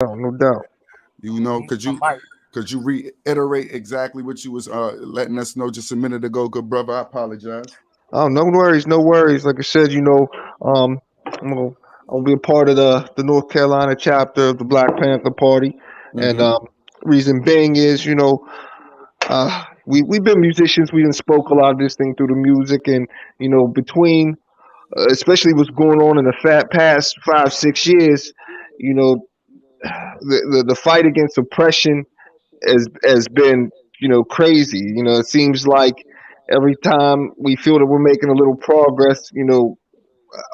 No doubt. You know, could you reiterate exactly what you was letting us know just a minute ago, good brother? I apologize. Oh, no worries, no worries. Like I said, um, I'm gonna, I'll be a part of the North Carolina chapter of the Black Panther Party, and Mm-hmm. reason being is, we've been musicians. We done spoke a lot of this thing through the music, and between especially what's going on in the past 5 6 years, you know, the fight against oppression has been crazy. It seems like every time we feel that we're making a little progress,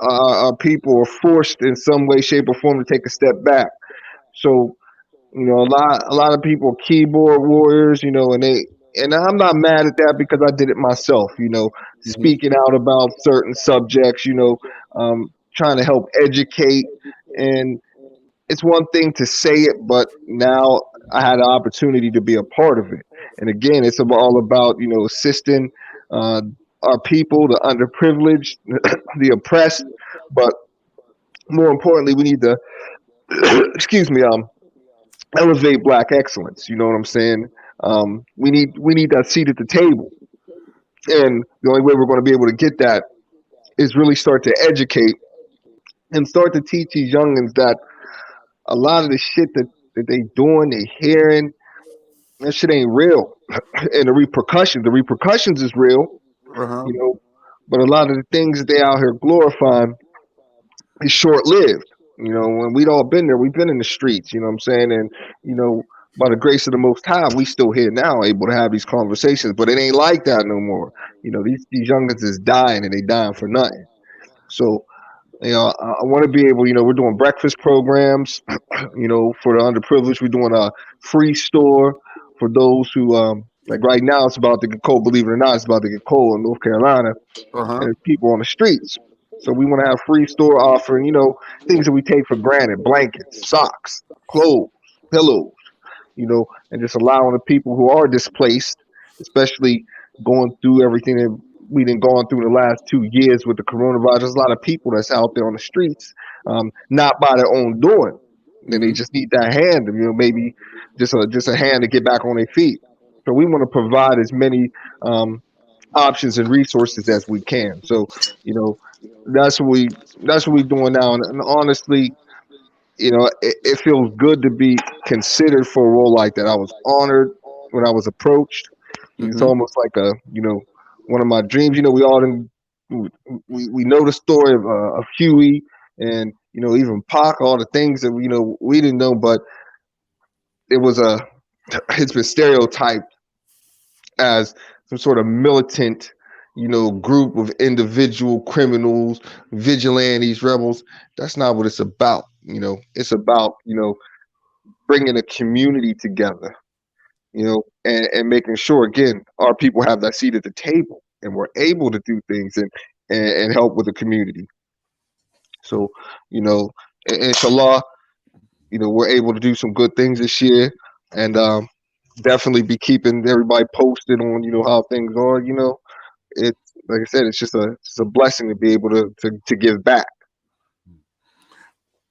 our people are forced in some way, shape, or form to take a step back. So a lot of people are keyboard warriors, and I'm not mad at that because I did it myself. Mm-hmm. Speaking out about certain subjects, trying to help educate, and it's one thing to say it, but now I had an opportunity to be a part of it. And again, it's all about assisting uh, our people, the underprivileged, the oppressed, but more importantly, we need to excuse me, elevate black excellence. You know what I'm saying? We need that seat at the table, and the only way we're going to be able to get that is really start to educate and start to teach these youngins that a lot of the shit that they doing, they hearing, that shit ain't real. And the repercussions is real, Uh-huh. you know, but a lot of the things that they out here glorifying is short lived. When we'd all been there, we've been in the streets, you know what I'm saying? And, you know, by the grace of the Most High, we still here now, able to have these conversations, but it ain't like that no more. These youngins is dying and they dying for nothing. So, I want to be able, we're doing breakfast programs, for the underprivileged. We're doing a free store for those who, like right now, it's about to get cold. Believe it or not, it's about to get cold in North Carolina, Uh-huh. and there's people on the streets. So we want to have free store offering, things that we take for granted: blankets, socks, clothes, pillows, and just allowing the people who are displaced, especially going through everything that we done gone through the last 2 years with the coronavirus. There's a lot of people that's out there on the streets, not by their own doing. And they Mm-hmm. just need that hand, maybe just a hand to get back on their feet. So we want to provide as many options and resources as we can. So, you know, that's what we that's what we're doing now. And honestly, it feels good to be considered for a role like that. I was honored when I was approached. It's Mm-hmm. almost like one of my dreams. We know the story of Huey and even Pac, all the things that we didn't know, but it was it's been stereotyped as some sort of militant, group of individual criminals, vigilantes, rebels. That's not what it's about. It's about bringing a community together, and making sure again our people have that seat at the table and we're able to do things and help with the community. So, you know, inshallah, we're able to do some good things this year, and definitely be keeping everybody posted on how things are. It's like I said, it's a blessing to be able to give back.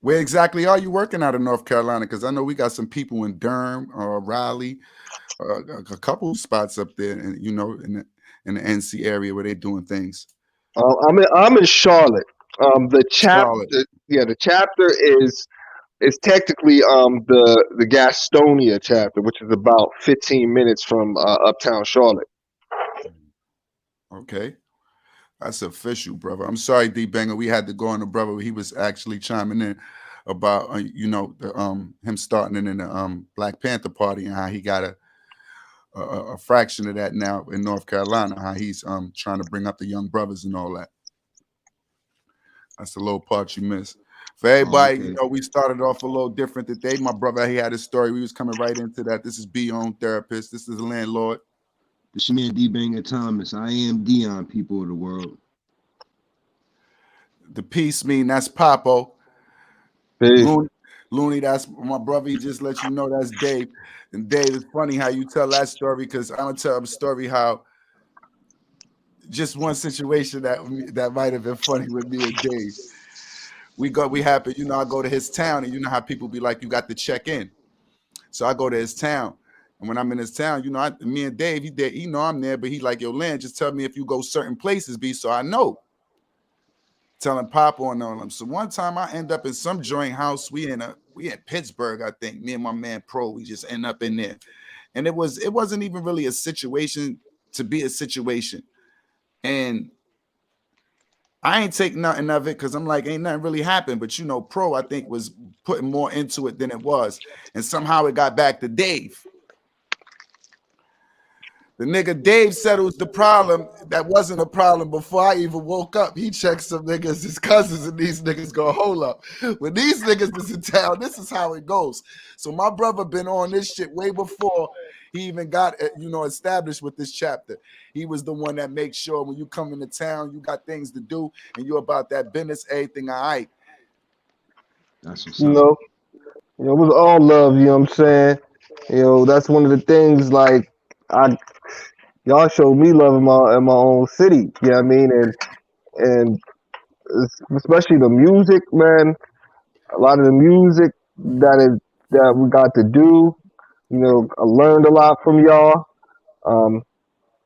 Where exactly are you working out of North Carolina? Because I know we got some people in Durham or Raleigh, a couple spots up there, and in the NC area where they're doing things. I'm in Charlotte. The Charlotte. chapter, yeah, the chapter is technically the Gastonia chapter, which is about 15 minutes from uptown Charlotte. Okay. That's official, brother. I'm sorry, D Banger. We had to go on the brother. He was actually chiming in about him starting in the Black Panther Party and how he got a fraction of that now in North Carolina. How he's trying to bring up the young brothers and all that. That's the little part you missed. For Oh, everybody, okay. we started off a little different today. My brother, he had a story. We was coming right into that. This is Be Own Therapist. This is the landlord. This your man D Banger Thomas. I am Dion, people of the world. The peace mean that's Papo. Peace. Looney, Looney, that's my brother. He just let you know that's Dave. And Dave, it's funny how you tell that story because I'm gonna tell a story how just one situation that might have been funny with me and Dave. we happen, you know, I go to his town, and you know how people be like, you got to check in. So I go to his town. And when I'm in his town, you know, me and Dave, he know I'm there, but he like, yo, Lynn, just tell me if you go certain places, B, so I know. Telling Papa and all them. So one time I end up in some joint house. We in Pittsburgh, I think. Me and my man Pro, we just end up in there. And it wasn't even really a situation to be a situation. And I ain't take nothing of it because I'm like, ain't nothing really happened. But you know, Pro, I think, was putting more into it than it was. And somehow it got back to Dave. The nigga Dave settles the problem that wasn't a problem before I even woke up. He checks some niggas, his cousins, and these niggas go, hold up. When these niggas is in town, this is how it goes. So my brother been on this shit way before he even got, you know, established with this chapter. He was the one that makes sure when you come into town, you got things to do, and you about that business, everything all right. That's what's You up. know, it was all love. You know what I'm saying? That's one of the things. Like, I y'all showed me love in my own city. You know what I mean? And especially the music, man. A lot of the music that we got to do. I learned a lot from y'all. Um,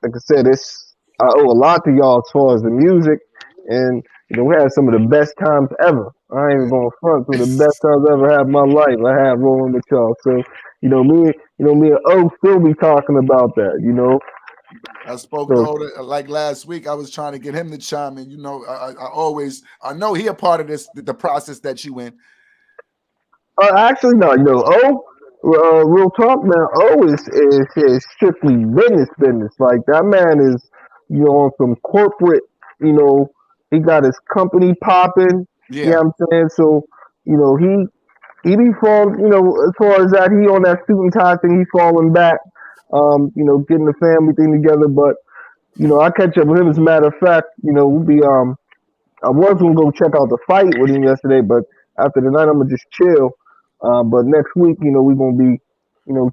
like I said, I owe a lot to y'all as far as the music, and we had some of the best times ever. I ain't even going front. Some of the best times I ever had in my life. I had rolling with y'all. So me and O still be talking about that. I spoke to So Oda like last week. I was trying to get him to chime in. You know, I know he a part of this, the process that you in. actually, no. Real talk, man. O is strictly business. Like that man is, on some corporate. You know, he got his company popping. You Yeah, know what I'm saying? So, he be falling. As far as that, he on that suit and tie thing. He falling back. Getting the family thing together. But I catch up with him. As a matter of fact, we be I was gonna go check out the fight with him yesterday, but after the night, I'm gonna just chill. But next week, we gonna be,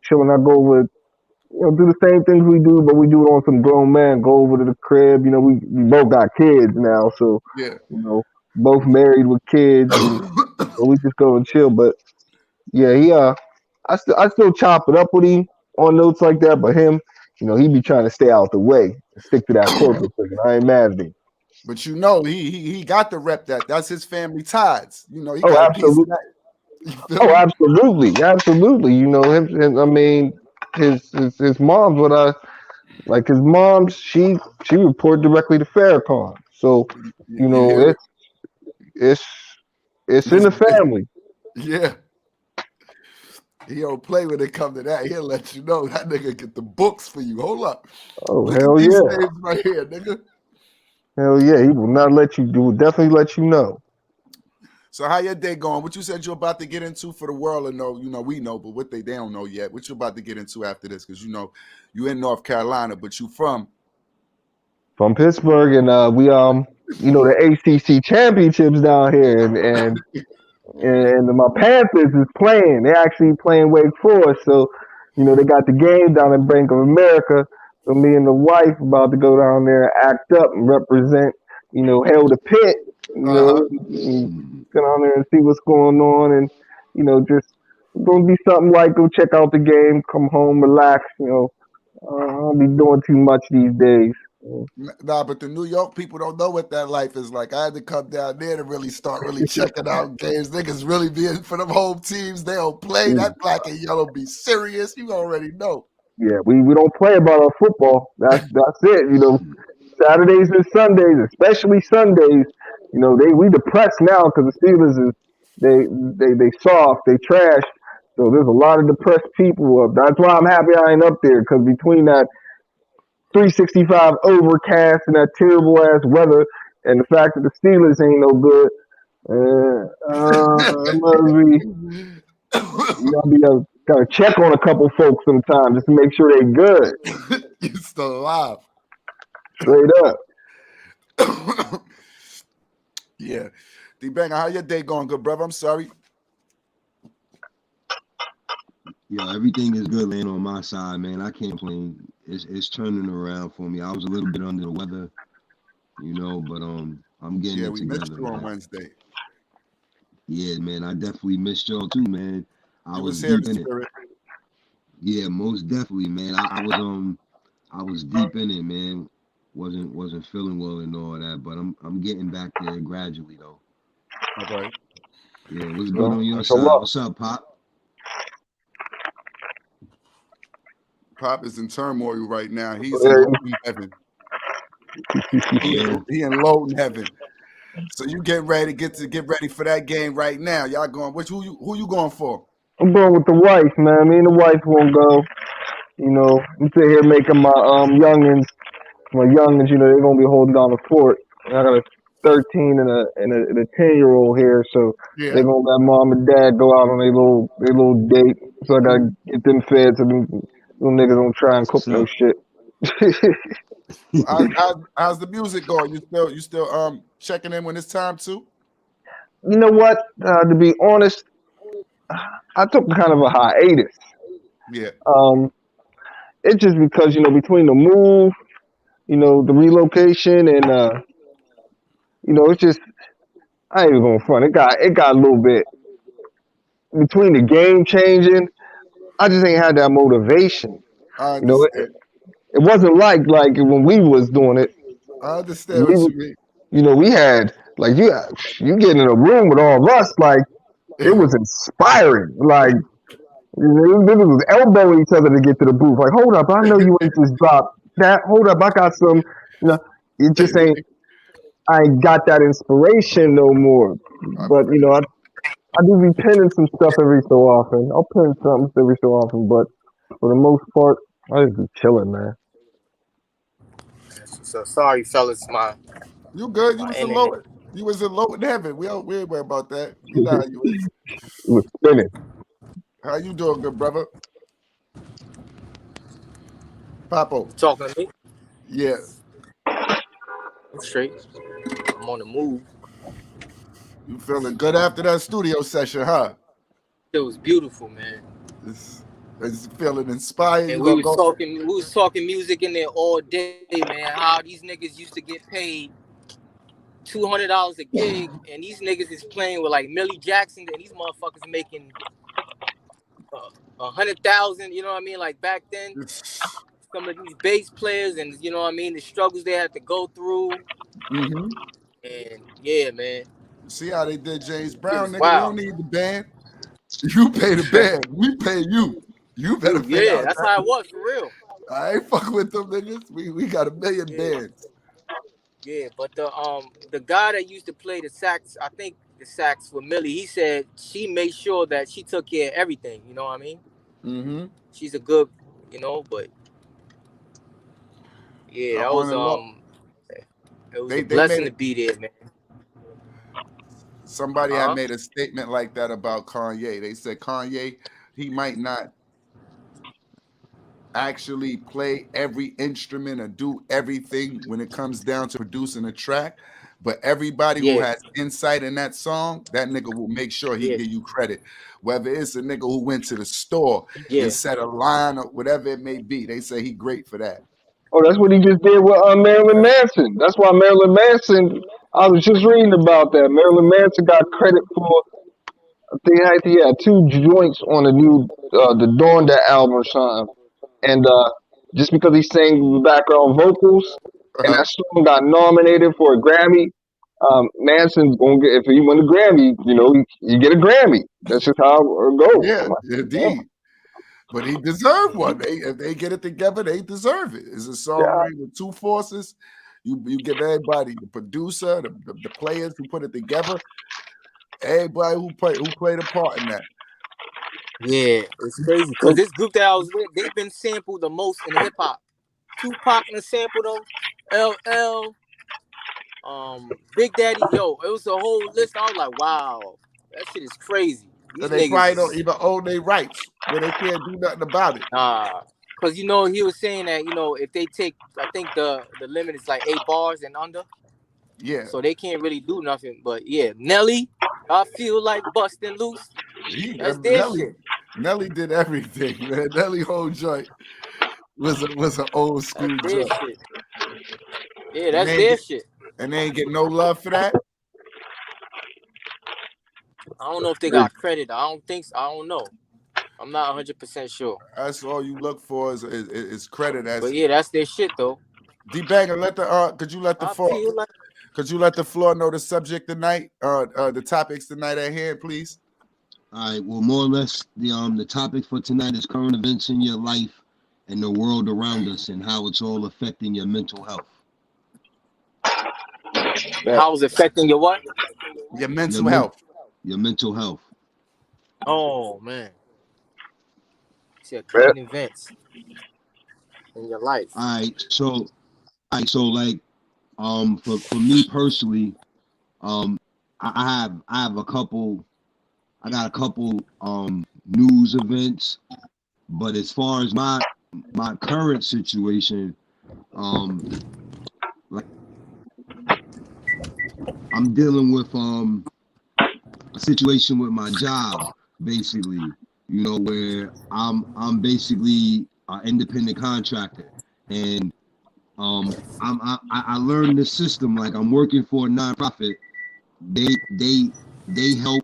chilling. I go over, do the same things we do, but we do it on some grown man. Go over to the crib. We both got kids now, so yeah. both married with kids, and we just go and chill. But yeah, I still chop it up with him on notes like that. But him, he be trying to stay out the way and stick to that corporate thing. And I ain't mad at him. But you know, he got to rep that. That's his family ties. You know, he Oh, got a piece of absolutely. that. You feel Oh, me? absolutely. Him, I mean, his mom's what I like. His mom, she reported directly to Farrakhan, so You, you you know hear me? it's it's in His, the family. yeah, he don't play when it come to that. He'll let you know that nigga get the books for you. Hold up, Oh, look at hell these yeah, names right here, nigga. hell yeah. He will not let you do. Definitely let you know. So how your day going? What you said you're about to get into for the world, and know, we know, but what they don't know yet. What you about to get into after this? Because you in North Carolina, but you from From Pittsburgh, and we the ACC championships down here, and my Panthers is playing. They're actually playing Wake Forest, so they got the game down in Bank of America. So me and the wife about to go down there and act up and represent. Hail the pit. uh-huh. And go down there and see what's going on, and just gonna be something like go check out the game, come home, relax. I don't be doing too much these days. Nah, but the New York people don't know what that life is like. I had to come down there to really start really checking out games. Niggas really being for them home teams. They don't play. That black and yellow be serious. You already know. Yeah, we don't play about our football. That's it. Saturdays and Sundays, especially Sundays, we depressed now because the Steelers is they soft, they trash. So there's a lot of depressed people up. That's why I'm happy I ain't up there because between that 365 overcast and that terrible ass weather and the fact that the Steelers ain't no good, must be you gotta check on a couple folks sometimes just to make sure they good. You still alive. Straight up. Yeah. D-Banger, how your day going, good brother? I'm sorry. Yo, everything is good laying on my side, man. I can't complain. It's turning around for me. I was a little bit under the weather, but I'm getting Yeah, it we missed together, you on man. Wednesday. Yeah, man, I definitely missed y'all too, man. I You was was here in deep the in it. spirit. Yeah, most definitely, man. I was deep in it, man. Wasn't feeling well and all that, but I'm getting back there gradually though. All right. Yeah, what's good So on your that's a side? lot. What's up, Pop? Pop is in turmoil right now. He's in Yeah, Logan heaven. Oh yeah. He in Logan heaven. So you get ready get ready for that game right now. Y'all going? Who you going for? I'm going with the wife, man. Me and the wife won't go. You know, I'm sitting here making my youngins, they're gonna be holding down the fort. And I got a 13 and a 10-year-old here, so Yeah. they're gonna let mom and dad go out on a little date. So I gotta get them fed so them little niggas don't try and That's cook what's no up. shit. How's the music going? You still checking in when it's time to? You know what? To be honest, I took kind of a hiatus. Yeah. Um, it's just because between the move, the relocation, and it's just I ain't even gonna front. It got a little bit between the game changing. I just ain't had that motivation. I You know, it, understand. it wasn't like when we was doing it. I understand We what was, you mean. we had like you get in a room with all of us, like it was inspiring. Like niggas was elbowing each other to get to the booth. Like, hold up, I know you ain't just dropped that. Hold up, I got some. You know, it just ain't. I ain't got that inspiration no more. I But feel I do be penning some stuff every so often. I'll pen something every so often, but for the most part, I just be chilling, man. So sorry, fellas, you good. my internet. You was in low in heaven. We ain't worry about that. We know how you is. It was spinning. How you doing, good brother? Papo. You talking to me? Yeah. I'm straight. I'm on the move. You feeling good after that studio session, huh? It was beautiful, man. It's feeling inspired. And You we gonna was go? talking, we was talking music in there all day, man. How these niggas used to get paid $200 a gig, and these niggas is playing with like Millie Jackson, and these motherfuckers making 100,000. You know what I mean? Like back then, some of these bass players, and you know what I mean, the struggles they had to go through, Mm-hmm. and yeah, man, See how they did James it Brown, was nigga. We don't wild. need the band. You pay the band. We pay you. You better figure Yeah, out that's that. how it was for real. I ain't fucking with them niggas. We got a million Yeah. bands. Yeah, but the guy that used to play the sax, I think the sax with Millie, he said she made sure that she took care of everything. You know what I mean? Mm-hmm. She's a good, but yeah, that On was and low. it was a They made blessing to it. be there, man. Somebody had Huh? made a statement like that about Kanye. They said Kanye, he might not actually play every instrument or do everything when it comes down to producing a track. But everybody who Yeah, has insight in that song, that nigga will make sure he yeah, give you credit. Whether it's a nigga who went to the store and yeah. set a line or whatever it may be, they say he great for that. Oh, that's what he just did with Marilyn Manson. That's why Marilyn Manson. I was just reading about that. Marilyn Manson got credit for. He had two joints on the new the Donda album or something, and just because he sang background vocals, and Uh-huh. that song got nominated for a Grammy. Manson's gonna get if he win a Grammy, you get a Grammy. That's just how it goes. Yeah, I'm like, yeah, indeed. But he deserved one. If they get it together, they deserve it. It's a yeah. songwriting with two forces. You give everybody, the producer, the players who put it together, everybody who played a part in that. Yeah, it's crazy because this group that I was with, they've been sampled the most in hip hop. Tupac and sample though, LL, Big Daddy, yo, it was a whole list. I was like, wow, that shit is crazy. And These they niggas probably don't is even own their rights where they can't do nothing about it. because he was saying that if they take, I think the limit is like 8 bars and under, Yeah. so they can't really do nothing. But yeah, Nelly, I feel like busting loose. That's their shit. Nelly did everything, man. Nelly whole joint was an old That's school their joint. shit. Yeah, And that's they ain't their get shit. and they ain't get no love for that. I don't know if they got credit. I don't think so. I don't know. I'm not 100% sure. That's all you look for is credit. As But yeah, that's their shit though. D Banger, let the could you let the I floor feel like could you let the floor know the subject tonight, the topics tonight at hand, please? All right. Well, more or less, the topic for tonight is current events in your life and the world around us, and how it's all affecting your mental health. how it's affecting your what? Your Your mental health. your mental health. Oh man. You said current events in your life. All right. So like for me personally, I have a couple. I got a couple news events, but as far as my current situation, like I'm dealing with a situation with my job, basically. You know, where I'm basically an independent contractor, and I learned this system. Like, I'm working for a nonprofit. They they they help.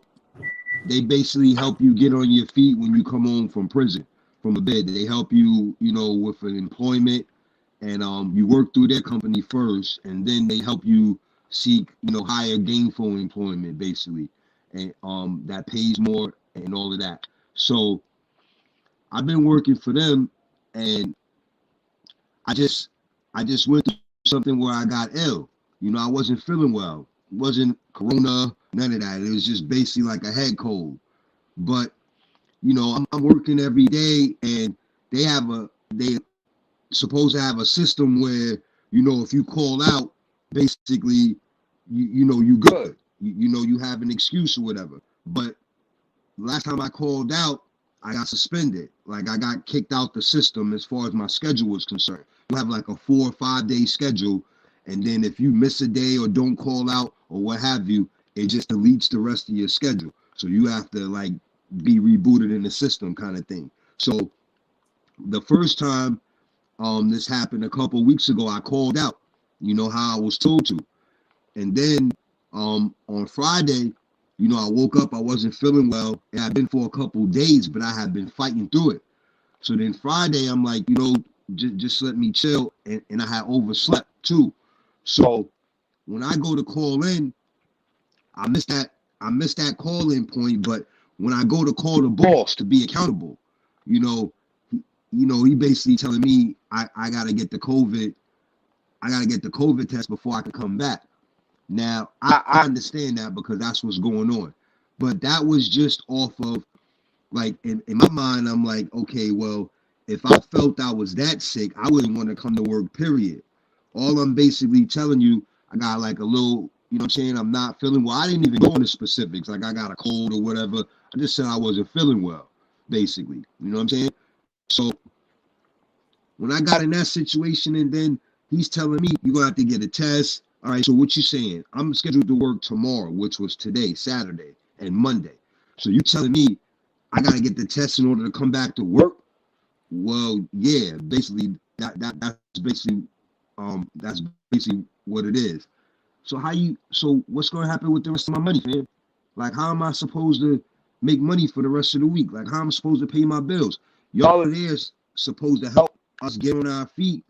They basically help you get on your feet when you come home from prison, from a bed. They help you, you know, with an employment, and you work through their company first, and then they help you seek, you know, higher gainful employment, basically, and that pays more and all of that. So I've been working for them, and I just I just went through something where I got ill. You know, I wasn't feeling well. It wasn't corona, none of that. It was just basically like a head cold. But you know, I'm working every day, and they supposed to have a system where, you know, if you call out, basically, you know, you good. You know, you have an excuse or whatever. But last time I called out, I got suspended. Like, I got kicked out the system as far as my schedule was concerned. You have like a 4 or 5 day schedule, and then if you miss a day or don't call out or what have you, it just deletes the rest of your schedule. So you have to like be rebooted in the system, kind of thing. So the first time this happened a couple weeks ago, I called out, you know, how I was told to. And then on Friday, you know, I woke up, I wasn't feeling well. It had been for a couple days, but I had been fighting through it. So then Friday, I'm like, you know, just let me chill. And I had overslept too. So when I go to call in, I missed that call in point. But when I go to call the boss to be accountable, you know, he basically telling me I gotta get the COVID, test before I can come back. Now I understand that because that's what's going on. But that was just off of, like, in my mind, I'm like, okay, well, if I felt I was that sick, I wouldn't want to come to work, period. All I'm basically telling you, I got like a little, you know what I'm saying, I'm not feeling well. I didn't even go into specifics, like I got a cold or whatever. I just said I wasn't feeling well, basically. You know what I'm saying? So when I got in that situation, and then he's telling me, you're going to have to get a test. All right, so what you saying? I'm scheduled to work tomorrow, which was today, Saturday, and Monday. So you telling me I got to get the test in order to come back to work? Well, yeah, basically that's basically what it is. So what's going to happen with the rest of my money, man? Like, how am I supposed to make money for the rest of the week? Like, how am I supposed to pay my bills? Y'all are there supposed to help us get on our feet.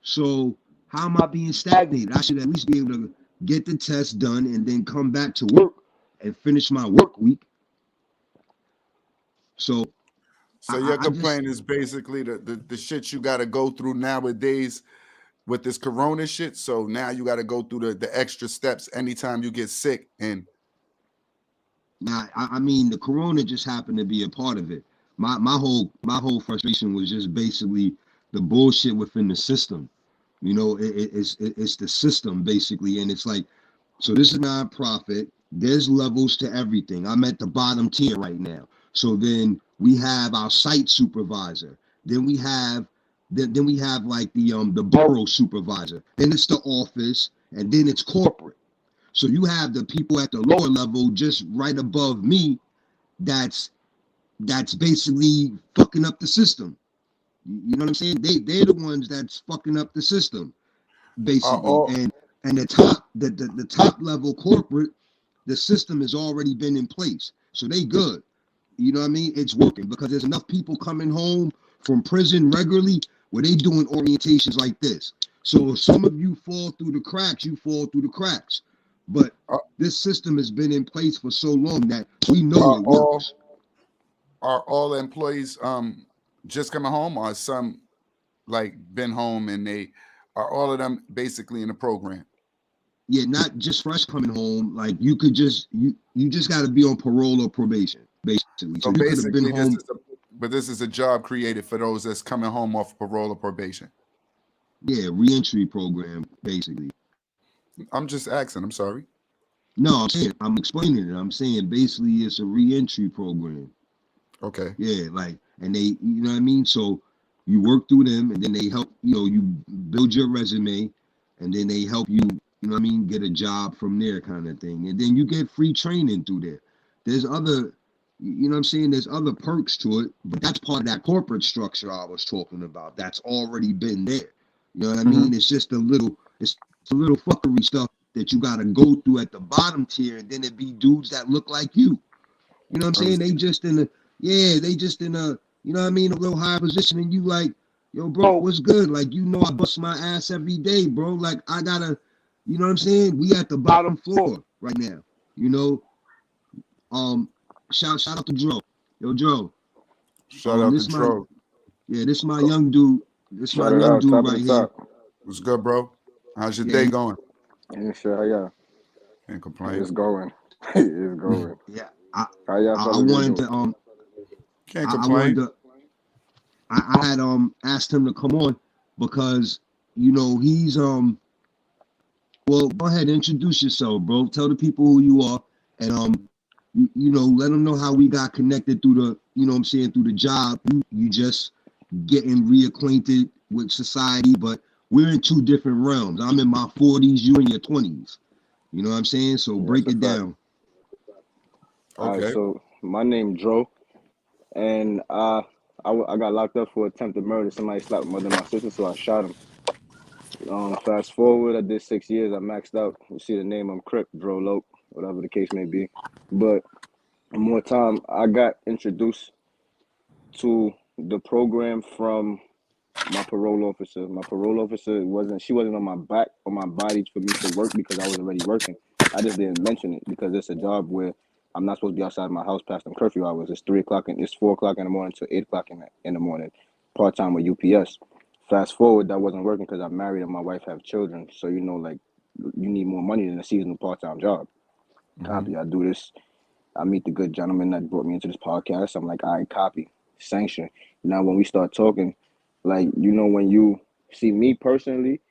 So how am I being stagnated? I should at least be able to get the test done and then come back to work and finish my work week. So Your complaint is basically the shit you got to go through nowadays with this corona shit. So now you got to go through the extra steps anytime you get sick. And now, I mean, the corona just happened to be a part of it. My whole frustration was just basically the bullshit within the system. You know, it's the system, basically, and it's like, so this is nonprofit. There's levels to everything. I'm at the bottom tier right now. So then we have our site supervisor. Then we have like the borough supervisor. Then it's the office, and then it's corporate. So you have the people at the lower level just right above me. That's basically fucking up the system. You know what I'm saying? They're the ones that's fucking up the system, basically. And the top level corporate, the system has already been in place, so they good. You know what I mean? It's working because there's enough people coming home from prison regularly where they doing orientations like this. So if some of you fall through the cracks, you fall through the cracks. But Are, this system has been in place for so long that we know are it all works. are all employees just coming home, or some like been home and they are all of them basically in the program? Yeah, not just fresh coming home. Like you could just you just got to be on parole or probation, basically. So So you could have been basically, home. this is a job created for those that's coming home off parole or probation. Yeah, reentry program, basically. I'm just asking. I'm sorry. No, I'm explaining it. I'm saying basically it's a reentry program. Okay. Yeah, like, and they, you know what I mean? So you work through them and then they help, you build your resume and then they help you, you know what I mean, get a job from there kind of thing. And then you get free training through there. There's other, you know what I'm saying? There's other perks to it, but that's part of that corporate structure I was talking about. That's already been there. You know what I mean? It's just it's a little fuckery stuff that you got to go through at the bottom tier, and then it be dudes that look like you. You know what I'm saying? They just in a, you know what I mean, a little higher position, and you like, yo, bro, what's good? Like, I bust my ass every day, bro. Like, I gotta, you know what I'm saying? We at the bottom floor right now. You know, shout out to Dro. Yo, Dro. Shout out to This my Dro. this my young dude. This Shout my it young out, dude top of right the here. top. What's good, bro? How's your Yeah, day going? Yeah, sure, how y'all? Can't complain. It's going. It's going. Yeah, How y'all I fellas wanted doing? to Can't I wanted complain. to I had asked him to come on because he's well, go ahead, introduce yourself, bro. Tell the people who you are, and let them know how we got connected through the, what I'm saying, through the job. You just getting reacquainted with society, but we're in two different realms. I'm in my 40s, you in your 20s. You know what I'm saying? So That's break a it fact. down. All right, Okay. so my name Dro, and I got locked up for attempted murder. Somebody slapped my mother and my sister, so I shot him. Fast forward, I did 6 years. I maxed out. You see the name, I'm Crip, Dro Loke, whatever the case may be. But more time, I got introduced to the program from my parole officer. My parole officer she wasn't on my back or my body for me to work because I was already working. I just didn't mention it because it's a job where I'm not supposed to be outside my house past them curfew hours. It's 3 o'clock and it's 4 o'clock in the morning to 8 o'clock in the morning, part time with UPS. Fast forward, that wasn't working because I'm married and my wife have children. So like you need more money than a seasonal part time job. Copy. I do this. I meet the good gentleman that brought me into this podcast. I'm like, all right, copy, sanction. Now, when we start talking, like, when you see me personally,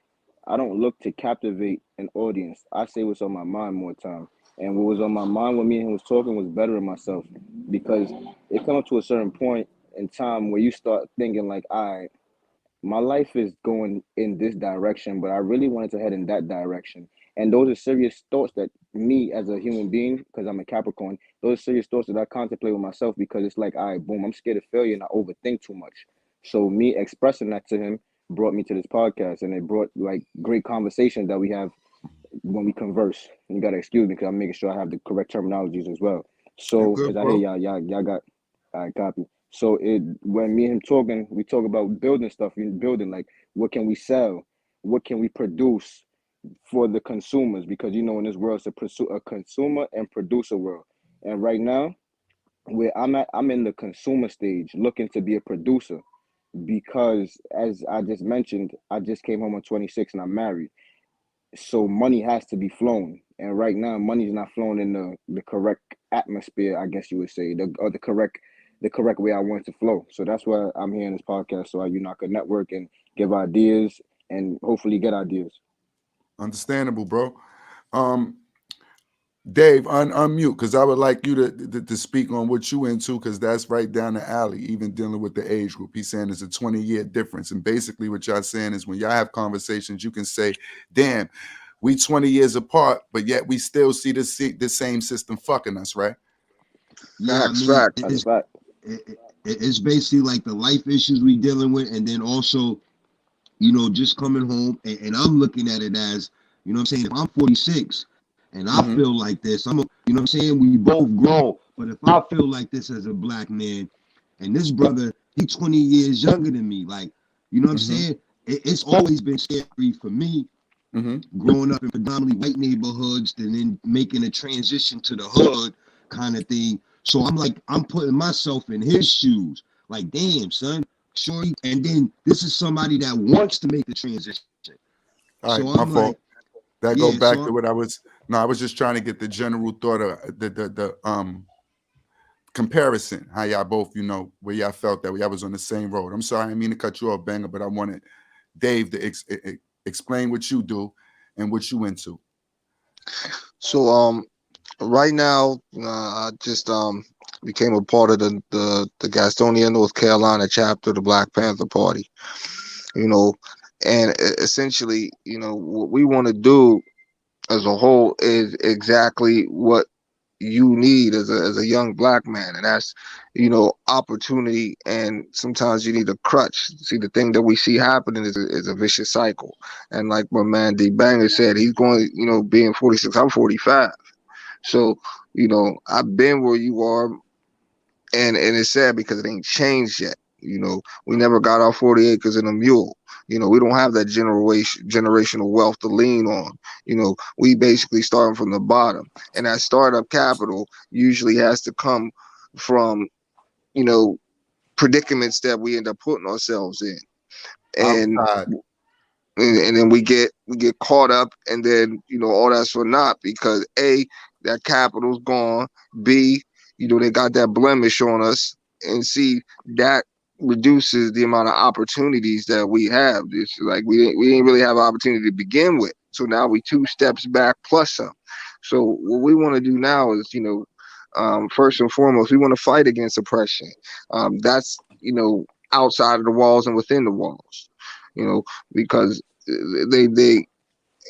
I don't look to captivate an audience. I say what's on my mind more time. And what was on my mind when me and him was talking was bettering myself because it comes to a certain point in time where you start thinking like, all right, my life is going in this direction, but I really wanted to head in that direction. And those are serious thoughts that me as a human being, because I'm a Capricorn, those are serious thoughts that I contemplate with myself because it's like, all right, boom, I'm scared of failure and I overthink too much. So me expressing that to him brought me to this podcast, and it brought like great conversations that we have when we converse. And you gotta excuse me because I'm making sure I have the correct terminologies as well. You So good, because I hear bro? y'all got I copy. So when me and him talking, we talk about building stuff. Building like what can we sell, what can we produce for the consumers? Because in this world it's a consumer and producer world. And right now, where I'm at, I'm in the consumer stage, looking to be a producer. Because as I just mentioned, I just came home on 26 and I'm married. So money has to be flown. And right now, money's not flowing in the correct atmosphere, I guess you would say, the correct way I want it to flow. So that's why I'm here in this podcast. So I could network and give ideas and hopefully get ideas. Understandable, bro. Um, Dave, unmute because I would like you to speak on what you into because that's right down the alley. Even dealing with the age group, he's saying there's a 20-year difference, and basically what y'all saying is when y'all have conversations, you can say, "Damn, we 20 years apart, but yet we still see the same system fucking us, right?" Yeah, I Facts, mean, facts. That's a fact. it's basically like the life issues we dealing with, and then also, just coming home, and I'm looking at it as, what I'm saying, if I'm 46, and I feel like this, you know what I'm saying? We both grown. But if I feel like this as a black man, and this brother, he 20 years younger than me, like, you know what I'm saying? It's always been scary for me growing up in predominantly white neighborhoods and then making a transition to the hood kind of thing. So I'm like, I'm putting myself in his shoes. Like, damn, son, shorty. And then this is somebody that wants to make the transition. All So right, my I'm like, fault. That go yeah, back so to what I was. No, I was just trying to get the general thought of the comparison. How y'all both, where y'all felt that y'all was on the same road. I'm sorry, I didn't mean to cut you off, Banger, but I wanted Dave to explain what you do and what you into. So right now, I just became a part of the Gastonia, North Carolina chapter, the Black Panther Party. You know, and essentially, what we want to do as a whole is exactly what you need as a young black man, and that's opportunity. And sometimes you need a crutch. See, the thing that we see happening is a vicious cycle. And like my man D Banger said, he's going, being 46, I'm 45. So I've been where you are, and it's sad because it ain't changed yet. We never got our 40 acres and a mule. We don't have that generational wealth to lean on. We basically starting from the bottom, and that startup capital usually has to come from you know predicaments that we end up putting ourselves in, and Outside. and then we get caught up, and then all that's for naught because A, that capital's gone, B, they got that blemish on us, and C, that reduces the amount of opportunities that we have. It's like we didn't really have an opportunity to begin with, so now we 2 steps back plus some. So what we want to do now is first and foremost, we want to fight against oppression. That's outside of the walls and within the walls. Because they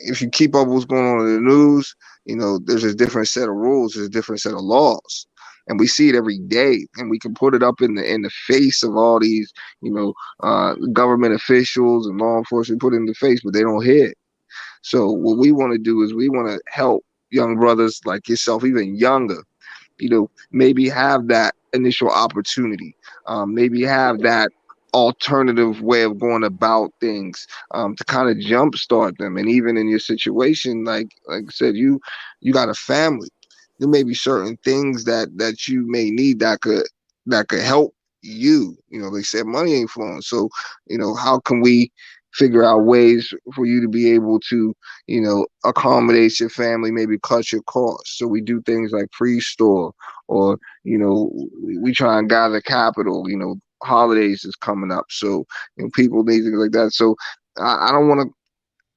if you keep up with what's going on in the news, there's a different set of rules, there's a different set of laws, and we see it every day, and we can put it up in the face of all these, government officials and law enforcement, put it in the face, but they don't hear it. So what we want to do is we want to help young brothers like yourself, even younger, maybe have that initial opportunity, maybe have that alternative way of going about things, to kind of jumpstart them. And even in your situation, like I said, you got a family. There may be certain things that you may need that could help you. They said money ain't flowing, so how can we figure out ways for you to be able to accommodate your family, maybe cut your costs. So we do things like free store, or we try and gather capital. Holidays is coming up, so people need things like that. So I don't want to.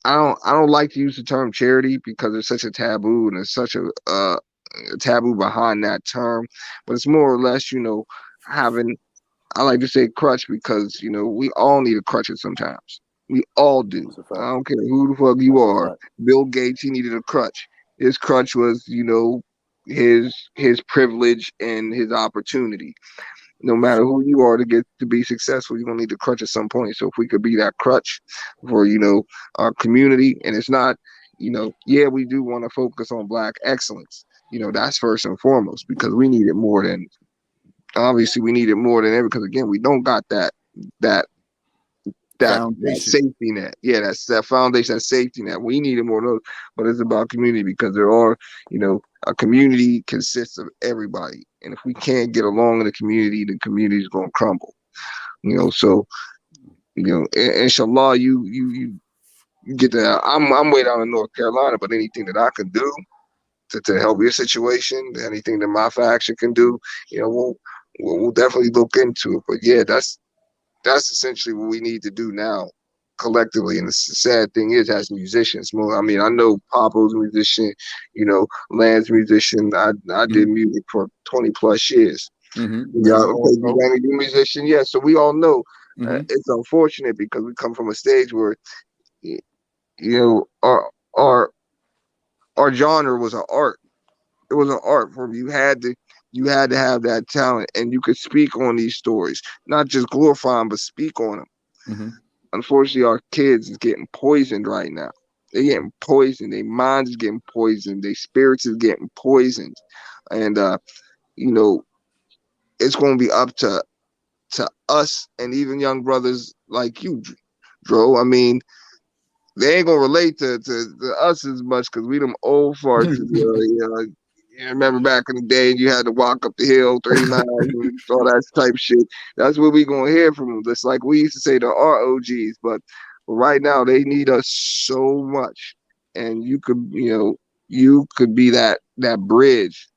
I don't like to use the term charity because it's such a taboo, and it's such a taboo behind that term. But it's more or less, having. I like to say crutch because we all need a crutch at sometimes. We all do. That's a I fact. don't care who the fuck you That's a are. fact. Bill Gates, he needed a crutch. His crutch was, his privilege and his opportunity. No matter who you are, to get to be successful, you're gonna need a crutch at some point. So if we could be that crutch for our community, and it's not, yeah, we do want to focus on black excellence. That's first and foremost because we need it more than obviously we need it more than ever because again we don't got that that Foundation. safety net. Yeah, that's that foundation, that safety net. We need it more than those, but it's about community because there are, a community consists of everybody, and if we can't get along in the community is gonna crumble. So inshallah, you get that. I'm way down in North Carolina, but anything that I can do to help your situation, anything that my faction can do, we'll definitely look into it. But yeah, that's essentially what we need to do now collectively. And the sad thing is, as musicians, I mean, I know Papo's a musician, Land's musician. I did music for 20 plus years. Yeah, Banger okay, also. you musician, yeah. So we all know Mm-hmm. it's unfortunate because we come from a stage where our genre was an art. It was an art form. You had to have that talent, and you could speak on these stories, not just glorify them, but speak on them. Mm-hmm. Unfortunately, our kids is getting poisoned right now. They're getting poisoned. Their minds is getting poisoned. Their spirits is getting poisoned. And you know, it's going to be up to us and even young brothers like you, Dro. I mean, they ain't gonna relate to us as much because we them old farts. You remember back in the day, you had to walk up the hill 3 miles and all that type shit. That's what we gonna hear from them. Just like we used to say to our OGs, but right now they need us so much, and you could be that bridge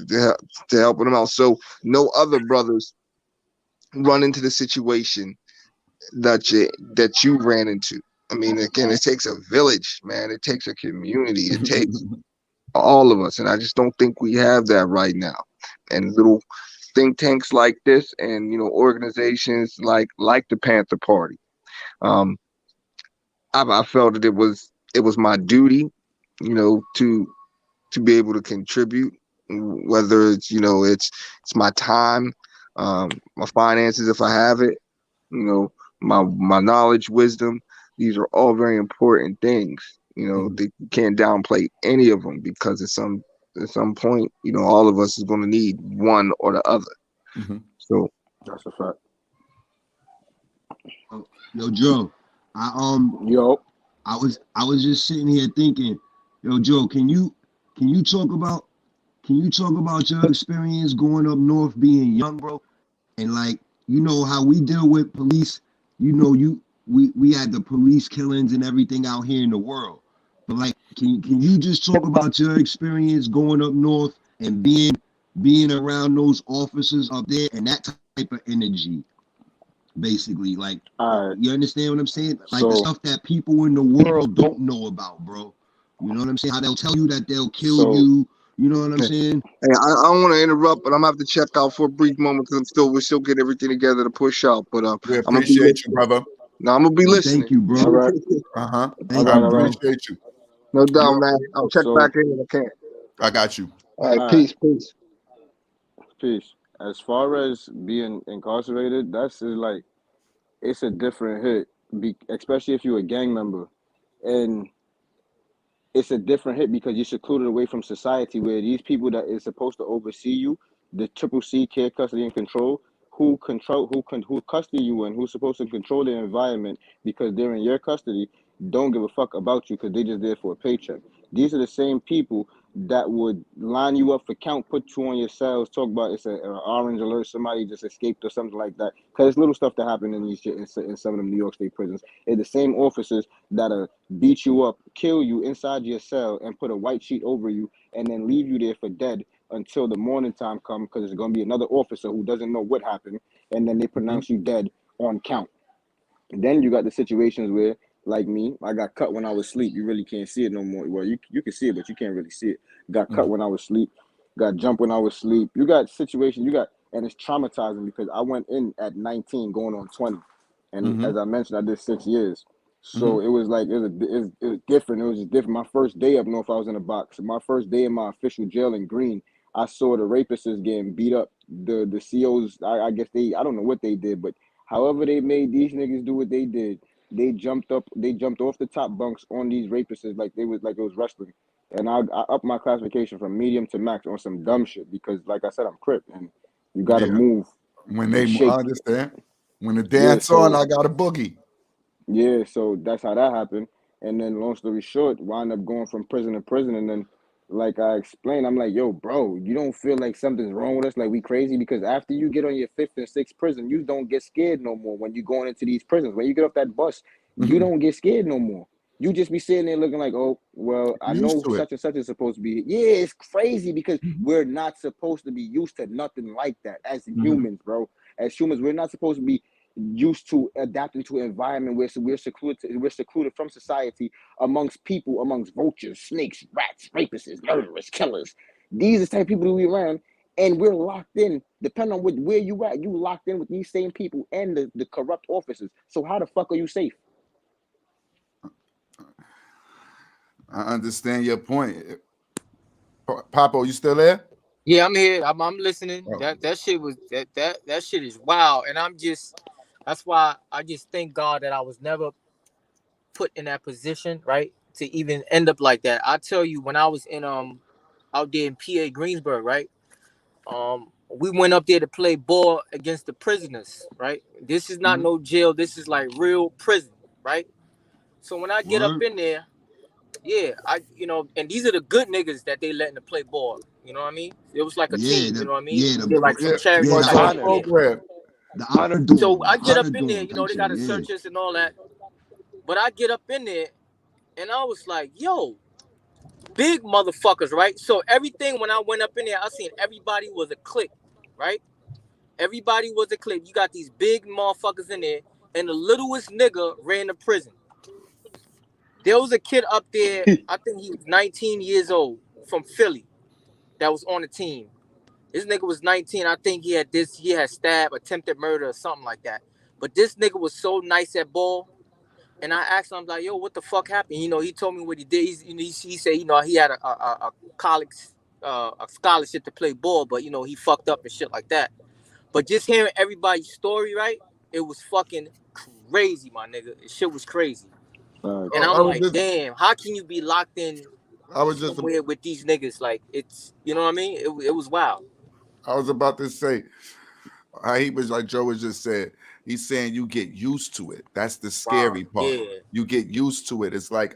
to helping them out. So no other brothers run into the situation that you ran into. I mean, again, it takes a village, man. It takes a community. It takes all of us, and I just don't think we have that right now. And little think tanks like this, and organizations like the Panther Party. Um, I felt that it was my duty, to be able to contribute, whether it's my time, my finances if I have it, you know, my knowledge, wisdom. These are all very important things. They you can't downplay any of them because at some point, all of us is going to need one or the other. Mm-hmm. So That's a fact. Yo, Joe, Yo, I was just sitting here thinking, yo, Joe, can you talk about your experience going up north being young, bro? And like, how we deal with police, we had the police killings and everything out here in the world. But like, can you just talk about your experience going up north and being around those officers up there and that type of energy, basically? Like, all right. you understand what I'm saying? Like the So, stuff that people in the world don't know about, bro. You know what I'm saying? How they'll tell you that they'll kill so you. You know what I'm hey, saying? I don't want to interrupt, but I'm gonna have to check out for a brief moment because we're still getting everything together to push out. But We I'm gonna be appreciate you, listening. brother. No, I'm gonna be Yo, listening. thank you, all bro. right, Uh-huh. all Thank I right, you, all right. bro. appreciate you. No doubt, Yep. man. I'll check So, back in when I can. I got you. All right, all right. peace, peace. Peace. As far as being incarcerated, that's like it's a different hit, especially if you're a gang member, and it's a different hit because you're secluded away from society where these people that is supposed to oversee you, the triple C, care, custody, and control, who custody you and who's supposed to control the environment because they're in your custody, don't give a fuck about you because they just there for a paycheck. These are the same people that would line you up for count, put you on your cells, talk about it's an orange alert, somebody just escaped or something like that. Because it's little stuff that happened in in some of them New York State prisons. It's the same officers that beat you up, kill you inside your cell, and put a white sheet over you, and then leave you there for dead until the morning time comes because there's going to be another officer who doesn't know what happened, and then they pronounce you dead on count. And then you got the situations where, like me, I got cut when I was asleep. You really can't see it no more. Well, you can see it, but you can't really see it. Got cut when I was asleep. Got jumped when I was asleep. You got situations. And it's traumatizing because I went in at 19, going on 20, and Mm-hmm. as I mentioned, I did 6 years. Mm-hmm. So it was like it was different. It was just different. My first day up north, I was in a box. My first day in my official jail in Green, I saw the rapists getting beat up. The COs, I guess I don't know what they did, but however they made these niggas do what they did, they jumped off the top bunks on these rapists like it was wrestling. And I upped my classification from medium to max on some dumb shit because, like I said, I'm Crip and you got to Yeah. move When and I shake. understand. When the Yeah, dance on, so I got a boogie. yeah, so that's how that happened. And then, long story short, wound up going from prison to prison. And then, like I explained, I'm like, yo, bro, you don't feel like something's wrong with us? Like, we crazy? Because after you get on your fifth and sixth prison, you don't get scared no more when you going into these prisons. When you get off that bus, you Mm-hmm. don't get scared no more. You just be sitting there looking like, oh, well, I Used know to it. such and such is supposed to be. Yeah, it's crazy because Mm-hmm. we're not supposed to be used to nothing like that as Mm-hmm. humans, bro. As humans, we're not supposed to be used to adapting to an environment where we're secluded from society amongst people, amongst vultures, snakes, rats, rapists, murderers, killers. These are the type of people that we around, and we're locked in. Depending on where you at, you locked in with these same people and the corrupt officers. So how the fuck are you safe? I understand your point. Papo, you still there? Yeah, I'm here. I'm listening. Oh. That shit was that shit is wild, and that's why I just thank God that I was never put in that position, right? to even end up like that. I tell you, when I was in out there in PA Greensburg, right? We went up there to play ball against the prisoners, right? This is not no jail. This is like real prison, right? So when I get up Word. in there, yeah, and these are the good niggas that they letting to play ball. You know what I mean? It was like a Yeah, team. You know what I mean? the They're like some Yeah, charity yeah, was the type on honor, shit. Yeah. program. the honor So dorm, I the get up honor in there. dorm You know, type they shit. got to Yeah. search us and all that. But I get up in there, and I was like, yo, big motherfuckers, right? So everything when I went up in there, I seen everybody was a clique, right? Everybody was a clique. You got these big motherfuckers in there, and the littlest nigga ran the prison. There was a kid up there, I think he was 19 years old from Philly that was on the team. This nigga was 19. I think he had stab, attempted murder, or something like that. But this nigga was so nice at ball. And I asked him, I'm like, yo, what the fuck happened? You know, he told me what he did. He said, he had a college a scholarship to play ball, but he fucked up and shit like that. But just hearing everybody's story, right? It was fucking crazy, my nigga. Shit was crazy. And I I'm was like, just, damn, how can you be locked in I was just, somewhere with these niggas? Like, it's, you know what I mean? It was wild. I was about to say how he was like Joe was just said. He's saying you get used to it. That's the Wow. scary part. Yeah. You get used to it. It's like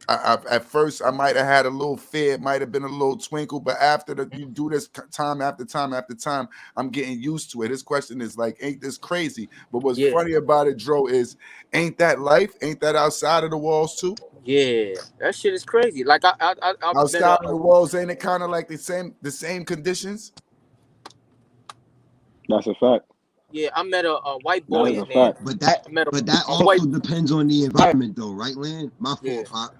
at first I might have had a little fear, it might have been a little twinkle, but after you do this time after time after time, I'm getting used to it. His question is like, ain't this crazy? But what's Yeah. funny about it, Dro, is ain't that life? Ain't that outside of the walls too? Yeah. That shit is crazy. Like, I met Outside of the walls, ain't it kind of like the same conditions? That's a fact. I met a white That boy is a in there. fact. But that I met but that a white, also depends on the environment though, right, Lynn? My yeah. fault, Pop.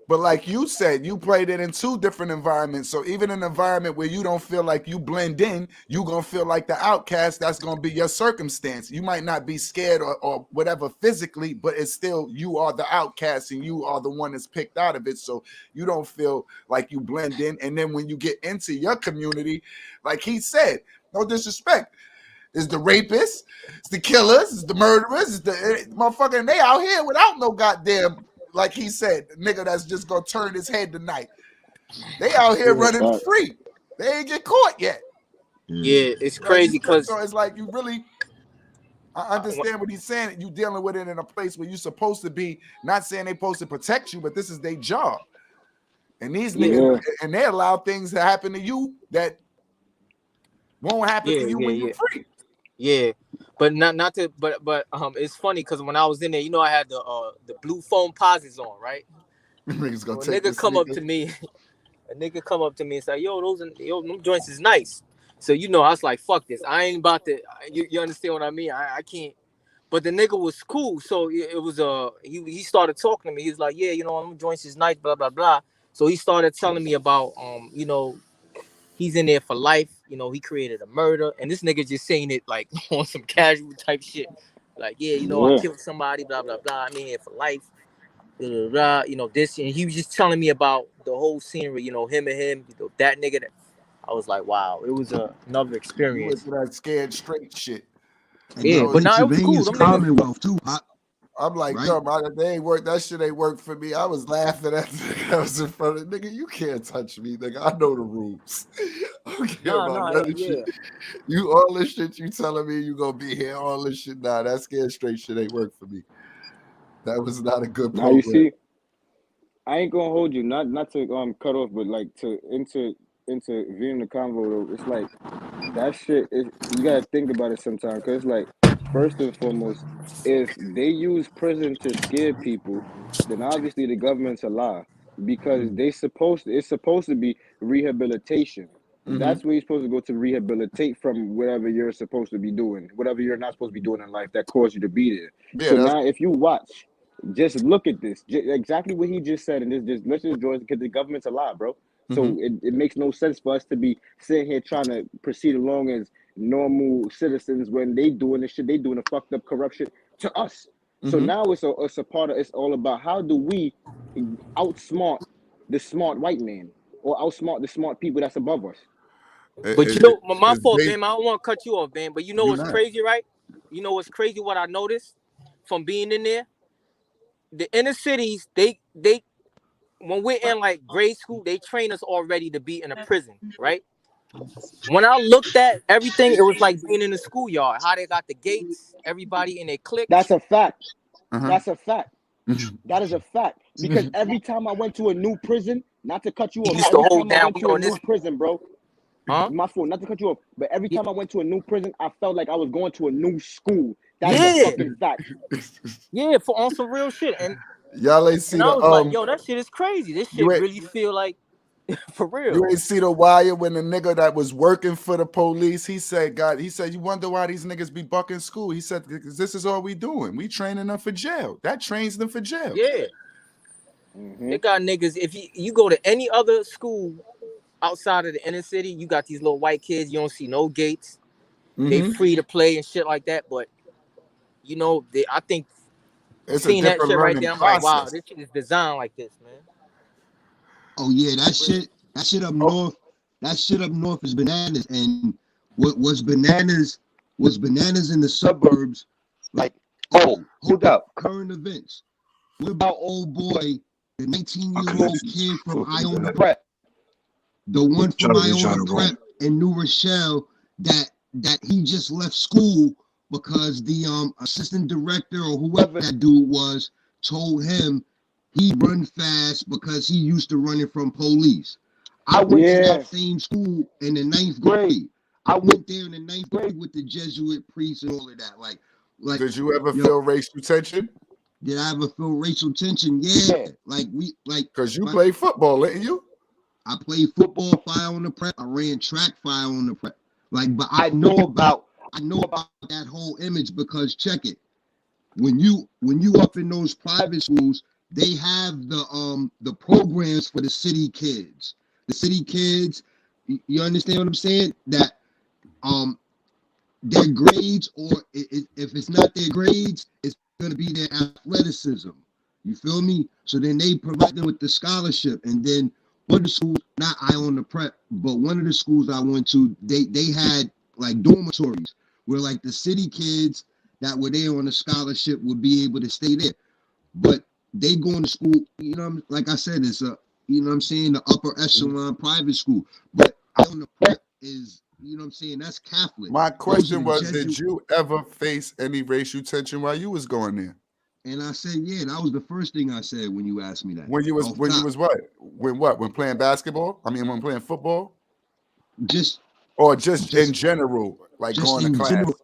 But like you said, you played it in two different environments. So even an environment where you don't feel like you blend in, you gonna feel like the outcast. That's gonna be your circumstance. You might not be scared or whatever physically, but it's still you are the outcast and you are the one that's picked out of it. So you don't feel like you blend in. And then when you get into your community, like he said, no disrespect, is the rapists, it's the killers, it's the murderers, it's the motherfucker, and they out here without no goddamn, like he said, nigga that's just gonna turn his head tonight. They out here This is a running fact. free. They ain't get caught yet. Yeah, it's Like you crazy said, because so it's like you really, I understand what he's saying. You dealing with it in a place where you're supposed to be, not saying they supposed to protect you, but this is their job. And these niggas, Yeah. and they allow things to happen to you that won't happen to you when you're free. Yeah, but not to, but it's funny because when I was in there, I had the blue foam posits on, right? Niggas gonna So take the sneakers. a nigga come up to me and say, them joints is nice. So I was like, fuck this, I ain't about to. You understand what I mean? I can't. But the nigga was cool, so it was he started talking to me. He was like, yeah, them joints is nice, blah blah blah. So he started telling me about he's in there for life. He created a murder, and this nigga just saying it like on some casual type shit. Like, yeah, I Yeah. killed somebody, blah blah blah. I'm in here for life, blah blah blah. This, and he was just telling me about the whole scenery. Him and him, that nigga. I was like, wow, it was another You went experience. through that scared straight shit. And Yeah, then Bro, but now it was cool. Pennsylvania's Them niggas. Commonwealth too, Pop, I'm like, right? dumb. They ain't work. That shit ain't work for me. I was laughing at the nigga I was in front of. Nigga, you can't touch me, nigga. I know the rules. I don't care about none of this shit. You all this shit you telling me you gonna be here. All this shit. Nah, that scared straight shit ain't work for me. That was not a good Now you program. see, I ain't gonna hold you, not to cut off, but like to intervene the convo though. It's like that shit is, you gotta think about it sometimes, because like, first and foremost, if they use prison to scare people, then obviously the government's a lie, because it's supposed to be rehabilitation. Mm-hmm. That's where you're supposed to go to rehabilitate from whatever you're supposed to be doing, whatever you're not supposed to be doing in life that caused you to be there. Yeah, So that's now if you watch, just look at this, exactly what he just said, and this just let's just join, because the government's a lie, bro. mm-hmm. So it makes no sense for us to be sitting here trying to proceed along as normal citizens when they doing this shit, they doing a fucked up corruption to us. So Mm-hmm. now it's a part of, it's all about how do we outsmart the smart white man, or outsmart the smart people that's above us. But my It's fault, based. Ben. I don't want to cut you off, Ben. But You're what's not. crazy, right? What's crazy? What I noticed from being in there, the inner cities, they when we're in like grade school, they train us already to be in a prison, right? When I looked at everything, it was like being in the schoolyard. How they got the gates, everybody in their That's cliques. a fact. Uh-huh. That's a fact. That is a fact. Because every time I went to a new prison, not to cut you He off, used to every hold time I down. went We to a on new this, prison, bro, huh? my fault, not to cut you off, but every Yeah, time I went to a new prison, I felt like I was going to a new school. That is a yeah, fucking fact. yeah, for on some real shit. Y'all ain't And see I the was like, yo, that shit is crazy. This you shit ain't really feel like for you real. ain't see the wire when the nigga that was working for the police, he said, God, he said, you wonder why these niggas be bucking school. He said, because this is all we doing. We training them for jail. That trains them for jail. Yeah, Mm-hmm. they got niggas. If you go to any other school outside of the inner city, you got these little white kids. You don't see no gates. They Mm-hmm. free to play and shit like that. But you know, I think It's a seeing that different shit right learning there, I'm like, wow, process. this shit is designed like this, man. Oh yeah, For real. that shit up Oh, north, that shit up north is bananas. And what was bananas in the suburbs, like, oh, hold up, current events. What about old boy, the 19-year-old kid from Iona Prep, the one from Iona Prep in New Rochelle that he just left school because the assistant director or whoever that dude was told him he run fast because he used to running from police. I went to Yeah. that same school in the 9th grade. I went there in the 9th grade with the Jesuit priests and all of that. Like, did you ever yo, feel racial tension? did I ever feel racial tension? Yeah. Because you play football, didn't you? I played football, fire on the prep. I ran track, fire on the prep. But I know about that whole image because check it. When you up in those private schools, they have the programs for the city kids. The city kids, you understand what I'm saying? That um their grades, or if it's not their grades, it's gonna be their athleticism. You feel me? So then they provide them with the scholarship, and then one of the schools, not I on the prep, but one of the schools I went to, they had like dormitories where like the city kids that were there on a scholarship would be able to stay there. But they going to school, like I said, it's a, what I'm saying, the upper echelon private school. But I on the prep is, what I'm saying, that's Catholic. My Those are question the was, did Jesuit. you ever face any racial tension while you was going there? And I said, yeah, that was the first thing I said when you asked me that. When you was Off when you top. was what? When playing basketball? I mean, when playing football? Just Or just in just general, like just going to in class? general,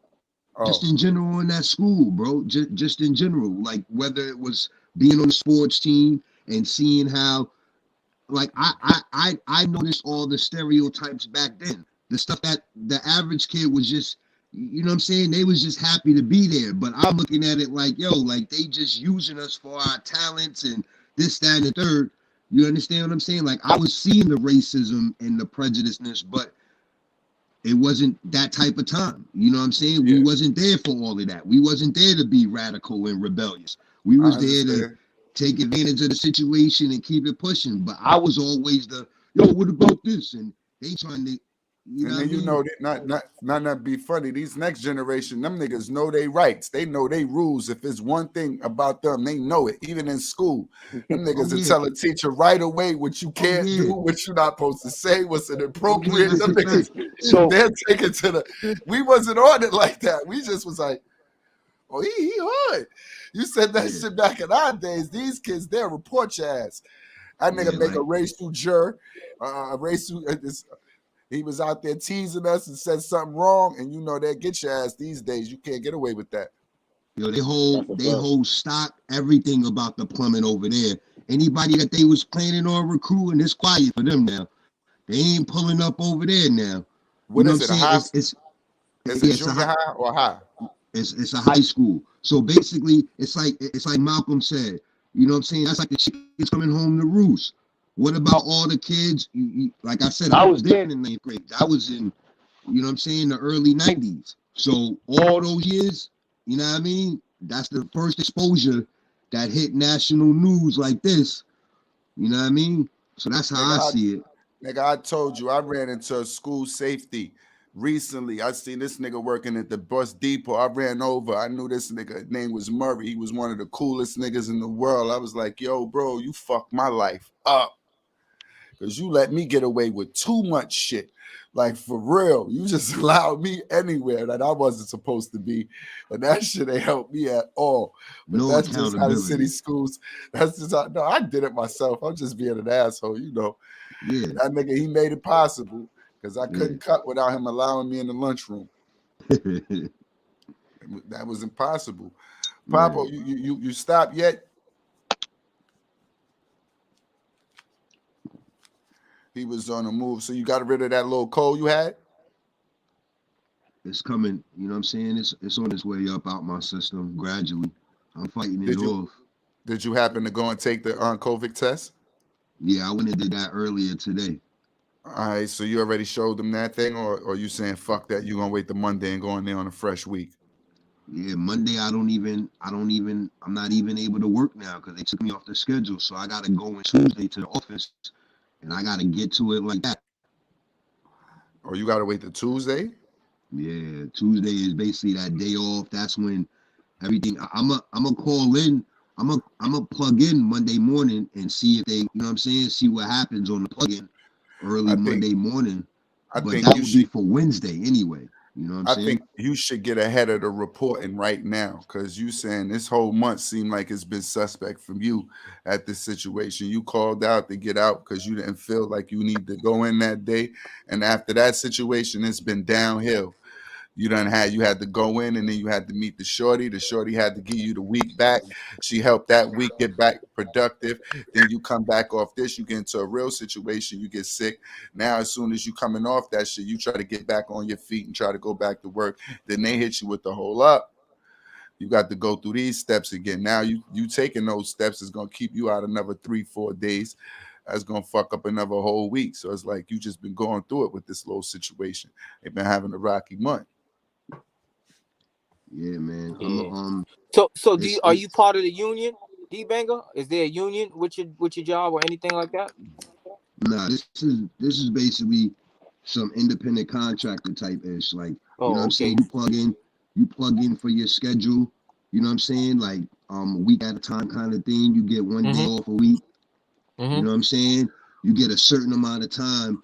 Oh, in that school, bro. Just in general. Like whether it was being on the sports team and seeing how, like, I noticed all the stereotypes back then. The stuff that the average kid was just, what I'm saying, they was just happy to be there. But I'm looking at it like, yo, like they just using us for our talents and this, that, and the third. You understand what I'm saying? Like I was seeing the racism and the prejudiceness, but it wasn't that type of time. You know what I'm saying? We yeah, wasn't there for all of that. We wasn't there to be radical and rebellious. We I was there to understand. take advantage of the situation and keep it pushing. But I was always the, yo, what about this? And they trying to, you know And what I then you mean? know that not be funny. These next generation, them niggas know they rights. They know they rules. If it's one thing about them, they know it. Even in school, them Oh niggas will yeah. tell a teacher right away what you Oh can't do, yeah. what you're not supposed to say, what's Oh yeah, inappropriate. that's Them a niggas, fact. So they're taken to the. We wasn't on it like that. We just was like, oh, he hood. You said that Yeah. shit back in our days. These kids, they'll report your ass. That nigga Yeah, make a like racial jur, a racial. He was out there teasing us and said something wrong, and you know they get your ass these days. You can't get away with that. yo, that's a they fact. hold stock everything about the plumbing over there. Anybody that they was planning on recruiting, it's quiet for them now. They ain't pulling up over there now. You What know what I'm is it? A saying? high? Is it It's a junior high, high or high? it's a high school. So basically, it's like Malcolm said. You know what I'm saying? That's like the chickens coming home to roost. What about all the kids? Like I said, I was there in the 9th grade. I was in, you know what I'm saying, the early 90s. So all those years, you know what I mean? That's the first exposure that hit national news like this. You know what I mean? So that's how Nigga, I see it. I told you I ran into a school safety recently, I seen this nigga working at the bus depot. I ran over. I knew this nigga. His name was Murray. He was one of the coolest niggas in the world. I was like, yo, bro, you fucked my life up. Because you let me get away with too much shit. Like, for real. You just allowed me anywhere that I wasn't supposed to be. And that shit ain't helped me at all. But No that's just how the city accountability. schools, that's just how, no, I did it myself. I'm just being an asshole, you know. Yeah, That nigga, he made it possible because I yeah. couldn't cut without him allowing me in the lunchroom. That was impossible. Papo, Man, you stopped yet? He was on the move. So you got rid of that little cold you had? it's coming. You know what I'm saying? It's on its way up out my system gradually. I'm fighting it Did you off. did you happen to go and take the COVID test? Yeah, I went and did that earlier today. All right, so you already showed them that thing, or you saying fuck that, you gonna wait the Monday and go in there on a fresh week? Yeah, Monday I'm not even able to work now because they took me off the schedule. So I gotta go in Tuesday to the office and I gotta get to it like that. Or you gotta wait the Tuesday? Yeah, Tuesday is basically that day off. That's when everything. I'm a call in. I'm a plug in Monday morning and see if they, you know what I'm saying, see what happens on the plug-in early I think Monday morning. I But think that you would be should for Wednesday anyway. You know what I'm I saying? think you should get ahead of the reporting right now, because you saying this whole month seemed like it's been suspect from you at this situation. You called out to get out because you didn't feel like you need to go in that day, and after that situation, it's been downhill. You had to go in, and then you had to meet the shorty. The shorty had to give you the week back. She helped that week get back productive. Then you come back off this, you get into a real situation, you get sick. Now, as soon as you coming off that shit, you try to get back on your feet and try to go back to work. Then they hit you with the whole up. You got to go through these steps again. Now you taking those steps is gonna keep you out another 3-4 days. That's gonna fuck up another whole week. So it's like you just been going through it with this little situation. They've been having a rocky month. Yeah, man. I'm Yeah. a, So are you it's part of the union, D Banger? Is there a union with your job or anything like that? nah. This is basically some independent contractor type ish. Like, you know what Oh, I'm saying? okay. You plug in for your schedule. You know what I'm saying? Like a week at a time kind of thing. You get one day Mm-hmm. off a week. You Mm-hmm. know what I'm saying? You get a certain amount of time.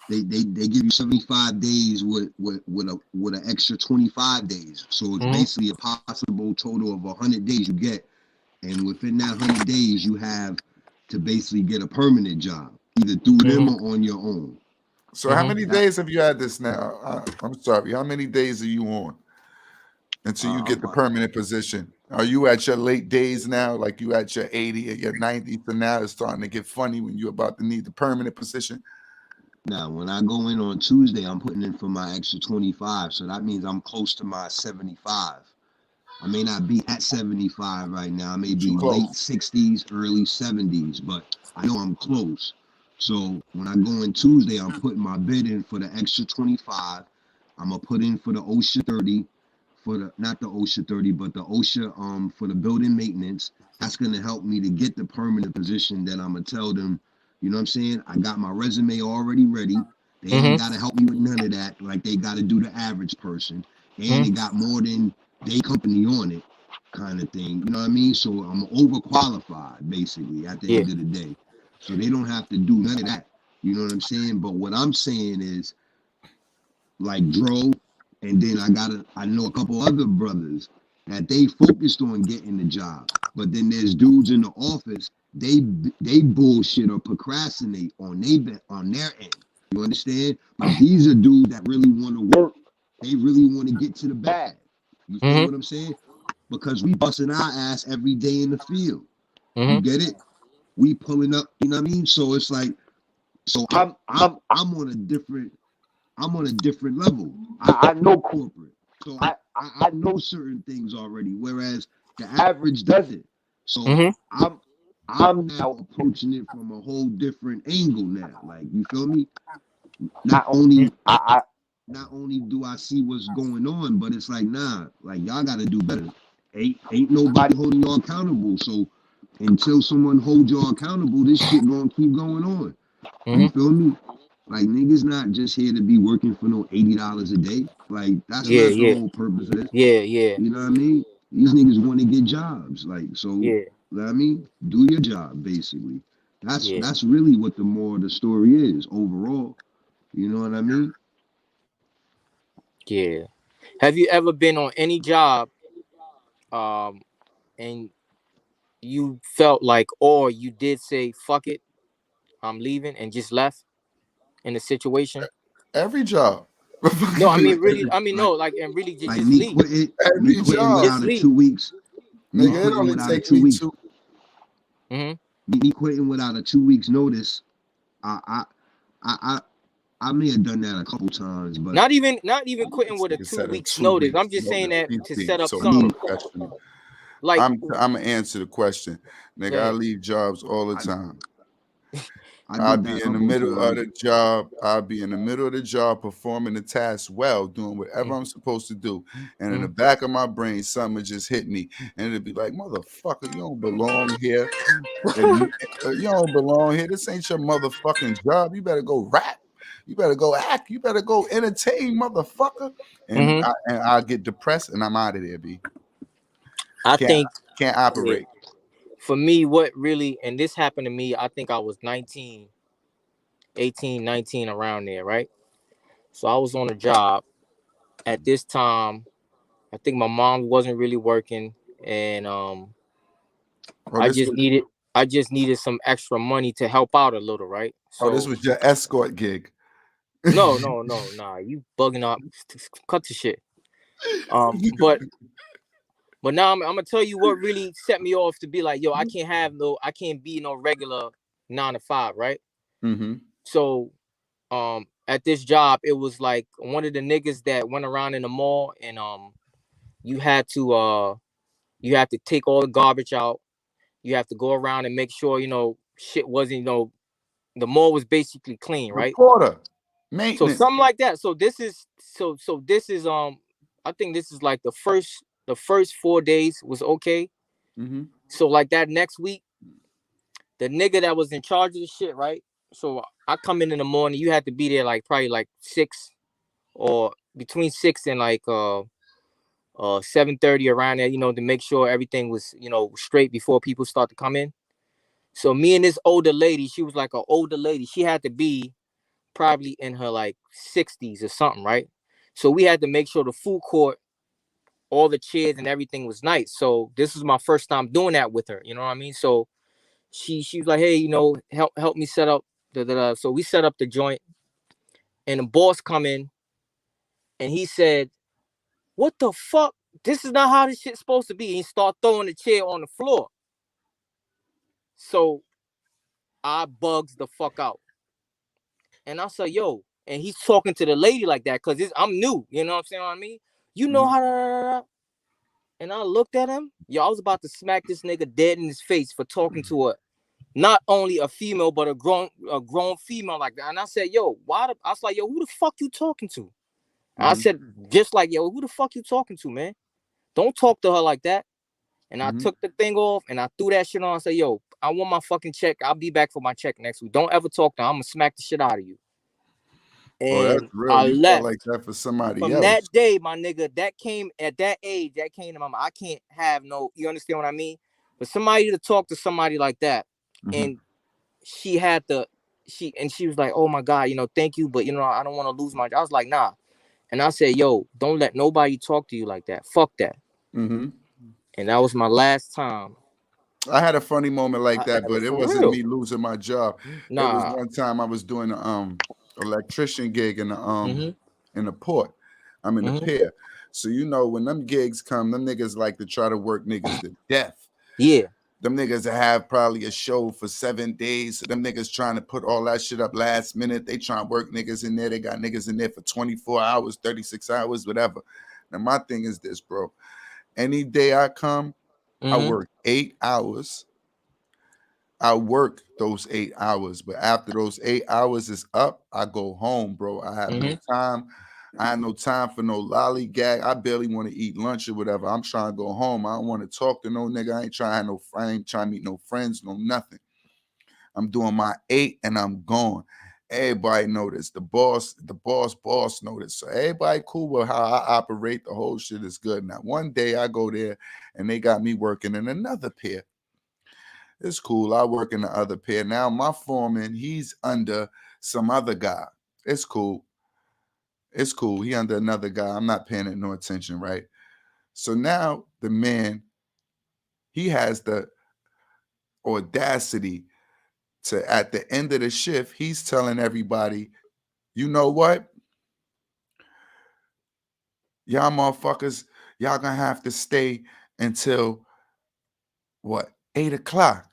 They give you 75 days with an extra 25 days. So it's Mm-hmm. basically a possible total of 100 days you get. And within that 100 days, you have to basically get a permanent job, either through them Mm-hmm. or on your own. So how Mm-hmm. many That days have you had this now? I'm sorry. How many days are you on until you get I'm the permanent position? Are you at your late days now? Like you at your 80 or your 90? So now it's starting to get funny when you're about to need the permanent position. Now when I go in on Tuesday, I'm putting in for my extra 25. So that means I'm close to my 75. I may not be at 75 right now. I may But you be late close. 60s, early 70s, but I know I'm close. So when I go in Tuesday, I'm putting my bid in for the extra 25. I'm gonna put in for the OSHA 30, for the not the OSHA 30, but the OSHA for the building maintenance. That's gonna help me to get the permanent position that I'm gonna tell them, you know what I'm saying? I got my resume already ready. They ain't Mm-hmm. gotta help me with none of that, like they gotta do the average person. And it got more than they company on it, kind of thing. You know what I mean? So I'm overqualified basically at the Yeah. end of the day. So they don't have to do none of that. You know what I'm saying? But what I'm saying is like Dro, and then I know a couple other brothers that they focused on getting the job. But then there's dudes in the office, they bullshit or procrastinate on their end. You understand? But these are dudes that really want to work. They really want to get to the bag. You feel Mm-hmm. what I'm saying? Because we busting our ass every day in the field. You Mm-hmm. get it? We pulling up, you know what I mean? So it's like, so I'm on a different level. I know corporate. So I know certain things already, whereas the average doesn't. So Mm-hmm. I'm now approaching it from a whole different angle now. Like you feel me? Not only not only do I see what's going on, but it's like, nah, like y'all gotta do better. Ain't nobody holding y'all accountable. So until someone holds y'all accountable, this shit gonna keep going on. Mm-hmm. You feel me? Like niggas not just here to be working for no $80 a day. Like that's Yeah, not the yeah, whole purpose of this. yeah, yeah, You know what I mean? These niggas want to get jobs. Like so, you yeah, know what I mean? Do your job basically. yeah, That's really what the more of the story is overall. You know what I mean? yeah. Have you ever been on any job, um, and you felt like, or you did say, "Fuck it, I'm leaving," and just left in the situation? Every job. No, I mean really. every, I mean Like no, like and really like just leave, me every quitting job. just without a leave. 2 weeks, me Nigga, it quitting only without a take two me weeks, two. Hmm. me quitting without a 2 weeks notice. I I I I, I may have done that a couple times, but Not even quitting This with a nigga two said in weeks two notice. weeks. I'm just saying Notice. that He's to being set up so I mean, something. unprofessional. Like, I'm gonna answer the question. go Nigga, I ahead. leave jobs all the I time. I I'll did that be a in the couple middle of times. the job. I'll be in the middle of the job performing the task well, doing whatever I'm supposed to do. And in the Mm-hmm. back of my brain, something would just hit me. And it'd be like, motherfucker, you don't belong here. And you don't belong here. This ain't your motherfucking job. You better go rap. You better go act. You better go entertain, motherfucker. And Mm-hmm. I get depressed and I'm out of there, B. I Can't think, can't yeah, operate. for me, what really, and this happened to me, I think I was 19, 18, 19, around there, right? So I was on a job at this time. I think my mom wasn't really working, and Oh, I this just was needed, I just needed some extra money to help out a little, right? this So was your escort gig. no, no, no, nah, you bugging up, cut the shit. But now I'm gonna tell you what really set me off to be like, yo, I can't be no regular 9 to 5, right? Mm-hmm. So at this job, it was like one of the niggas that went around in the mall, and you had to take all the garbage out. You have to go around and make sure, shit wasn't, the mall was basically clean, right? Reporter, So maintenance. something like that. So this is I think this is like the first 4 days was okay. Mm-hmm. So like that next week, the nigga that was in charge of the shit, right? So I come in the morning. You had to be there like probably like 6, or between 6 and like 7:30, around there, to make sure everything was, straight before people start to come in. So me and this older lady, she was like an older lady. She had to be probably in her like 60s or something, right? So we had to make sure the food court, all the chairs and everything was nice. So this was my first time doing that with her. You know what I mean? So she was like, hey, help me set up the. So we set up the joint, and the boss come in, and he said, "What the fuck? This is not how this shit's supposed to be." And he start throwing the chair on the floor. So I bugs the fuck out, and I say, "Yo," and he's talking to the lady like that because I'm new. You know what I'm saying? What I mean, you know Mm-hmm. how to. And I looked at him. Yo, I was about to smack this nigga dead in his face for talking to a not only a female but a grown female like that. And I said, "Yo, why?" I was like, "Yo, who the fuck you talking to?" And I Mm-hmm. said, just like, "Yo, who the fuck you talking to, man? Don't talk to her like that." And I Mm-hmm. took the thing off and I threw that shit on. I said, "Yo, I want my fucking check. I'll be back for my check next week. Don't ever talk to her. I'm gonna smack the shit out of you." Oh, that's And real. I You felt like left. that for somebody From else. that day, my nigga, that came at that age, that came to my mind. I can't have no, you understand what I mean? But somebody to talk to somebody like that, Mm-hmm. and she had the she was like, "Oh my God, thank you, but I don't want to lose my job." I was like, "Nah." And I said, "Yo, don't let nobody talk to you like that. Fuck that." Mm-hmm. And that was my last time I had a funny moment like I that, ever, but it for wasn't real. me losing my job. It was Nah. one time I was doing a electrician gig Mm-hmm. in the port. I'm in the Mm-hmm. pier. So when them gigs come, them niggas like to try to work niggas to death. Yeah. Them niggas that have probably a show for 7 days. So them niggas trying to put all that shit up last minute. They trying to work niggas in there. They got niggas in there for 24 hours, 36 hours, whatever. Now my thing is this, bro. Any day I come, I Mm-hmm. work 8 hours. I work those 8 hours, but after those 8 hours is up, I go home, bro. I have no Mm-hmm. time. I have no time for no lollygag. I barely want to eat lunch or whatever. I'm trying to go home. I don't want to talk to no nigga. I ain't trying to meet no friends, no nothing. I'm doing my 8 and I'm gone. Everybody noticed. The boss noticed. So everybody cool with how I operate. The whole shit is good. Now, one day I go there and they got me working in another pier. It's cool. I work in the other pier. Now my foreman, he's under some other guy. It's cool. It's cool. He under another guy. I'm not paying it no attention, right? So now the man, he has the audacity to, at the end of the shift, he's telling everybody, you know what? Y'all motherfuckers, y'all gonna have to stay until what? 8 o'clock.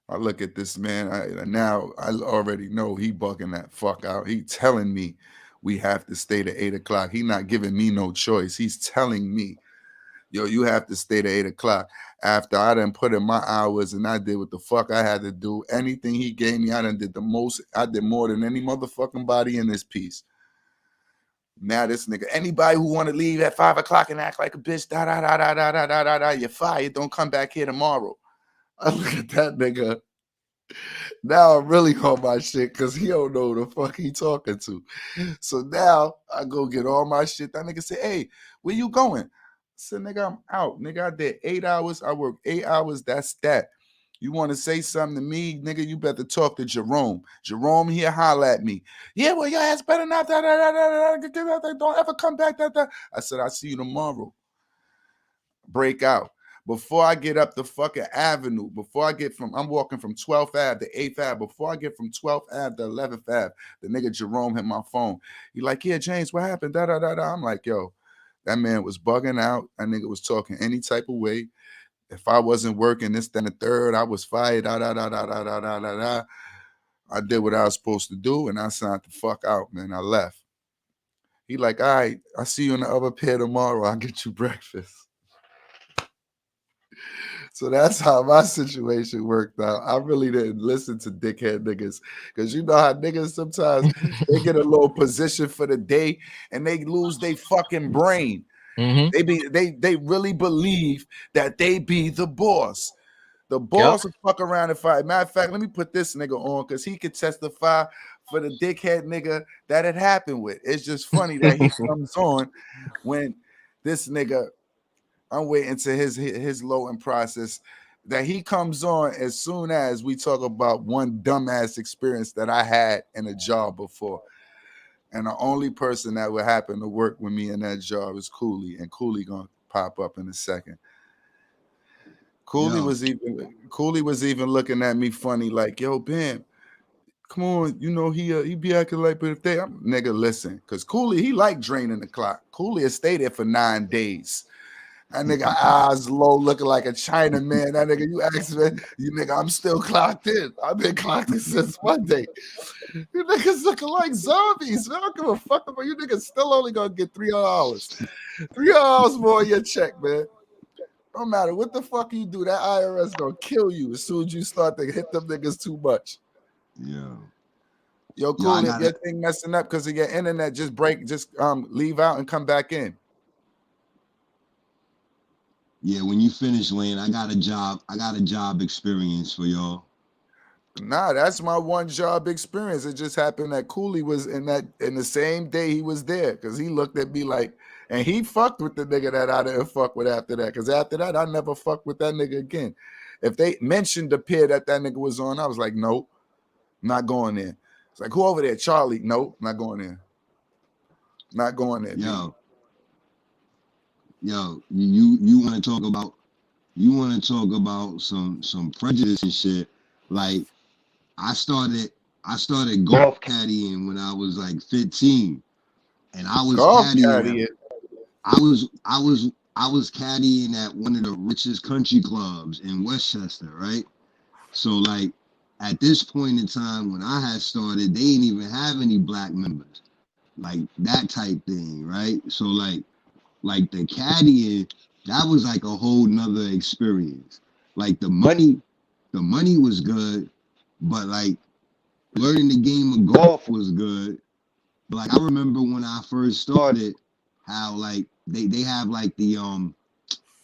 I look at this man. Now I already know he bugging that fuck out. He telling me we have to stay to 8 o'clock. He not giving me no choice. He's telling me, yo, you have to stay to 8 o'clock. After I done put in my hours and I did what the fuck I had to do. Anything he gave me, I done did the most. I did more than any motherfucking body in this piece. Now this nigga, anybody who want to leave at 5 o'clock and act like a bitch, you're fired. Don't come back here tomorrow. I look at that nigga. Now I'm really on my shit because he don't know who the fuck he talking to. So now I go get all my shit. That nigga say, hey, where you going? I said, nigga, I'm out. Nigga, I did 8 hours. I worked 8 hours. That's that. You want to say something to me, nigga, you better talk to Jerome. Jerome here, holla at me. Yeah, well, your ass better not. Don't ever come back. I said, I'll see you tomorrow. Break out. Before I get up the fucking avenue, I'm walking from 12th Ave to 8th Ave. Before I get from 12th Ave to 11th Ave, the nigga Jerome hit my phone. He like, yeah, James, what happened? I'm like, yo, that man was bugging out. That nigga was talking any type of way. If I wasn't working this, then the third, I was fired. I did what I was supposed to do, and I signed the fuck out, man. I left. He like, all right, I'll see you in the other pier tomorrow. I'll get you breakfast. So that's how my situation worked out. I really didn't listen to dickhead niggas because you know how niggas sometimes they get a little position for the day and they lose their fucking brain. Mm-hmm. They really believe that they be the boss. The boss will fuck around and fight. Matter of fact, let me put this nigga on because he could testify for the dickhead nigga that it happened with. It's just funny that he comes on when this nigga, I'm waiting to his loading process, that he comes on as soon as we talk about one dumbass experience that I had in a job before. And the only person that would happen to work with me in that job is Cooley, and Cooley gonna pop up in a second. Cooley was even looking at me funny, like, yo, Bam, come on, you know he be acting like, but if they, nigga, listen, because Cooley, he like draining the clock. Cooley has stayed there for 9 days. That nigga eyes low, looking like a China man. That nigga, you ask me, you nigga, I'm still clocked in. I've been clocked in since Monday. You niggas looking like zombies, man. I don't give a fuck about you niggas. Still only gonna get $3. $3 more in your check, man. No matter what the fuck you do, that IRS gonna kill you as soon as you start to hit them niggas too much. Yeah. Yo, cool. If your thing messing up because of your internet, just leave out and come back in. Yeah, when you finish, Lane, I got a job experience for y'all. Nah, that's my one job experience. It just happened that Cooley was in the same day he was there because he looked at me like, and he fucked with the nigga that I didn't fuck with after that. Because after that, I never fucked with that nigga again. If they mentioned the pier that nigga was on, I was like, nope, not going there. It's like, who over there? Charlie? Nope, not going there. Not going there. Yo, you want to talk about some prejudice and shit. Like I started golf caddying when I was like 15, and I was caddying. I was caddying at one of the richest country clubs in Westchester, right? So like at this point in time when I had started, they didn't even have any black members, like that type thing, right? So like the caddying, that was like a whole nother experience. Like the money was good, but like learning the game of golf was good. But like I remember when I first started, how like they have like the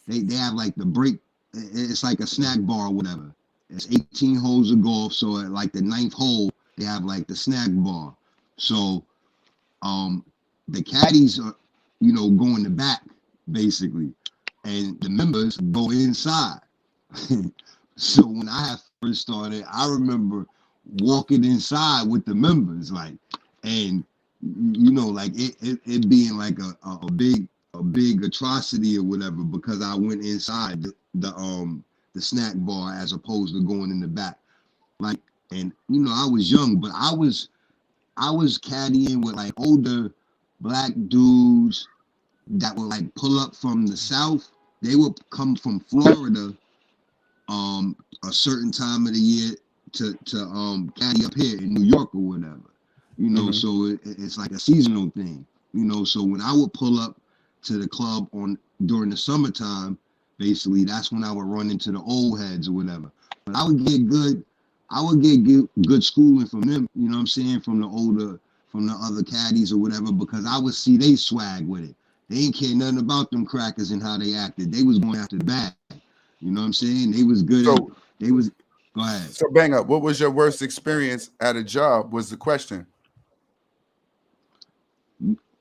they have like the break. It's like a snack bar or whatever. It's 18 holes of golf. So at like the 9th hole, They have like the snack bar. So the caddies are, go in the back basically, and the members go inside. So when I had first started, I remember walking inside with the members, like, and like it being like a big atrocity or whatever because I went inside the snack bar as opposed to going in the back. Like, and I was young, but I was caddying with like older black dudes that would like pull up from the south. They would come from Florida a certain time of the year to caddy up here in New York or whatever. So it's like a seasonal thing. So when I would pull up to the club during the summertime, basically that's when I would run into the old heads or whatever. But I would get good schooling from them, what I'm saying, from the other caddies or whatever, because I would see they swag with it. They ain't care nothing about them crackers and how they acted. They was going after the bag. You know what I'm saying? They was good So, go ahead. so bang up. What was your worst experience at a job? Was the question.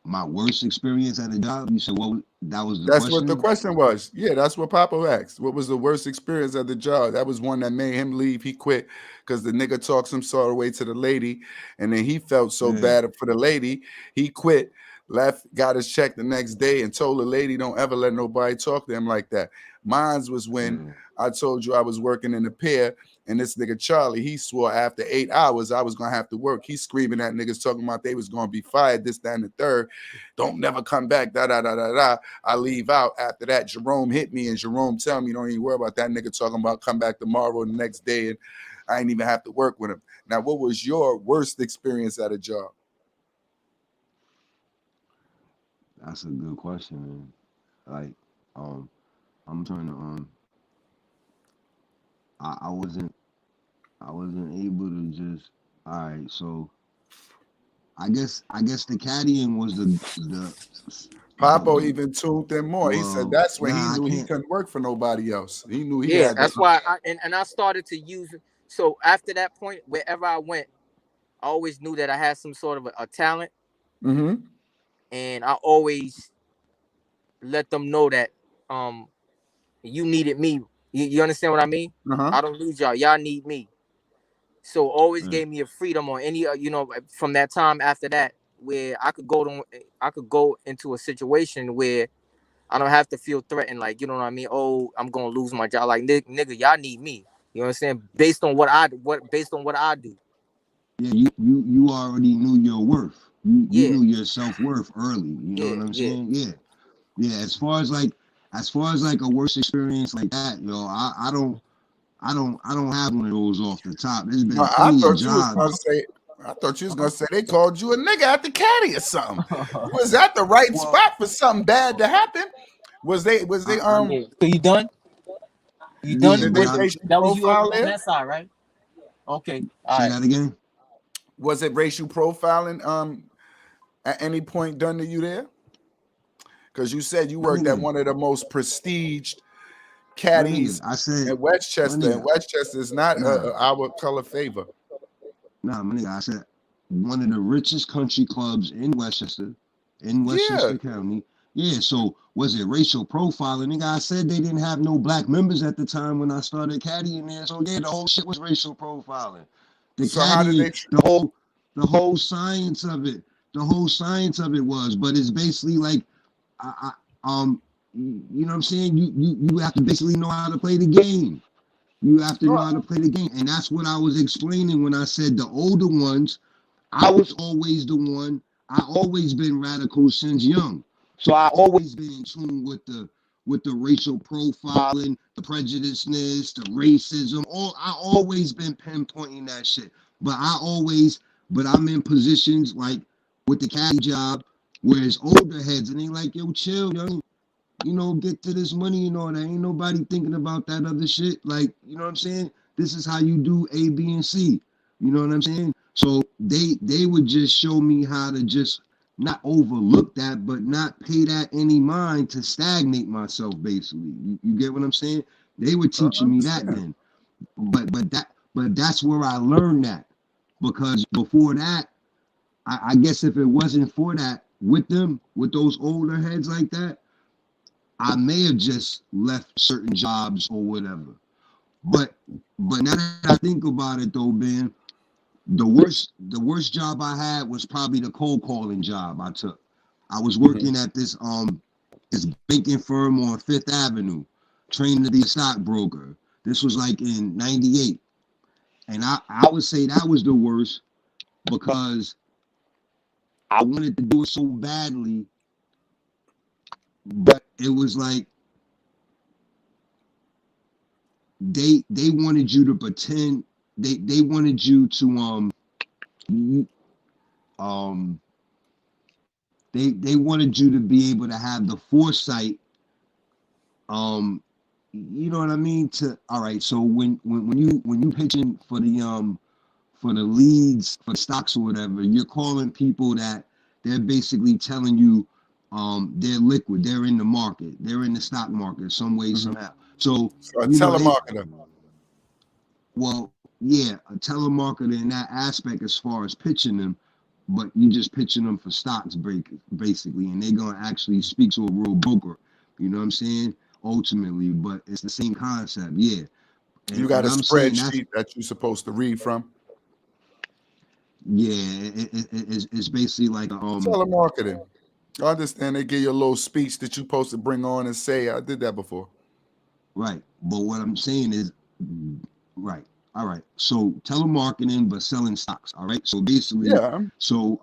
My worst experience at a job? You said that was the That's question? what the question was. Yeah, that's what Papa asked. What was the worst experience at the job? That was one that made him leave. He quit because the nigga talked some sort of way to the lady, and then he felt so bad for the lady. He quit, left, got his check the next day, and told the lady, "Don't ever let nobody talk to him like that." Mine was when I told you I was working in the pier, and this nigga Charlie, he swore after 8 hours I was gonna have to work. He's screaming at niggas talking about they was gonna be fired, this, that, and the third. Don't never come back, da da da da da. I leave out. After that, Jerome hit me, and Jerome tell me, don't even worry about that nigga talking about come back tomorrow and the next day, and I ain't even have to work with him. Now, what was your worst experience at a job? That's a good question, man. Like, I'm trying to I wasn't able to just all right. So I guess the caddying was the Papo even tuned in more. He said that's when he I knew he can't. couldn't work for nobody else. He knew he Yeah, had that's to. why I started to use it. So after that point, wherever I went, I always knew that I had some sort of a talent, Mm-hmm. and I always let them know that you needed me. You understand what I mean? Uh-huh. I don't need y'all. Y'all need me. So always gave me a freedom on any from that time after that where I could go into a situation where I don't have to feel threatened, like, you know what I mean? Oh, I'm gonna lose my job. Like, nigga, y'all need me. You understand? Based on based on what I do. Yeah, you already knew your worth. You Yeah, knew your self-worth early. You know yeah, what I'm yeah. saying? Yeah. Yeah. As far as like a worse experience like that, I don't have one of those off the top. There's No, been I plenty of thought you was gonna jobs. say. I thought you was gonna say they called you a nigga at the caddy or something. You was at the right Well, spot for something bad to happen. Was they? Was they? Yeah. So you done? You yeah, done Did but they with I'm racial that was you on profile there? that side, right? Okay. All say right. that again. Was it racial profiling? At any point done to you there? Because you said you My worked at nigga, one of the most prestiged my nigga. caddies I said, in my Westchester, and nigga. Westchester is not Nah, our color favor. my nigga. I said one of the richest country clubs in Yeah. Westchester County. Yeah. So was it racial profiling? Nigga, I said they didn't have no black members at the time when I started caddying there. So yeah, the whole shit was racial profiling. The So how did caddying, they? the whole science of it, was. But it's basically like, you know what I'm saying? You have to basically know how to play the game. You have to No, know how to play the game. And that's what I was explaining when I said the older ones, I was always the one. I always been radical since young. So I always been in tune with the racial profiling, the prejudiceness, the racism. I always been pinpointing that shit. But I'm in positions like with the caddy job where it's older heads and they like, yo, chill, young, get to this money and all that. Ain't nobody thinking about that other shit. Like, you know what I'm saying? This is how you do A, B, and C. You know what I'm saying? So they would just show me how to just not overlook that, but not pay that any mind to stagnate myself, basically. You get what I'm saying? They were I teaching me that understand. then. But that's where I learned that. because before that, I guess if it wasn't for that, with those older heads like that, I may have just left certain jobs or whatever. But now that I think about it though, Ben, the worst job I had was probably the cold calling job I took. I was working at this banking firm on Fifth Avenue, training to be a stockbroker. This was like in '98. And I would say that was the worst because I wanted to do it so badly, but it was like they wanted you to pretend they wanted you to they wanted you to be able to have the foresight, you know what I mean, to all right, so when you pitching for the leads, for the stocks or whatever, you're calling people that they're basically telling you they're liquid, they're in the market, they're in the stock market some way, somehow. So a you know, telemarketer. Well, yeah, a telemarketer in that aspect as far as pitching them, but you just pitching them for stocks basically, and they're gonna actually speak to a real broker. You know what I'm saying? Ultimately, but it's the same concept, yeah. You got a I'm saying spreadsheet that you're supposed to read from. Yeah, it's basically like Telemarketing. I understand they give you a little speech that you're supposed to bring on and say. I did that before. Right. But what I'm saying is, right. All right. So telemarketing, but selling stocks. All right. So basically, Yeah. so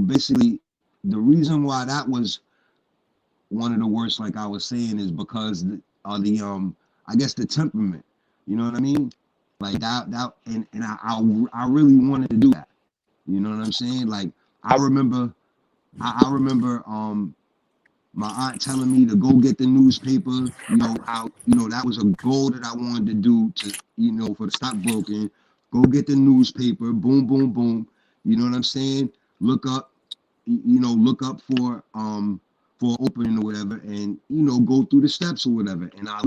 basically, the reason why that was one of the worst, like I was saying, is because I guess the temperament. You know what I mean? Like and I really wanted to do that. You know what I'm saying? Like I remember my aunt telling me to go get the newspaper, how, that was a goal that I wanted to do to, for the stockbroking. Go get the newspaper, boom, boom, boom. You know what I'm saying? Look up, look up for opening or whatever, and go through the steps or whatever. And I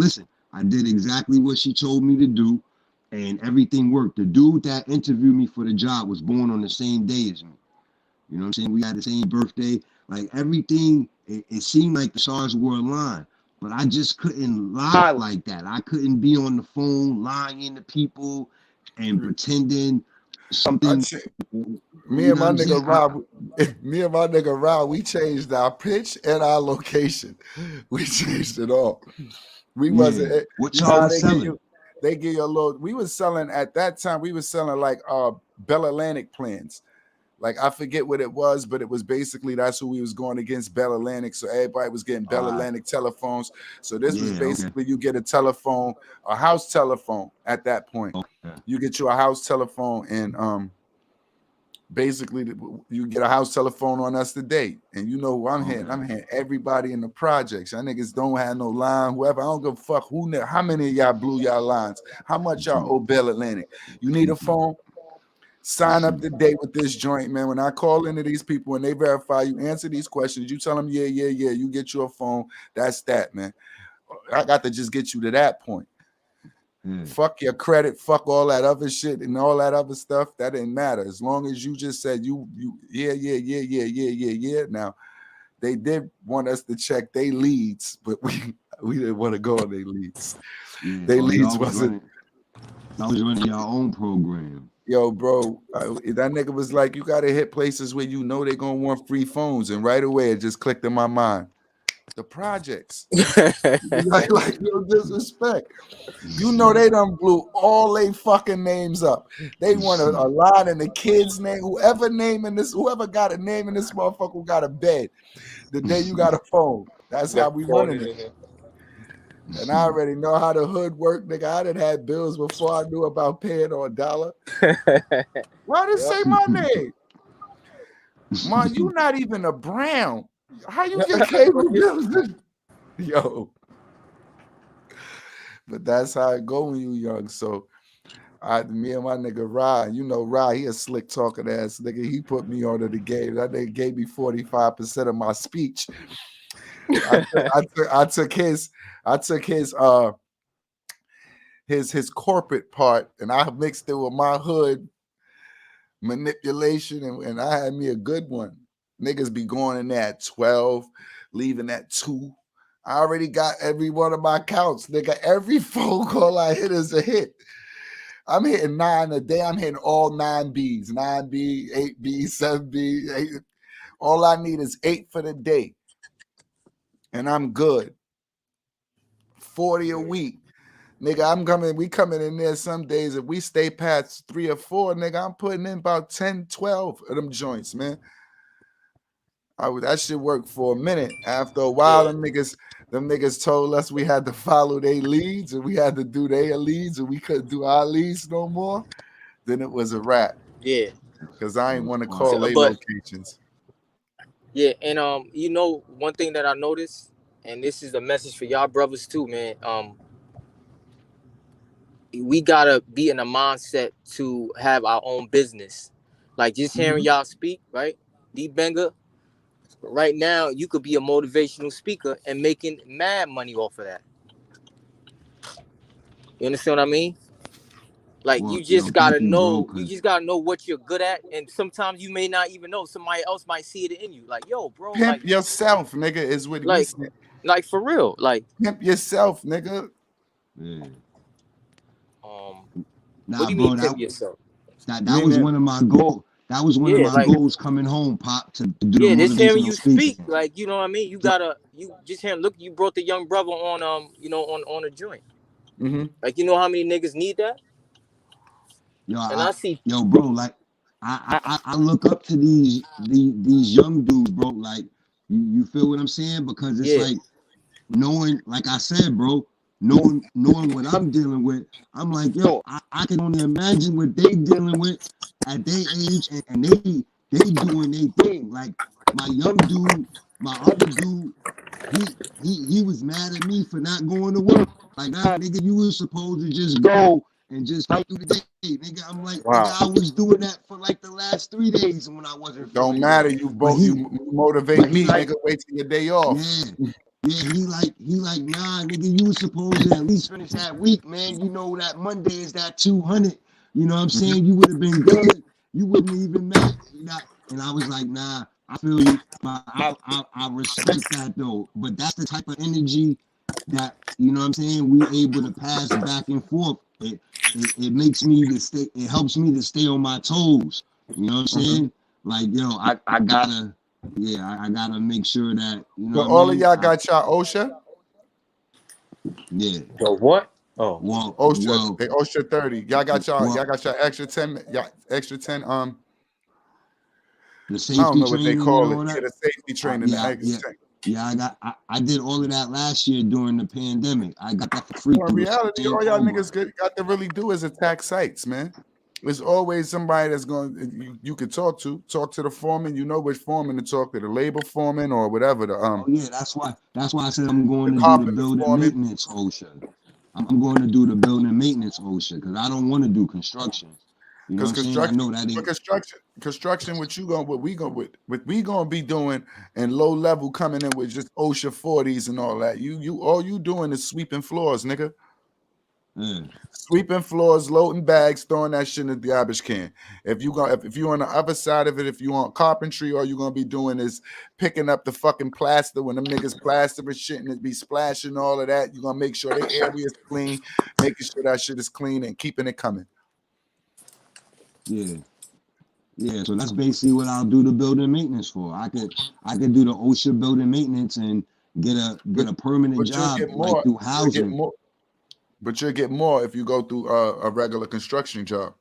did exactly what she told me to do, and everything worked. The dude that interviewed me for the job was born on the same day as me. You know what I'm saying? We had the same birthday. Like everything, it seemed like the stars were aligned. But I just couldn't lie like that. I couldn't be on the phone lying to people and pretending something. Me and my nigga Rob, we changed our pitch and our location. We changed it all. We wasn't. What y'all was selling? They give you a little. We was selling at that time. We was selling like Bell Atlantic plans. Like I forget what it was, but it was basically that's who we was going against, Bell Atlantic. So everybody was getting Bell Atlantic telephones. So this was basically you get a telephone, a house telephone at that point. Okay. You get you a house telephone, and basically you get a house telephone on us today. And you know who I'm hitting. I'm hitting everybody in the projects. Y'all niggas don't have no line. Whoever, I don't give a fuck how many of y'all blew y'all lines. How much y'all owe Bell Atlantic? You need a phone? Sign up today with this joint, man. When I call into these people and they verify you, answer these questions, you tell them, yeah, you get your phone. That's that, man. I got to just get you to that point. Fuck your credit, fuck all that other shit and all that other stuff. That didn't matter. As long as you just said yeah. Now, they did want us to check their leads, but we didn't want to go on their leads. Their leads wasn't. I was running your own program. Yo, bro, that nigga was like, you got to hit places where you know they're going to want free phones. And right away, it just clicked in my mind. The projects. like no disrespect. You know they done blew all they fucking names up. They want a line in the kid's name. Whoever got a name in this motherfucker who got a bed. The day you got a phone. That's how we running it. And I already know how the hood work, nigga. I done had bills before I knew about paying on a dollar. Why did say my name? Man, you not even a Brown. How you get cable bills? Yo. But that's how it go when you young. So me and my nigga Rod, Rod, he a slick talking ass nigga. He put me onto the game. That nigga gave me 45% of my speech. I took his corporate part and I mixed it with my hood manipulation, and I had me a good one. Niggas be going in there at 12, leaving at 2. I already got every one of my counts, nigga. Every phone call I hit is a hit. I'm hitting 9 a day. I'm hitting all 9 Bs, 9B, 8B, 7B. 8. All I need is 8 for the day, and I'm good. 40 a week. Nigga, we coming in there some days. If we stay past 3 or 4, nigga, I'm putting in about 10, 12 of them joints, man. That shit worked for a minute. After a while, them niggas told us we had to follow their leads and we had to do their leads and we couldn't do our leads no more. Then it was a wrap. Yeah. Because I ain't want to call their But locations. yeah, and you know, one thing that I noticed, and this is a message for y'all brothers too, man. We gotta be in a mindset to have our own business. Like just hearing y'all speak, right? D-Banger, right now you could be a motivational speaker and making mad money off of that. You understand what I mean? Like you just gotta know, you just gotta know what you're good at, and sometimes you may not even know. Somebody else might see it in you. Like, yo, bro, Pimp like yourself, nigga, is what like, we say. Like for real, like pimp yourself, nigga. Yeah. What do you mean pimp yourself? That was one of my goals. That was one of my goals coming home, Pop, to do the just hearing you speaking. speak, like, you know what I mean. You just hearing. Look, you brought the young brother on, you know, on a joint. Like, you know how many niggas need that? Yo, bro, like I look up to these young dudes, bro. Like, you feel what I'm saying? Because it's like knowing, like I said, bro, knowing what I'm dealing with. I'm like, yo, I can only imagine what they dealing with at their age, and they doing their thing. Like my young dude, my other dude, he was mad at me for not going to work. Like, nah, nigga, you was supposed to just go and just fight through the day, nigga. I'm like, nigga, I was doing that for like the last 3 days when I wasn't. Don't matter. You motivate me, like, nigga. Wait till your day off. Yeah, he like, nah, nigga, you was supposed to at least finish that week, man. You know that Monday is that 200. You know what I'm saying? You would have been good. You wouldn't even mad. And I was like, nah, I feel you, but I respect that though. But that's the type of energy that, you know what I'm saying, we able to pass back and forth. It makes me to stay. It helps me to stay on my toes. You know what I'm saying? Like, yo, I gotta. Yeah, I gotta make sure that, you know. But all of y'all got y'all OSHA? Yeah. So what? Oh, well, OSHA, they OSHA 30. Y'all got y'all extra 10, extra 10. The safety I don't know what training, they call it. Yeah, the safety training. I did all of that last year during the pandemic. I got that for free. In reality, all y'all niggas got to really do is attack sites, man. There's always somebody that's going you could talk to the foreman. You know which foreman to talk to, the labor foreman or whatever. Oh yeah, that's why I said I'm going to do the building maintenance OSHA. I'm going to do the building maintenance OSHA because I don't want to do construction. You know what I'm saying? I know that ain't construction. What we gonna be doing and low level coming in with just OSHA 40s and all that. All you doing is sweeping floors, nigga. Sweeping floors, loading bags, throwing that shit in the garbage can. If you're on the other side of it, if you want carpentry, all you're gonna be doing is picking up the fucking plaster when them niggas plaster and shit and it be splashing all of that. You're gonna make sure the area is clean, making sure that shit is clean and keeping it coming. Yeah, so that's basically what I'll do the building maintenance for. I could do the OSHA building maintenance and get a permanent job like through housing. But you'll get more if you go through a regular construction job.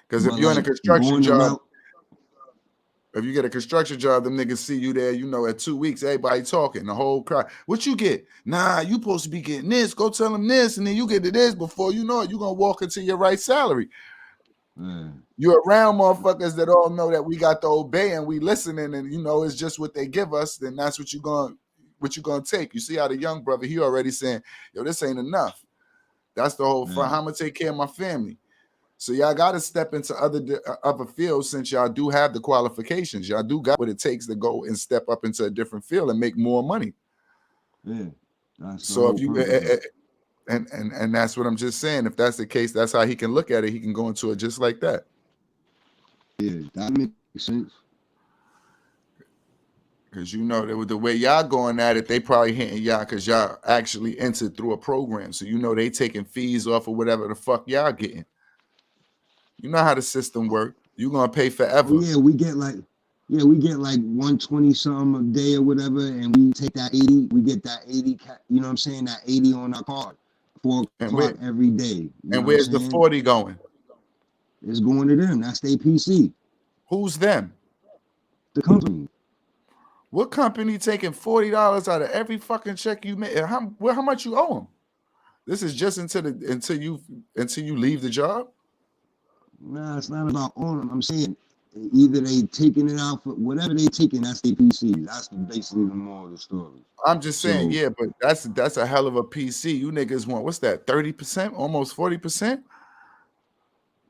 Because if you're in a construction job, if you get a construction job, them niggas see you there, you know, at 2 weeks, everybody talking, the whole crowd. What you get? Nah, you supposed to be getting this. Go tell them this, and then you get to this. Before you know it, you're going to walk into your right salary. You're around motherfuckers that all know that we got to obey and we listening, and, you know, it's just what they give us, then that's what you're going to take. You see how the young brother, he already saying, yo, this ain't enough. That's the whole front. How I'm going to take care of my family. So y'all got to step into other fields since y'all do have the qualifications. Y'all do got what it takes to go and step up into a different field and make more money. Yeah. So if you and that's what I'm just saying. If that's the case, that's how he can look at it. He can go into it just like that. Yeah, that makes sense. Because you know the way y'all going at it, they probably hitting y'all because y'all actually entered through a program. So you know they taking fees off of whatever the fuck y'all getting. You know how the system work. You gonna pay forever. Oh yeah, we get like 120 something a day or whatever, and we take that 80. We get that 80. You know what I'm saying? That 80 on our card, 4 o'clock every day. You know And what I'm where's the saying? 40 going? It's going to them. That's their PC. Who's them? The company. What company taking $40 out of every fucking check you make? How much you owe them? This is just until you leave the job. Nah, it's not about on them. I'm saying either they taking it out for whatever they taking. That's their PC. That's basically the moral of the story. I'm just saying, So, yeah, but that's a hell of a PC. You niggas want what's that? 30%, almost 40%,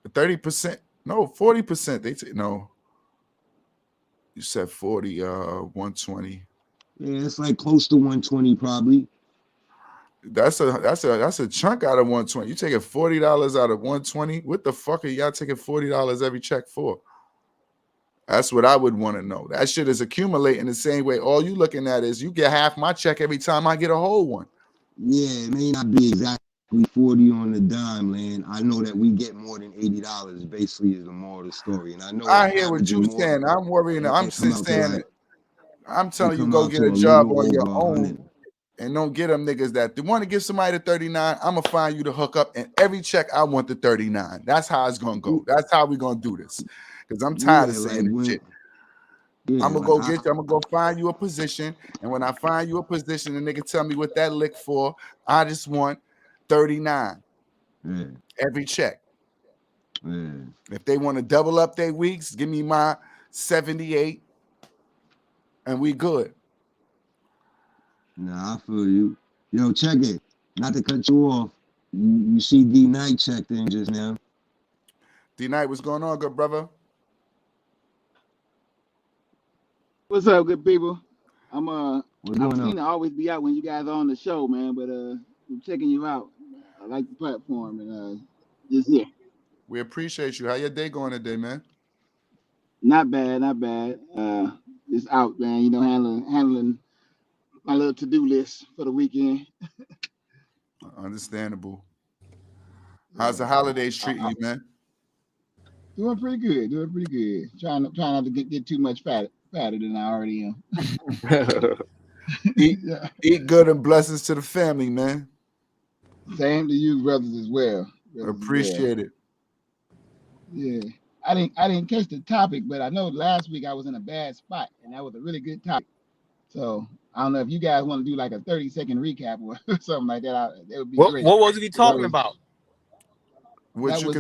30%. No, 40%. They take no. You said 40, 120. yeah, it's like close to 120 probably. That's a chunk out of 120. You taking $40 out of 120. What the fuck are y'all taking $40 every check for? That's what I would want to know. That shit is accumulating the same way. All you looking at is you get half my check every time I get a whole one. Yeah, it may not be exactly 40 on the dime, Land. I know that we get more than $80. Basically, is the moral of the story, and I know I it's hear what you averaging more. saying. I'm worrying. I'm It come out to saying like I'm it telling you, come go out get to a a job little on your over own 100. and don't get them niggas that they want to give somebody the 39. I'm gonna find you to hook up, and every check I want the 39. That's how it's gonna go. That's how we gonna do this. Because I'm tired of Yeah, saying like this when shit. yeah, I'm gonna like go get you. I'm gonna go find you a position, and when I find you a position, and they can tell me what that lick for. I just want 39 yeah, every check. yeah. If they want to double up their weeks, give me my 78, and we good. Nah, I feel you. Yo, check it. Not to cut you off. You see D Knight checked in just now. D Knight, what's going on, good brother? What's up, good people? I'm What's I'm going seen on? to always be out when you guys are on the show, man. But I'm checking you out. I like the platform and just here. We appreciate you. How your day going today, man? Not bad, not bad. Just out, man. You know, handling my little to-do list for the weekend. Understandable. How's Yeah, the holidays treating you, man? doing pretty good, doing pretty good. Trying not to get too much fatter than I already am. Eat, Yeah. eat good and blessings to the family, man. Same to you, brothers as well. Brothers as well. Appreciate it. Yeah. I didn't catch the topic, but I know last week I was in a bad spot, and that was a really good topic. So I don't know if you guys want to do like a 30-second recap or something like that. That would be What great. was we 'Cause talking about? What you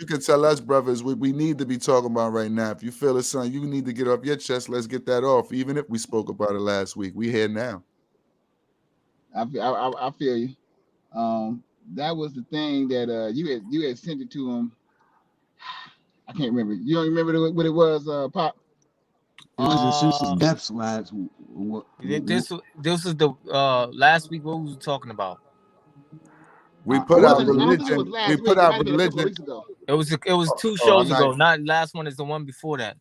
can tell us, brothers, what we need to be talking about right now. If you feel it's something you need to get off your chest, let's get that off. Even if we spoke about it last week, we here now. I feel you. That was the thing that you had sent it to him. I can't remember. You don't remember what it was, Pop? It wasn't Sister's Death's last. What, This is the last week. What was we talking about? We It put out wasn't. I don't think it was religion. We last put week. It out might have been a couple of religion. weeks ago. It was two Oh, shows ago. Not last one is the one before that.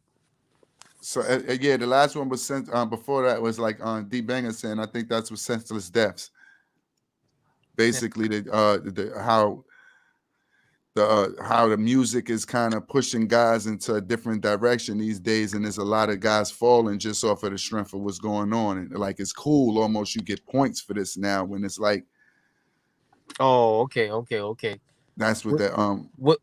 So yeah, the last one was sent before that was like on D Banger saying I think that's what senseless deaths. Basically, how the music is kind of pushing guys into a different direction these days, and there's a lot of guys falling just off of the strength of what's going on. And like it's cool, almost you get points for this now when it's like. Oh, okay. That's what that What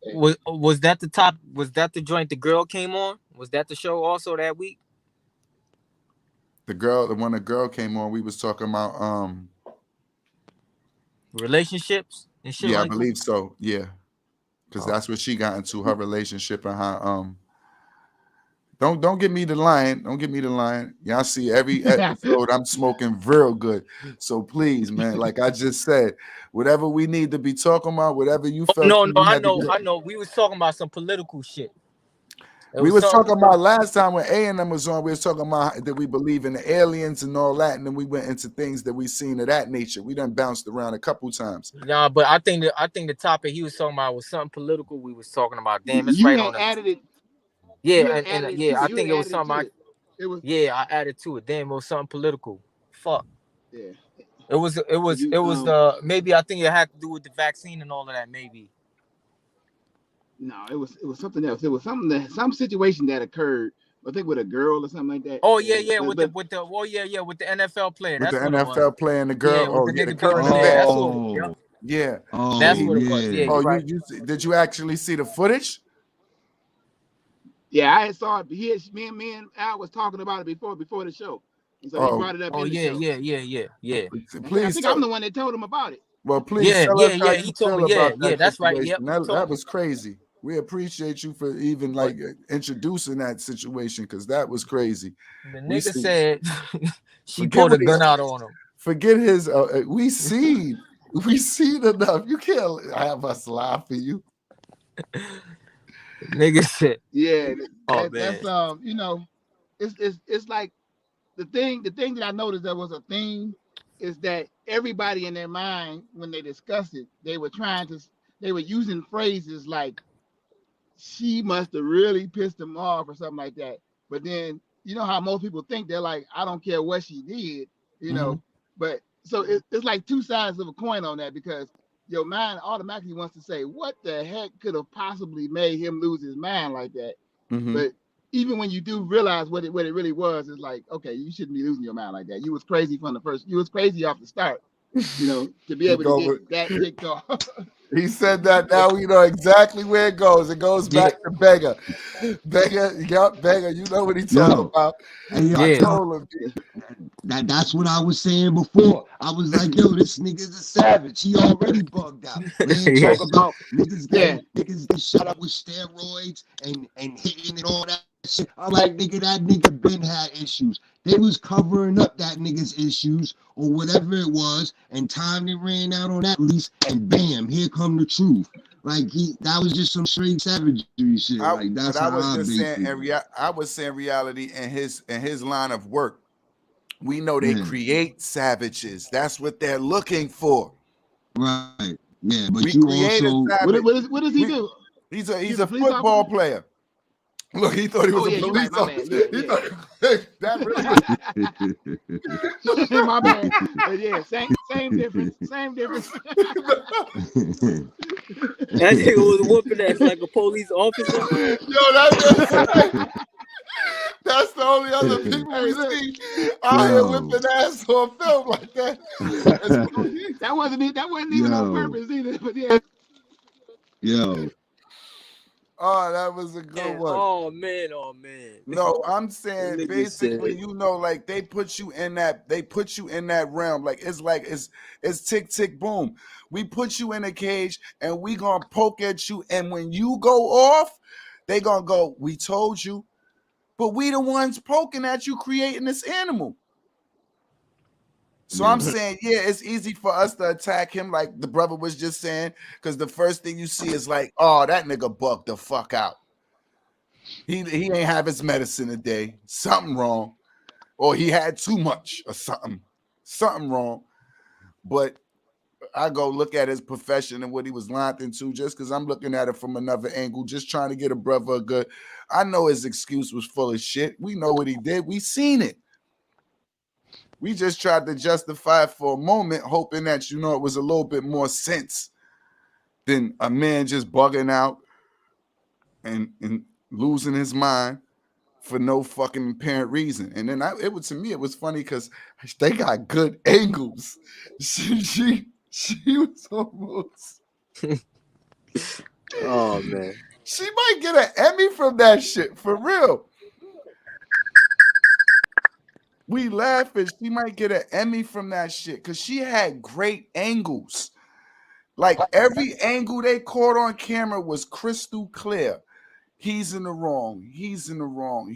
was that the top? Was that the joint the girl came on? Was that the show also that week? the girl came on, we was talking about Relationships and shit yeah, I like that. believe so. Yeah. Because that's what she got into her relationship and how don't get me the line. Don't get me the line. Y'all see every episode I'm smoking real good. So please, man, like I just said, whatever we need to be talking about, whatever you felt No, you I had to get. know. We was talking about some political shit. We was talking about last time when A&M was on, we was talking about that we believe in the aliens and all that, and then we went into things that we seen of that nature. We done bounced around a couple times. Nah, but I think the topic he was talking about was something political. We was talking about. Damn, it's You right had on the. added it. Yeah, You had and added it yeah, to I it. You think had it was added it something to I it. It was I added to it. Damn, it was something political. Fuck. yeah. It was You it was maybe I think it had to do with the vaccine and all of that, maybe. no, it was something else. It was something that some situation that occurred. I think with a girl or something like that. Oh yeah, And yeah, but with the oh yeah, with the NFL player. With the That's what it was. NFL playing the girl. Yeah, with Oh the yeah, the nigga being current yeah, event. that's what it was. Yep. Oh, Yeah. oh That's He, what it was. Yeah, yeah. oh, you're right. did you actually see the footage? yeah, I saw it. Me and Al was talking about it before the show, and so he Oh, brought it up Oh in the yeah, show. yeah, yeah, yeah, yeah. I please think tell. I'm the one that told him about it. Well, please Yeah, tell yeah, us how yeah. you He told feel me, yeah, about yeah, that that's right. situation. Yep, he told That me. was crazy. We appreciate you for even But like introducing that situation because that was crazy. the We nigga see, said she forget pulled a what he, gun out on him. forget his. We seen enough. You can't have us lie for you. Nigga said, Yeah, "Oh that's man, it's like the thing that I noticed that was a theme is that everybody in their mind when they discussed it, they were using phrases like she must have really pissed him off or something like that. But then you know how most people think they're like, I don't care what she did, you Mm-hmm. know. But so it's like two sides of a coin on that because your mind automatically wants to say, what the heck could have possibly made him lose his mind like that? Mm-hmm. But even when you do realize what it really was, it's like, okay, you shouldn't be losing your mind like that. You was crazy from the first. You was crazy off the start, to be You able to go get with, that ticked off. he said that now we know exactly where it goes. It goes yeah, back to Beggar. Beggar, you know what he talking Yo, about. hey, yo, I yeah, told him. that's what I was saying before. I was like, yo, this nigga's a savage. He already bugged out. Man, yeah, talk about niggas Yeah, getting shut up with steroids and hitting and all that shit. I'm like, nigga, that nigga been had issues. They was covering up that nigga's issues or whatever it was, and time they ran out on that lease, and bam, here come the truth. Like that was just some straight savagery shit. Like But that's I how was I just saying, basically. I was saying reality in his line of work. We know they Yeah, create savages. That's what they're looking for. right. Yeah, but We you create a also what savage. what does he We, do? he's He's a a police football officer. player. Look, he thought he was Oh a yeah, you're right. police My bad. officer. Yeah, He yeah. thought that really was. My bad. But yeah, same difference. Same difference. that nigga was whooping ass like a police officer." That's the only other people Hey, we look, see out here whipping ass on film like that. that wasn't even on yo, purpose either. But yeah, yo, Oh, that was a good And, one. oh man, oh man. No, I'm The saying nigga basically, said, like they put you in that realm. Like it's tick tick boom. We put you in a cage and we gonna poke at you, and when you go off, they gonna go, we told you, but we the ones poking at you, creating this animal. So yeah, I'm saying, yeah, it's easy for us to attack him, like the brother was just saying, because the first thing you see is like, oh, that nigga bugged the fuck out. He ain't have his medicine today. Something wrong. Or he had too much or something. Something wrong. But I go look at his profession and what he was lined into just because I'm looking at it from another angle, just trying to get a brother a good. I know his excuse was full of shit. We know what he did. We seen it. We just tried to justify it for a moment, hoping that, it was a little bit more sense than a man just bugging out and losing his mind for no fucking apparent reason. And then to me, it was funny because they got good angles. She was almost. "Oh man." She might get an Emmy from that shit, for real. We laughing. She might get an Emmy from that shit because she had great angles. Like every angle they caught on camera was crystal clear. He's in the wrong. He's in the wrong.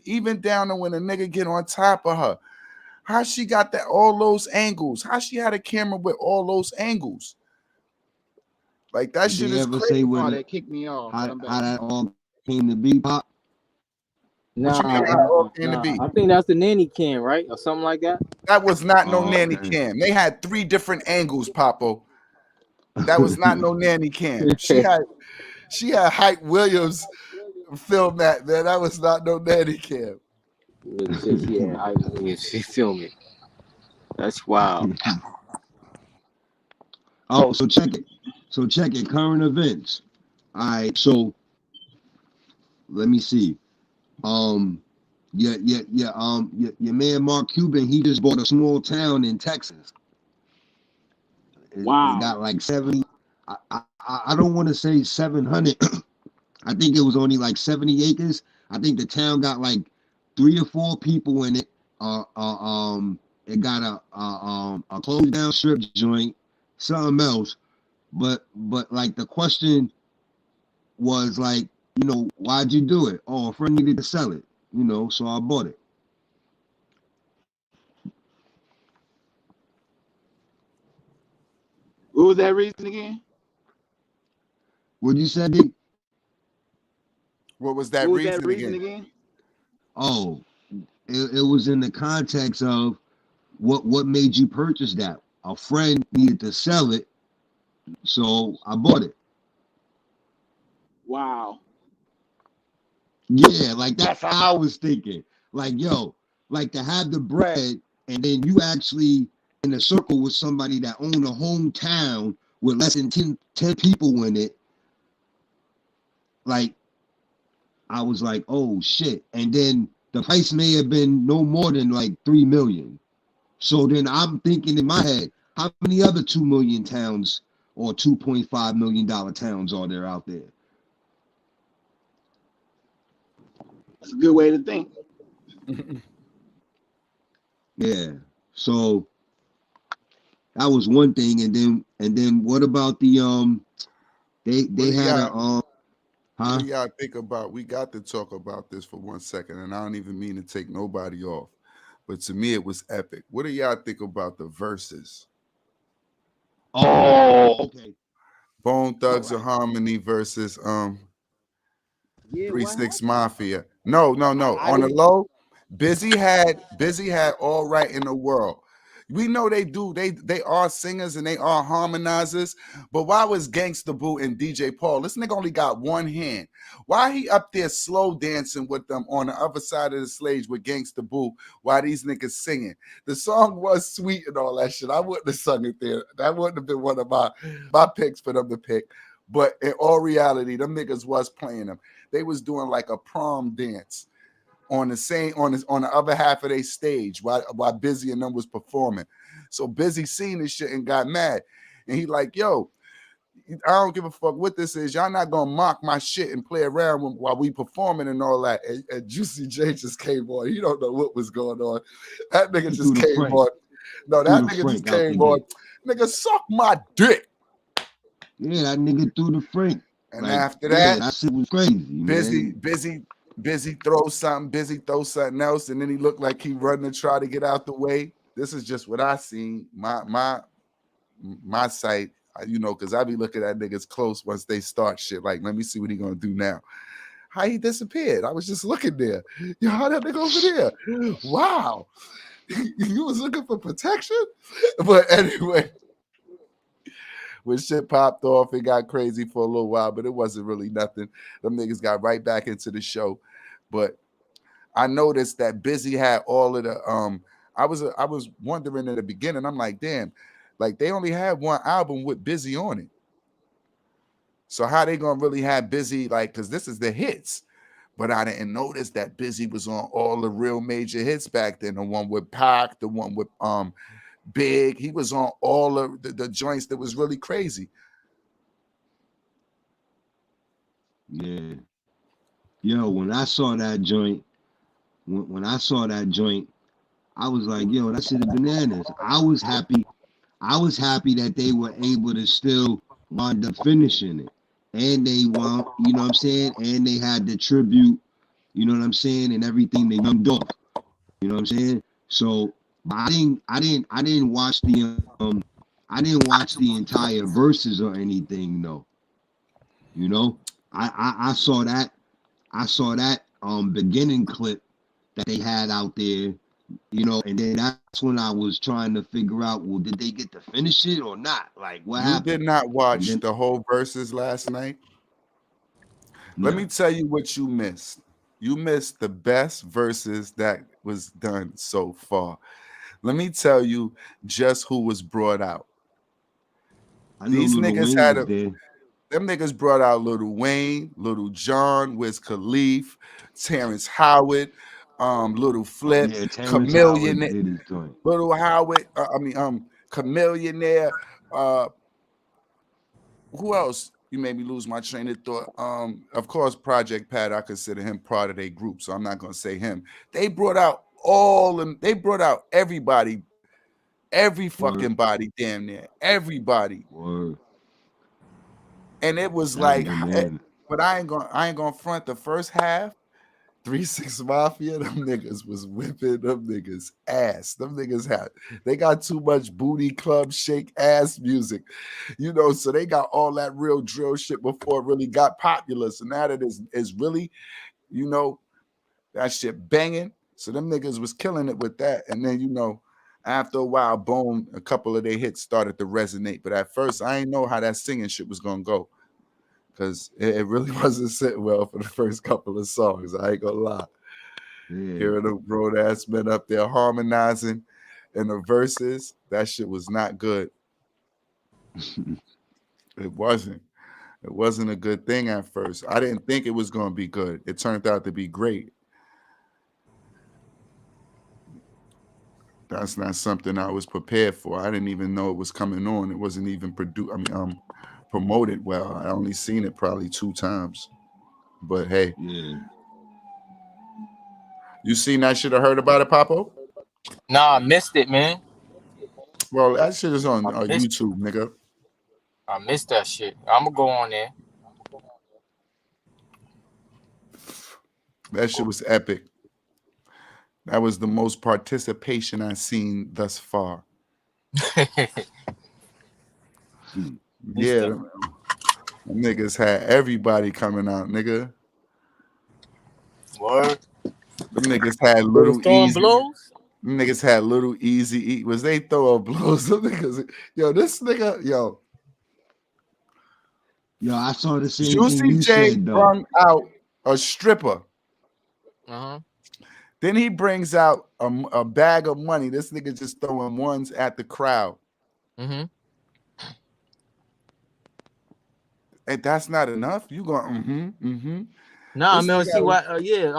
Even down to when a nigga get on top of her. How she got all those angles? How she had a camera with all those angles? Like that did shit they is ever crazy. say oh, when that kicked me off. But how I'm back. that all came to be, Pop? What you Nah, mean how it all came to be? I think that's the nanny cam, right, or something like that. That was not no Oh, nanny okay. cam. They had 3 different angles, Papo. That was not no nanny cam. She had Hype Williams film that, man. That was not no nanny cam. It's just, yeah, you feel me? That's wild. Oh, so check it. So check it. Current events. All right. So let me see. Um, your man Mark Cuban, he just bought a small town in Texas. It Wow. got like 70. I don't want to say 700. I think it was only like 70 acres. I think the town got like 3 or 4 people in it. It got a closed down strip joint, something else. But like the question was like, why'd you do it? Oh, a friend needed to sell it, so I bought it. What was that reason again? What you said, Dick? What was What that was that reason reason again? again? Oh, it was in the context of what made you purchase that? A friend needed to sell it, so I bought it. Wow. Yeah, like that's how I was thinking. Like, yo, like to have the bread and then you actually in a circle with somebody that owned a hometown with less than 10 people in it. Like, I was like, oh shit. And then the price may have been no more than like 3 million. So then I'm thinking in my head, how many other 2 million towns or $2.5 million towns are there out there? That's a good way to think. Yeah. So that was one thing. And then what about the What they do had y'all a what huh? do y'all think about? We got to talk about this for 1 second, and I don't even mean to take nobody off, but to me it was epic. What do y'all think about the verses? Oh, okay. Bone All Thugs and right. Harmony versus Yeah, Three what Six happened? Mafia. No, no, no. I On the didn't. low, Busy had all right in the world. We know they do. They are singers and they are harmonizers. But why was Gangsta Boo and DJ Paul? This nigga only got one hand. Why he up there slow dancing with them on the other side of the stage with Gangsta Boo while these niggas singing? The song was sweet and all that shit. I wouldn't have sung it there. That wouldn't have been one of my picks for them to pick. But in all reality, them niggas was playing them. They was doing like a prom dance on the other half of their stage while Busy and them was performing. So Busy seen this shit and got mad. And he like, yo, I don't give a fuck what this is. Y'all not gonna mock my shit and play around while we performing and all that. And Juicy J just came on. He don't know what was going on. That nigga He just threw the came Frank. on. No, Threw that the nigga just Frank out the came on. gate. Nigga, suck my dick. Yeah, that nigga threw the Frank. And Like, after yeah, that, that shit was crazy, man. busy throw something, busy throw something else, and then he looked like he running to try to get out the way. This is just what I seen. My sight, because I be looking at niggas close once they start shit. Like, let me see what he gonna do now. How he disappeared? I was just looking there. Yo, how that nigga over there? Wow, you was looking for protection. But anyway, when shit popped off, it got crazy for a little while, but it wasn't really nothing. Them niggas got right back into the show. But I noticed that Busy had all of the I was wondering in the beginning, I'm like, damn, like they only had one album with Busy on it. So how they gonna really have Busy, like, because this is the hits. But I didn't notice that Busy was on all the real major hits back then. The one with Pac, the one with Big. He was on all of the joints that was really crazy. Yeah. Yo, when I saw that joint, when I saw that joint, I was like, yo, that shit is bananas. I was happy that they were able to still wind up finishing it. And they wound, you know what I'm saying? And they had the tribute, you know what I'm saying, and everything they younged off. You know what I'm saying? So I didn't watch the entire verses or anything though. You know? I saw that beginning clip that they had out there, and then that's when I was trying to figure out, well, did they get to finish it or not? Like, what You did happened? not And watch then, the whole verses last night. Let Nah. me tell you what you missed. You missed the best verses that was done so far. Let me tell you just who was brought out. I know These Lil niggas Wayne had was a there. them niggas brought out Little Wayne, Little John, Wiz Khalif, Terrence Howard, Little Flip, Yeah, Terrence Howard Chameleon, did his joint. Little Howard. Chameleonaire. Who else? You made me lose my train of thought. Of course, Project Pat. I consider him part of their group, so I'm not gonna say him. They brought out all them. They brought out everybody, every Word, fucking body, damn near everybody, word. and it was That was like, bananas. but I ain't gonna front the first half. 3 6 Mafia, them niggas was whipping them niggas ass. Them niggas they got too much booty club shake ass music, so they got all that real drill shit before it really got popular. So now that is really, you know, that shit banging. So them niggas was killing it with that. And then, after a while, boom, a couple of their hits started to resonate. But at first, I ain't know how that singing shit was gonna go. Because it really wasn't sitting well for the first couple of songs. I ain't gonna lie. Yeah. Hearing them grown ass men up there harmonizing in the verses, that shit was not good. It wasn't. It wasn't a good thing at first. I didn't think it was gonna be good. It turned out to be great. That's not something I was prepared for. I didn't even know it was coming on. It wasn't even promoted well. I only seen it probably 2 times. But hey, Yeah. you seen that shit or heard about it, Papo? Nah, I missed it, man. Well, that shit is on Missed, YouTube, nigga. I missed that shit. I'm gonna go on there. That shit was epic. That was the most participation I've seen thus far. Missed Yeah, that. them niggas had everybody coming out, nigga. Word. Them niggas had They was Little throwing Easy. blows. Them niggas had Little Easy. Was they throwing blows? Them niggas, this nigga, Yo, I saw the same thing Juicy you J said though. brung out a stripper. Uh-huh. Then he brings out a bag of money. This nigga just throwing ones at the crowd. Mm-hmm. And that's not enough. You going, Nah, I This mean, I see nigga, why. Yeah,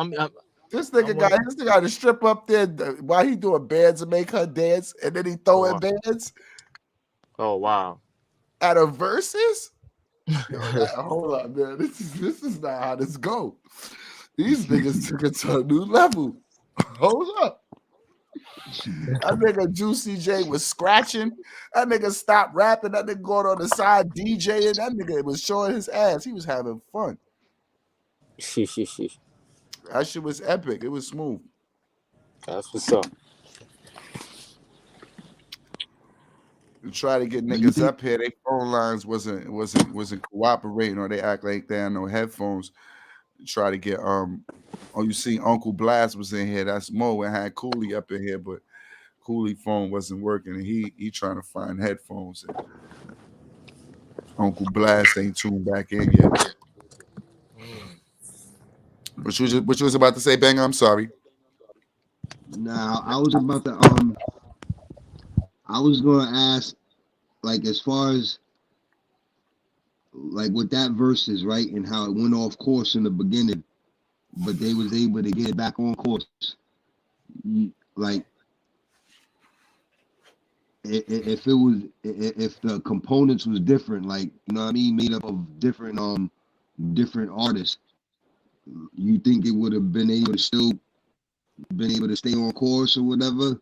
this I'm nigga with. got to strip up there while he doing bands and make her dance, and then he throwing Oh, bands oh wow. at a versus. Hold on, man. This is not how this go. These niggas took it to a new level. Hold up. That nigga Juicy J was scratching. That nigga stopped rapping. That nigga going on the side DJing. That nigga was showing his ass. He was having fun. That shit was epic. It was smooth. That's what's up. To try to get Now you niggas think up here, their phone lines wasn't cooperating, or they act like they had no headphones. Try to get you see Uncle Blast was in here. That's Mo and had Cooley up in here, but Cooley phone wasn't working, and he trying to find headphones. And Uncle Blast ain't tuned back in yet. What you was about to say, Bang? I'm sorry. now I was about to I was gonna ask, like, as far as like with that verses, right, and how it went off course in the beginning, but they was able to get it back on course. Like, if it was, if the components was different, like, you know what I mean, made up of different artists, you think it would have been able to still been able to stay on course or whatever,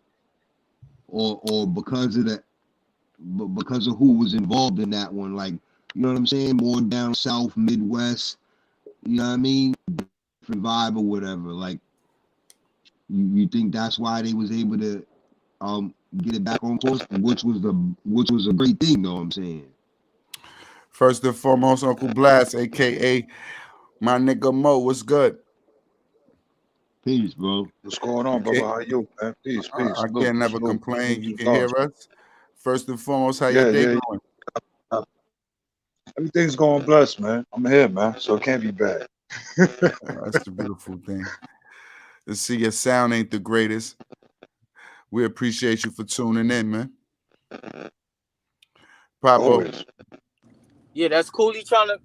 or because of that, because of who was involved in that one, like, you know what I'm saying, more down south, Midwest, you know what I mean, different vibe or whatever. Like, you think that's why they was able to get it back on course, which was a great thing, know what I'm saying? First and foremost, Uncle Blast, aka my nigga Mo, what's good? Peace, bro. What's going on, brother? How you, man? Peace, peace. I Salute, can't never salute. complain. Salute You to can God. hear us. First and foremost, how Yeah, your day yeah. going? Everything's going blessed, man. I'm here, man. So it can't be bad. That's the beautiful thing. Let's see, your sound ain't the greatest. We appreciate you for tuning in, man. Papa. Always. Yeah, that's Cooley trying to.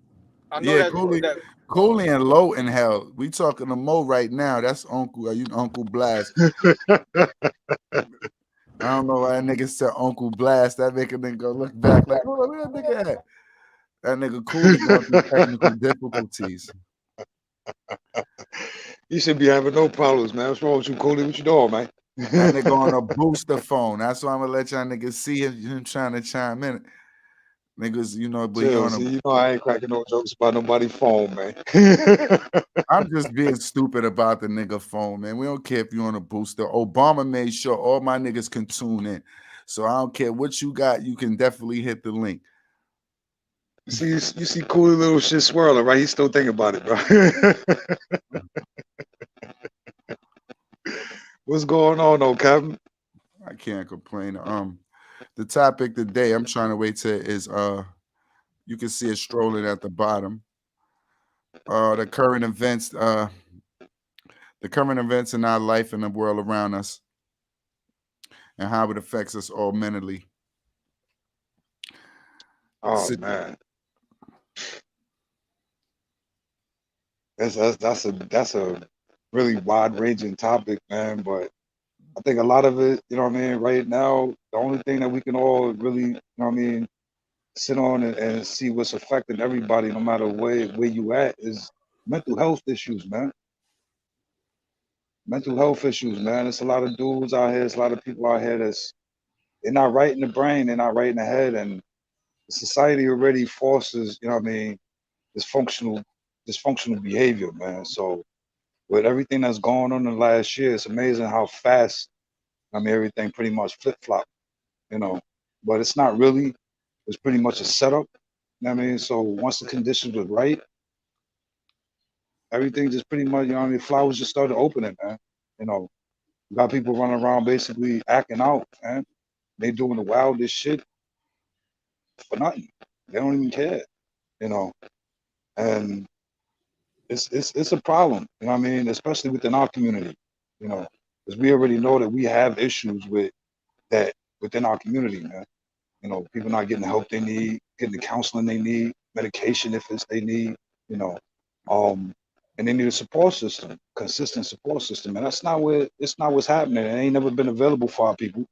I know Yeah, that. That Cooley and Low in hell. We talking to Mo right now. That's Uncle. You Uncle Blast. I don't know why that nigga said Uncle Blast. That nigga then go look back like, hold on, where that nigga at? That nigga Cooley going through technical difficulties. You should be having no problems, man. What's wrong with you, Cooley? What you doing, man? That nigga on a booster phone. That's why I'm gonna let y'all niggas see him trying to chime in. Niggas, you know, but he Chill. on a. See, you know I ain't cracking no jokes about nobody's phone, man. I'm just being stupid about the nigga phone, man. We don't care if you on a booster. Obama made sure all my niggas can tune in. So I don't care what you got, you can definitely hit the link. You see Cooley little shit swirling, right? He's still thinking about it, bro. What's going on, though, Captain? I can't complain. The topic today I'm trying to wait to is you can see it strolling at the bottom. The current events in our life and the world around us and how it affects us all mentally. Oh man, that's a really wide ranging topic, man. But I think a lot of it, you know what I mean, right now, the only thing that we can all really, you know what I mean, sit on and see what's affecting everybody, no matter where you at, is mental health issues, man. Mental health issues, man. There's a lot of dudes out here, there's a lot of people out here they're not right in the brain, they're not right in the head, and society already forces, you know what I mean, dysfunctional behavior, man. So with everything that's going on in the last year, it's amazing how fast, I mean, everything pretty much flip flop, you know. But it's not really. It's pretty much a setup. You know what I mean? So once the conditions was right, everything just pretty much, you know what I mean, flowers just started opening, man. You know, you got people running around basically acting out, man. They doing the wildest shit for nothing. They don't even care, you know. And it's a problem, you know what I mean, especially within our community, you know, because we already know that we have issues with that within our community, man. You know, people not getting the help they need, getting the counseling they need, medication if it's they need, you know, and they need a support system, consistent support system, and it's not what's happening. It ain't never been available for our people.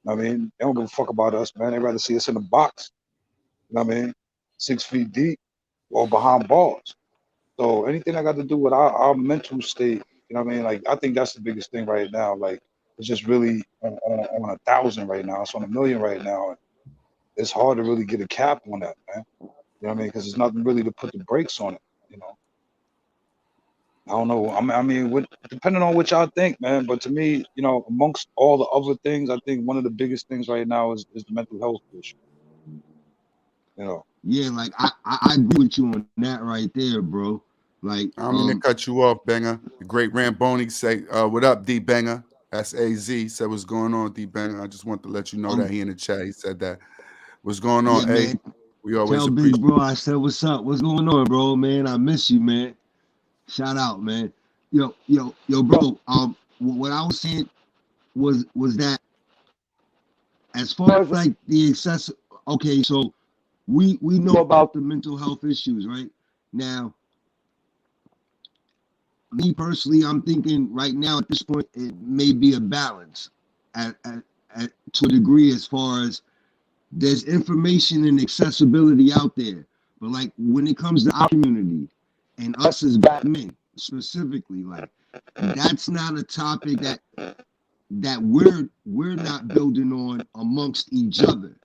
I mean, they don't give a fuck about us, man. They rather see us in a box. You know what I mean, 6 feet deep or behind bars. So anything I got to do with our mental state, you know what I mean? Like I think that's the biggest thing right now. Like it's just really on 1,000 right now. It's on 1,000,000 right now. It's hard to really get a cap on that, man. You know what I mean? Because there's nothing really to put the brakes on it. You know, I don't know. I mean, depending on what y'all think, man. But to me, you know, amongst all the other things, I think one of the biggest things right now is the mental health issue. You know. Yeah, like I agree with you on that right there, bro. Like, I don't mean to cut you off, Banger. The great Ramboni say, what up, D Banger? S-A-Z said, what's going on, D Banger? I just want to let you know that he in the chat. He said that. What's going on, yeah, A? man. We always Tell appreciate Big Bro I said what's up. What's going on, bro? Man, I miss you, man. Shout out, man. Yo, bro. What I was saying was that as far as like the excess. Okay, so we know about the mental health issues, right? Now, me personally, I'm thinking right now at this point it may be a balance to a degree as far as there's information and accessibility out there. But like when it comes to our community and us as black men specifically, like that's not a topic that we're not building on amongst each other.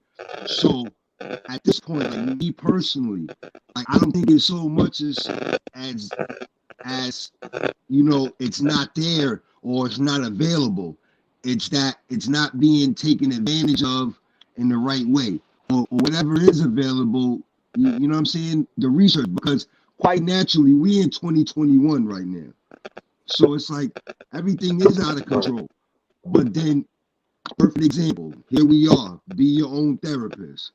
So at this point, like me personally, like I don't think it's so much as you know, it's not there or it's not available. It's that it's not being taken advantage of in the right way, or whatever is available. You know what I'm saying? The research, because quite naturally, we in 2021 right now, so it's like everything is out of control. But then, perfect example. Here we are. Be your own therapist.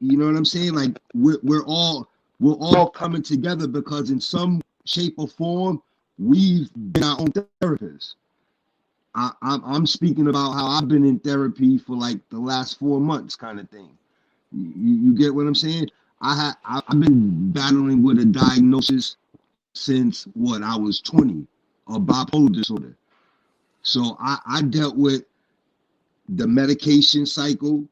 You know what I'm saying? Like we're all we're all coming together because in some shape or form, we've been our own therapists. I'm speaking about how I've been in therapy for like the last 4 months, kind of thing. You get what I'm saying? I've been battling with a diagnosis since what I was 20, of bipolar disorder. So I dealt with the medication cycle,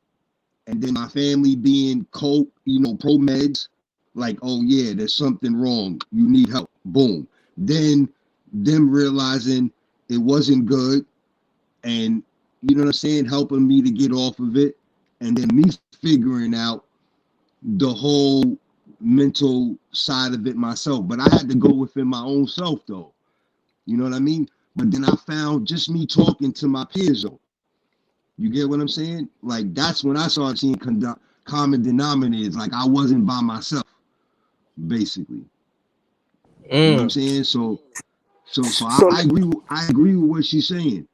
and then my family being pro meds, like, oh yeah, there's something wrong, you need help, boom. Then them realizing it wasn't good, and you know what I'm saying, helping me to get off of it, and then me figuring out the whole mental side of it myself. But I had to go within my own self though. You know what I mean? But then I found just me talking to my peers though. You get what I'm saying? Like that's when I started seeing common denominators. Like I wasn't by myself, basically. You know what I'm saying? So So I agree with what she's saying.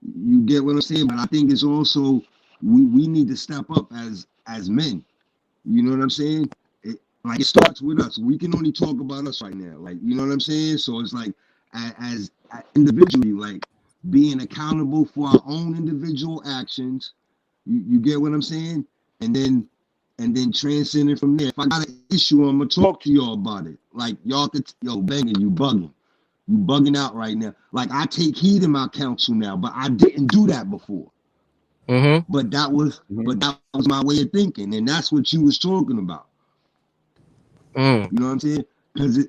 You get what I'm saying? But I think it's also we need to step up as men. You know what I'm saying? Like it starts with us. We can only talk about us right now. Like, you know what I'm saying? So it's like as individually, like being accountable for our own individual actions. You get what I'm saying? And then transcending from there. If I got an issue, I'm gonna talk to y'all about it. Like y'all could, yo, banging, you bugging. You bugging out right now. Like I take heed in my counsel now, but I didn't do that before. But that was my way of thinking, and that's what you was talking about. You know what I'm saying? Because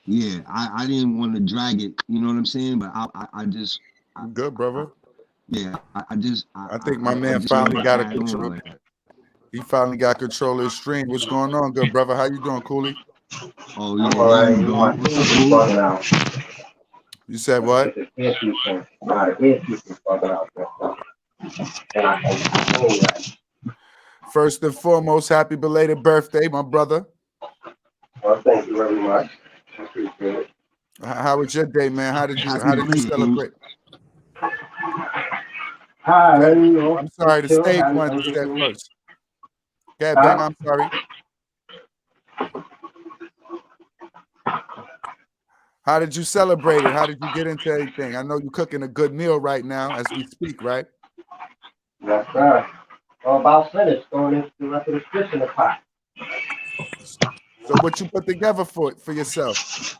I didn't want to drag it. You know what I'm saying? But I just Good, brother. I think my man finally got a control. Like he finally got control of his stream. What's going on, good brother? How you doing, Cooley? Oh yeah, there you go. What's up, Cooley? You said what? First and foremost, happy belated birthday, my brother. Well, thank you very much. I appreciate it. How was your day, man? How did you celebrate? Hi, you know, I'm sorry, the stage wanted to say first. Okay, Bang, I'm sorry. How did you celebrate it? How did you get into everything? I know you're cooking a good meal right now as we speak, right? Yes, sir. Well, about finished. Going into the rest of the fish in the pot. So what you put together for yourself?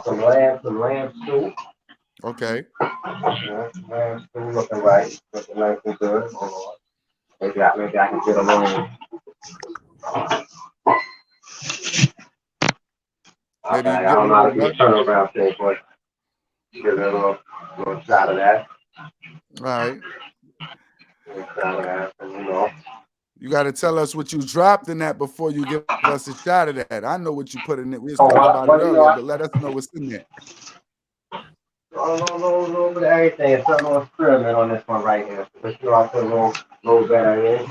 Some lamb stew. Okay. Yeah, lamb stew looking right. Looking nice and good. Hold on. Maybe I can get a little. Maybe I don't know how to do a turnaround thing, but get a little shot of that. All right. You know. You got to tell us what you dropped in that before you give us a shot of that. I know what you put in it. We was talking about it earlier, but let us know what's in there. Little bit of everything. It's a little experiment on this one right here. But I put a little better in.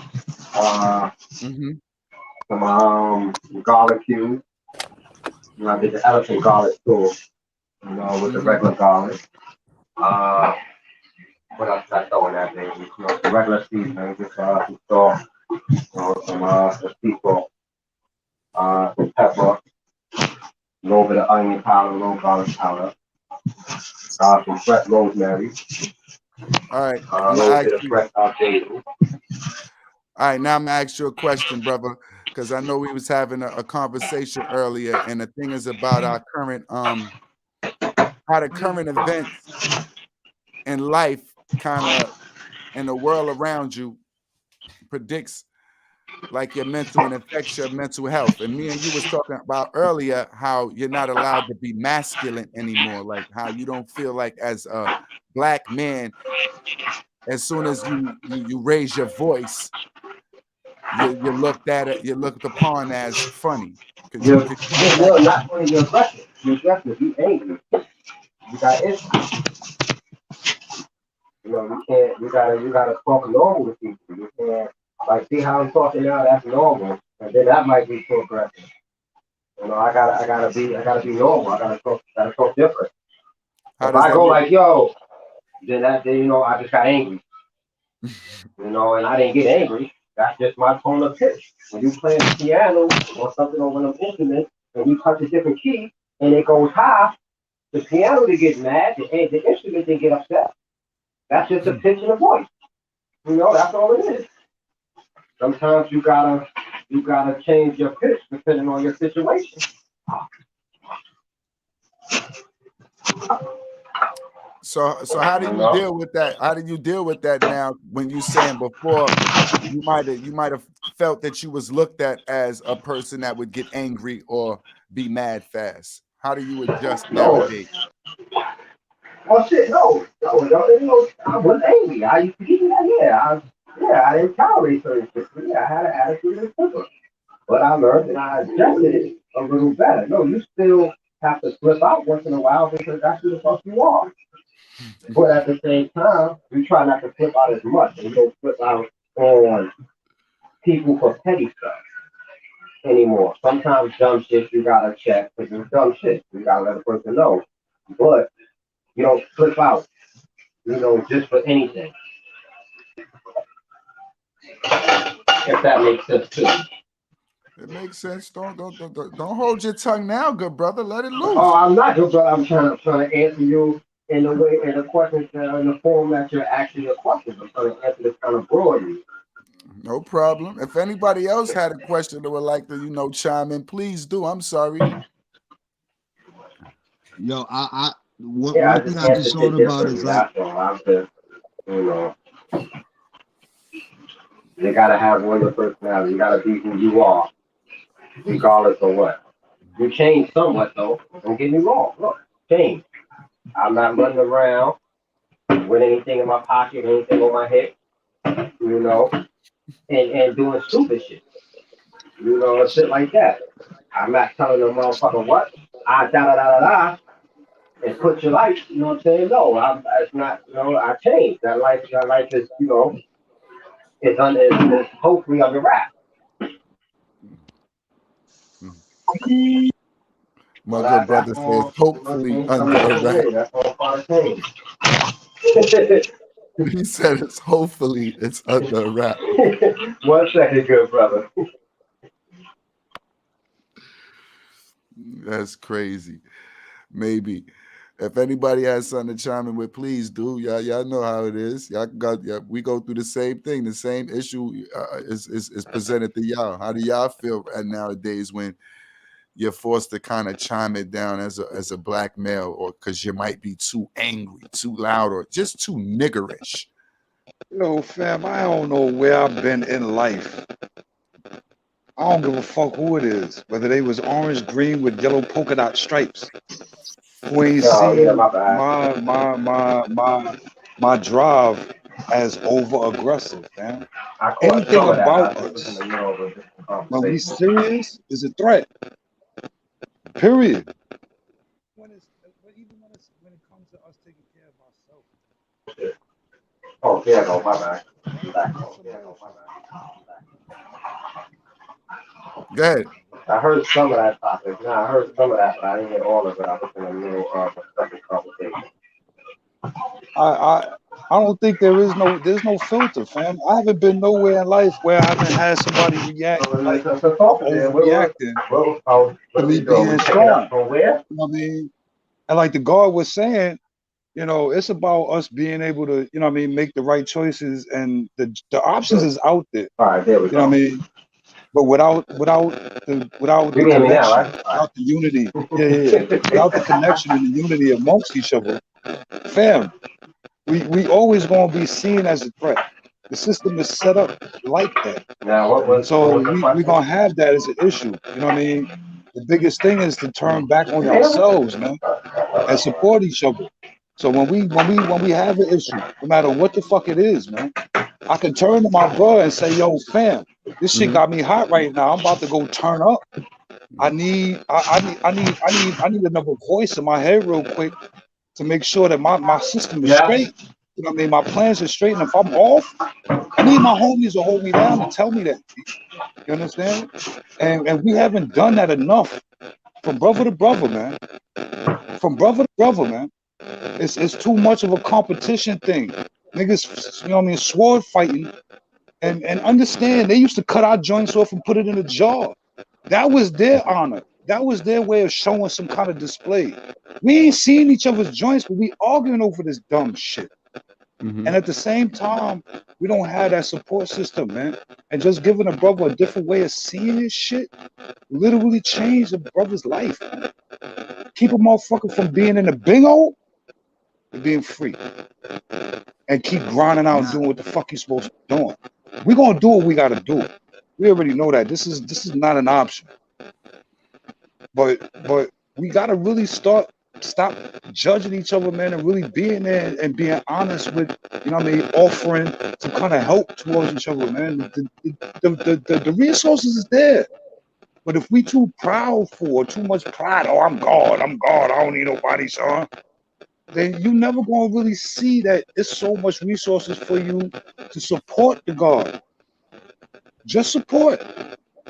Some garlic cubes. You know, I did the elephant garlic too. You know, with the regular garlic. What else did I throw in that baby? You know, the regular seasoning, just some salt, you know, some sea salt, some pepper, a little bit of onion powder, a little garlic powder, some fresh rosemary. All right. A little bit of fresh basil. All right, now I'm gonna ask you a question, brother, because I know we was having a conversation earlier, and the thing is about our current how the current events in life kind of in the world around you predicts like your mental and affects your mental health. And me and you was talking about earlier how you're not allowed to be masculine anymore, like how you don't feel like as a black man, as soon as you raise your voice, you're looked upon as funny. You're not funny, you're aggressive. You're aggressive, you're angry. You got issues. You know, you gotta talk normal with people. You can't like see how I'm talking now, that's normal. And then that might be too aggressive. You know, I gotta be normal. I gotta talk different. If I go like, yo, then you know, I just got angry. You know, and I didn't get angry. That's just my tone of pitch. When you play the piano or something over an instrument and you touch a different key and it goes high, the piano to get mad, the instrument to get upset. That's just a pitch in the voice. You know, that's all it is. Sometimes you gotta change your pitch depending on your situation. So how do You you know? deal with that? How do you deal with that now when you saying before you might have felt that you was looked at as a person that would get angry or be mad fast? How do you adjust No. nowadays? Oh shit, no, I was angry. I used to get that, I didn't tolerate certain shit. Yeah, I had an attitude and temper. But I learned and I adjusted it a little better. No, you still have to flip out once in a while because that's who the fuck you are. But at the same time, you try not to flip out as much and you don't flip out on people for petty stuff anymore. Sometimes dumb shit you gotta check because it's dumb shit. You gotta let the person know. But you don't flip out, just for anything. If that makes sense too. It makes sense. Don't hold your tongue now, good brother. Let it Oh, loose. I'm not, but I'm trying to answer you in the way in the questions in the form that you're asking your questions. I'm trying to answer this kind of broadly. No problem. If anybody else had a question that would like to, chime in, please do. I'm sorry. Yo, Yeah, I one thing just I just answered thought it about is differently. like, That's all. I'm just, you know, you gotta have one your personality. You gotta be who you are, regardless of what. You change somewhat though. Don't get me wrong. Look, change. I'm not running around with anything in my pocket, anything on my head, and doing stupid shit. Shit like that. I'm not telling the motherfucker what. I da da da da da and put your life, you know what I'm saying? No, it's not, I changed. That life is, it's hopefully under wrap. My So good that's brother says, all, hopefully coming under a from wrap. me. That's all part of change. He said hopefully it's under a wrap. 1 second, good brother. That's crazy. Maybe. If anybody has something to chime in with, please do. Y'all know how it is. We go through the same thing. The same issue is presented to y'all. How do y'all feel nowadays when you're forced to kind of chime it down as a black male, or because you might be too angry, too loud, or just too niggerish? Yo, fam, I don't know where I've been in life. I don't give a fuck who it is, whether they was orange, green with yellow polka dot stripes. Who ain't Oh, yeah, seen my bad. my drive as over aggressive, man. I caught Anything some of that. about I just was in us the middle of a different when we conversation. serious is a threat. Period. When it comes to us taking care of ourselves. Oh, yeah, no, my bad. I'm back. Go ahead. I heard some of that topic. No, I heard some of that, but I didn't hear all of it. I was in the middle of a second conversation. I I don't think there's no filter, fam. I haven't been nowhere in life where I haven't had somebody react So like let's talk then. overreacting to What are me we doing? We being picking up strong. from where? You know what I mean? And like the guard was saying, it's about us being able to, make the right choices, and the options is out there. All right, there we You know what go. I mean? But without You the can hear me now, connection, right? All without the unity, yeah, right. without the connection and the unity amongst each other, fam, we always gonna be seen as a threat. The system is set up like that. Now, what So was the we question? gonna have that as an issue. You know what I mean? The biggest thing is to turn back on You hear me? ourselves, man, and support each other. So when we have an issue, no matter what the fuck it is, man, I can turn to my brother and say, "Yo, fam, this shit got me hot right now. I'm about to go turn up. I need another voice in my head real quick to make sure that my system is Yeah. straight. You know what I mean? My plans are straight. And if I'm off, I need my homies to hold me down and tell me that. You understand? And we haven't done that enough from brother to brother, man. From brother to brother, man. It's too much of a competition thing. Niggas, sword fighting And understand, they used to cut our joints off and put it in a jar. That was their honor. That was their way of showing some kind of display. We ain't seeing each other's joints, but we arguing over this dumb shit. Mm-hmm. And at the same time, we don't have that support system, man. And just giving a brother a different way of seeing this shit literally changed a brother's life, man. Keep a motherfucker from being in the bingo to being free. And keep grinding out and doing what the fuck you supposed to be doing. We're gonna do what we gotta do. We already know that. This is not an option. But we gotta really stop judging each other, man, and really being there and being honest with, you know what I mean, offering some kind of help towards each other, man. The resources is there. But if we too proud for too much pride, oh, I'm God, I don't need nobody, son, then you never gonna really see that there's so much resources for you to support the God. Just support.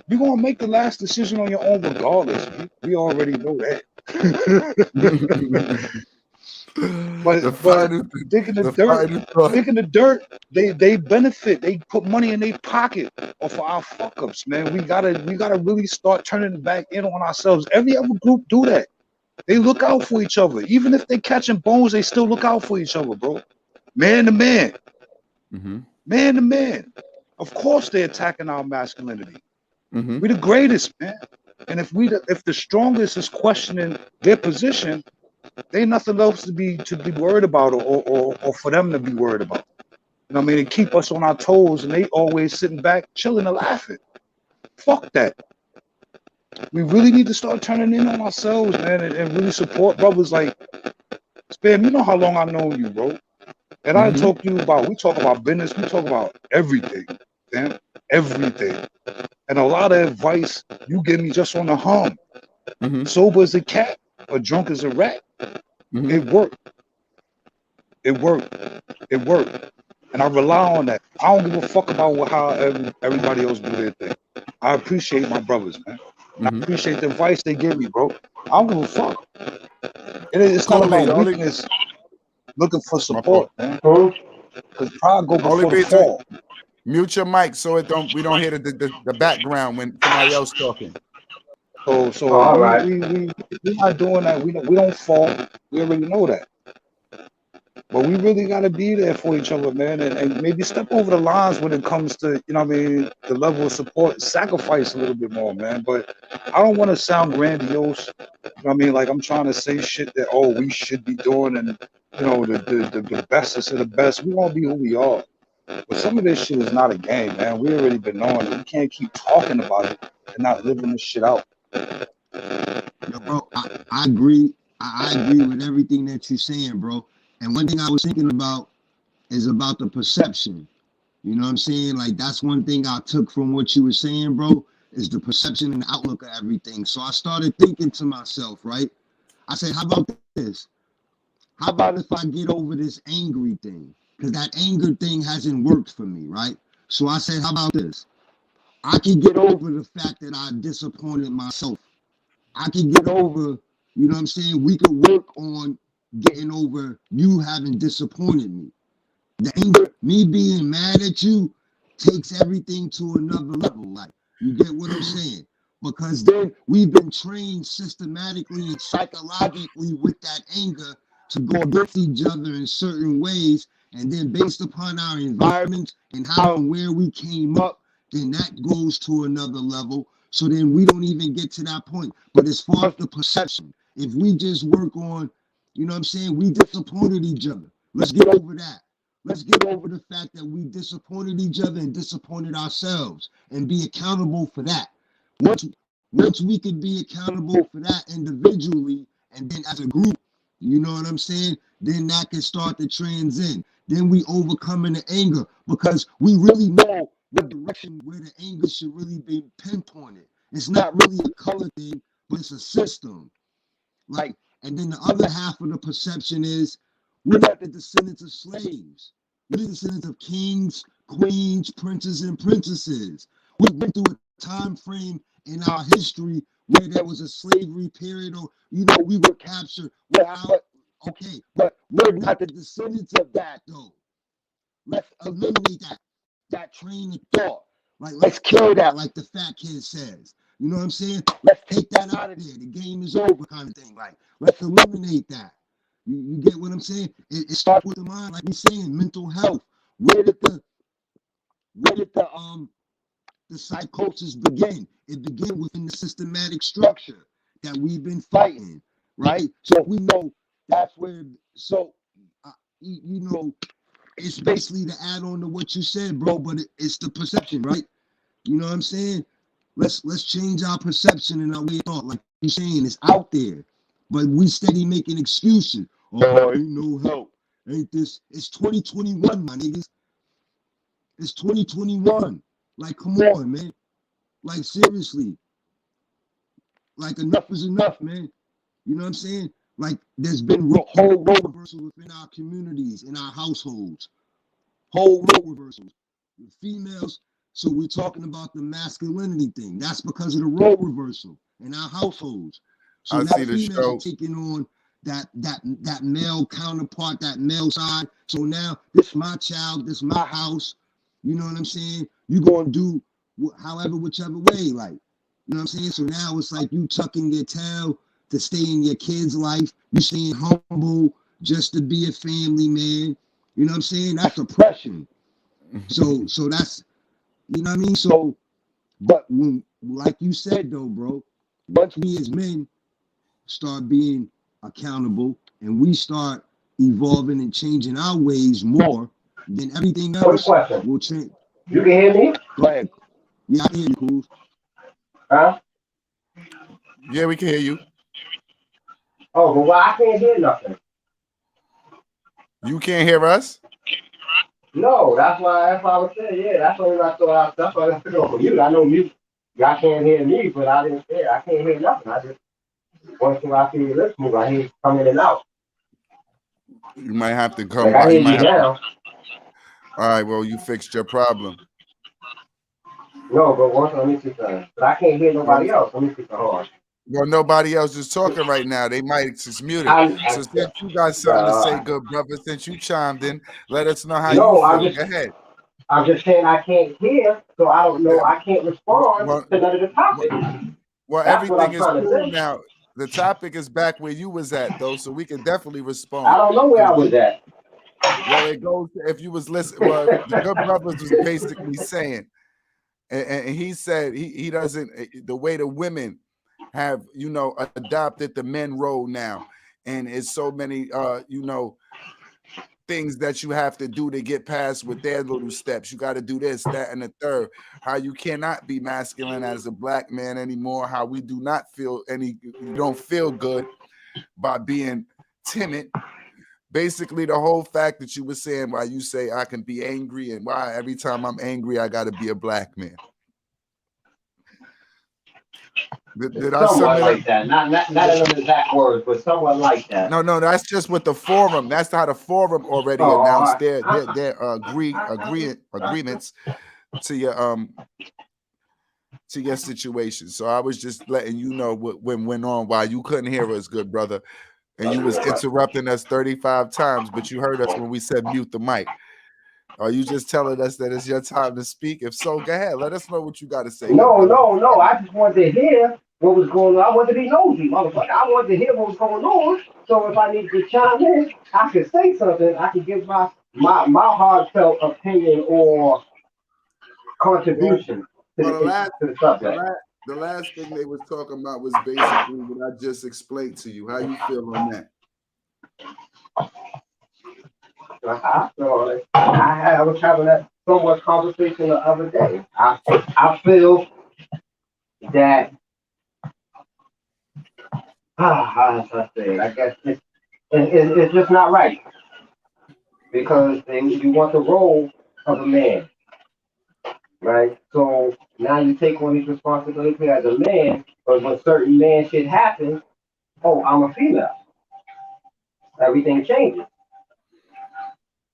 You're gonna make the last decision on your own regardless. We already know that. But digging the dirt, they benefit. They put money in their pocket off of our fuck ups, man. We gotta really start turning it back in on ourselves. Every other group do that. They look out for each other. Even if they catching bones, they still look out for each other, bro. Man to man. Mm-hmm. Man to man. Of course they're attacking our masculinity. Mm-hmm. We the greatest, man. And if the strongest is questioning their position, they ain't nothing else to be worried about or for them to be worried about. You know what I mean? And keep us on our toes, and they always sitting back, chilling and laughing. Fuck that. We really need to start turning in on ourselves, man, and really support brothers like Spam. You know how long I've known you, bro. And I talk to you we talk about business, we talk about everything, man. Everything. And a lot of advice you give me just on the hum. Mm-hmm. Sober as a cat or drunk as a rat. Mm-hmm. It worked. It worked. It worked. And I rely on that. I don't give a fuck about how everybody else do their thing. I appreciate my brothers, man. I appreciate the advice they give me, bro. I don't give a fuck. It's not about weakness looking for support, man. Because pride go before the fall. Mute your mic so we don't hear the background when somebody else talking. So right. we're not doing that. We don't fall. We already know that. But we really gotta be there for each other, man, and maybe step over the lines when it comes to, you know what I mean, the level of support, sacrifice a little bit more, man. But I don't want to sound grandiose. You know what I mean? Like I'm trying to say shit that we should be doing, and you know the bestest of the best. We won't be who we are. But some of this shit is not a game, man. We already been knowing it. We can't keep talking about it and not living this shit out. Yo, bro, I agree. I agree with everything that you're saying, bro. And one thing I was thinking about is about the perception. You know what I'm saying? Like, that's one thing I took from what you were saying, bro, is the perception and outlook of everything. So I started thinking to myself, right? I said, how about this? How about if I get over this angry thing? Because that anger thing hasn't worked for me, right? So I said, how about this? I can get over the fact that I disappointed myself. I can get over, you know what I'm saying? We could work on getting over you having disappointed me. The anger, me being mad at you, takes everything to another level. Like, you get what I'm saying? Because then we've been trained systematically and psychologically with that anger to go against each other in certain ways. And then based upon our environment and how and where we came up, then that goes to another level. So then we don't even get to that point. But as far as the perception, if we just work on, you know what I'm saying, we disappointed each other. Let's get over that. Let's get over the fact that we disappointed each other and disappointed ourselves and be accountable for that. Once we can be accountable for that individually and then as a group, you know what I'm saying? Then that can start to transcend. Then we overcoming the anger because we really know what direction where the anger should really be pinpointed. It's not really a color thing, but it's a system. Like, and then the other half of the perception is we're not the descendants of slaves. We're the descendants of kings, queens, princes, and princesses. We've been through a time frame in our history where there was a slavery period, or we were captured. Okay, but we're not the descendants of that, though. Let's eliminate that. that train of thought. Like, let's kill that, like the fat kid says. You know what I'm saying? Let's take that out of there. The game is over, kind of thing. Like, let's eliminate that. You get what I'm saying? It starts with the mind, like we're saying, mental health. Where did the psychosis begin? It began within the systematic structure that we've been fighting, right? So we know that's where. So you know, it's basically to add on to what you said, bro. But it's the perception, right? You know what I'm saying? Let's change our perception and our way of thought. Like you're saying, it's out there, but we steady making excuses. Oh, ain't no help. Ain't this? It's 2021, my niggas. It's 2021. Like, come on, man. Like, seriously. Like, enough is enough, man. You know what I'm saying? Like, there's been whole role reversals within our communities, in our households. Whole role reversals. With females. So we're talking about the masculinity thing. That's because of the role reversal in our households. So I now see the females show. are taking on that male counterpart, that male side. So now this my child, this my house. You know what I'm saying? You're gonna do whichever way, like, you know what I'm saying? So now it's like you tucking your tail to stay in your kid's life. You staying humble just to be a family man. You know what I'm saying? That's oppression. So that's, you know what I mean? So, but when, like you said though, bro, once we as men start being accountable and we start evolving and changing our ways more, then everything else will change. You can hear me? Go ahead. Yeah, I can hear you, cool. Huh? Yeah, we can hear you. Oh, but why I can't hear nothing? You can't hear us? No, that's why I was saying, yeah, that's why I thought that's why I figured for you. I know mute. Y'all can't hear me, but I didn't say I can't hear nothing. I just once in a while I see your lips move, I hear you come in and out. You might have to come Like I by. hear You might you have now. to. All right, well, you fixed your problem. No, but once let me see something. But I can't hear nobody else. Let me see something. Well, nobody else is talking right now. They might just mute it. So since you got something to say, good brother, since you chimed in, let us know how you feel. Go ahead. I'm just saying I can't hear, so I don't know. I can't respond to none of the topics. Well, That's what everything I'm is trying to cool say. now. The topic is back where you was at, though, so we can definitely respond. I don't know where I was at. Well, it goes if you was listening. Well, the good brothers was basically saying, and he said he doesn't, the way the women have, you know, adopted the men role now, and it's so many you know, things that you have to do to get past with their little steps. You got to do this, that, and the third. How you cannot be masculine as a black man anymore. How we do not feel you don't feel good by being timid. Basically, the whole fact that you were saying why you say I can be angry and why every time I'm angry I got to be a black man. Did I somewhat like that? Not in those exact words, but somewhat like that. No, that's just with the forum. That's how the forum already announced their agreements to your situation. So I was just letting you know what went on while you couldn't hear us, good brother, and you was interrupting us 35 times, but you heard us when we said mute the mic. Are you just telling us that it's your time to speak? If so, go ahead. Let us know what you got to say. No. I just wanted to hear what was going on. I wanted to be nosy, motherfucker. I wanted to hear what was going on. So if I need to chime in, I could say something. I could give my heartfelt opinion or contribution to the subject. The last thing they was talking about was basically what I just explained to you. How you feel on that? I was having that somewhat conversation the other day. I feel that how should I say it? I guess it's just not right because you want the role of a man, right? So now you take on these responsibilities as a man, but when certain man shit happens, oh, I'm a female. Everything changes.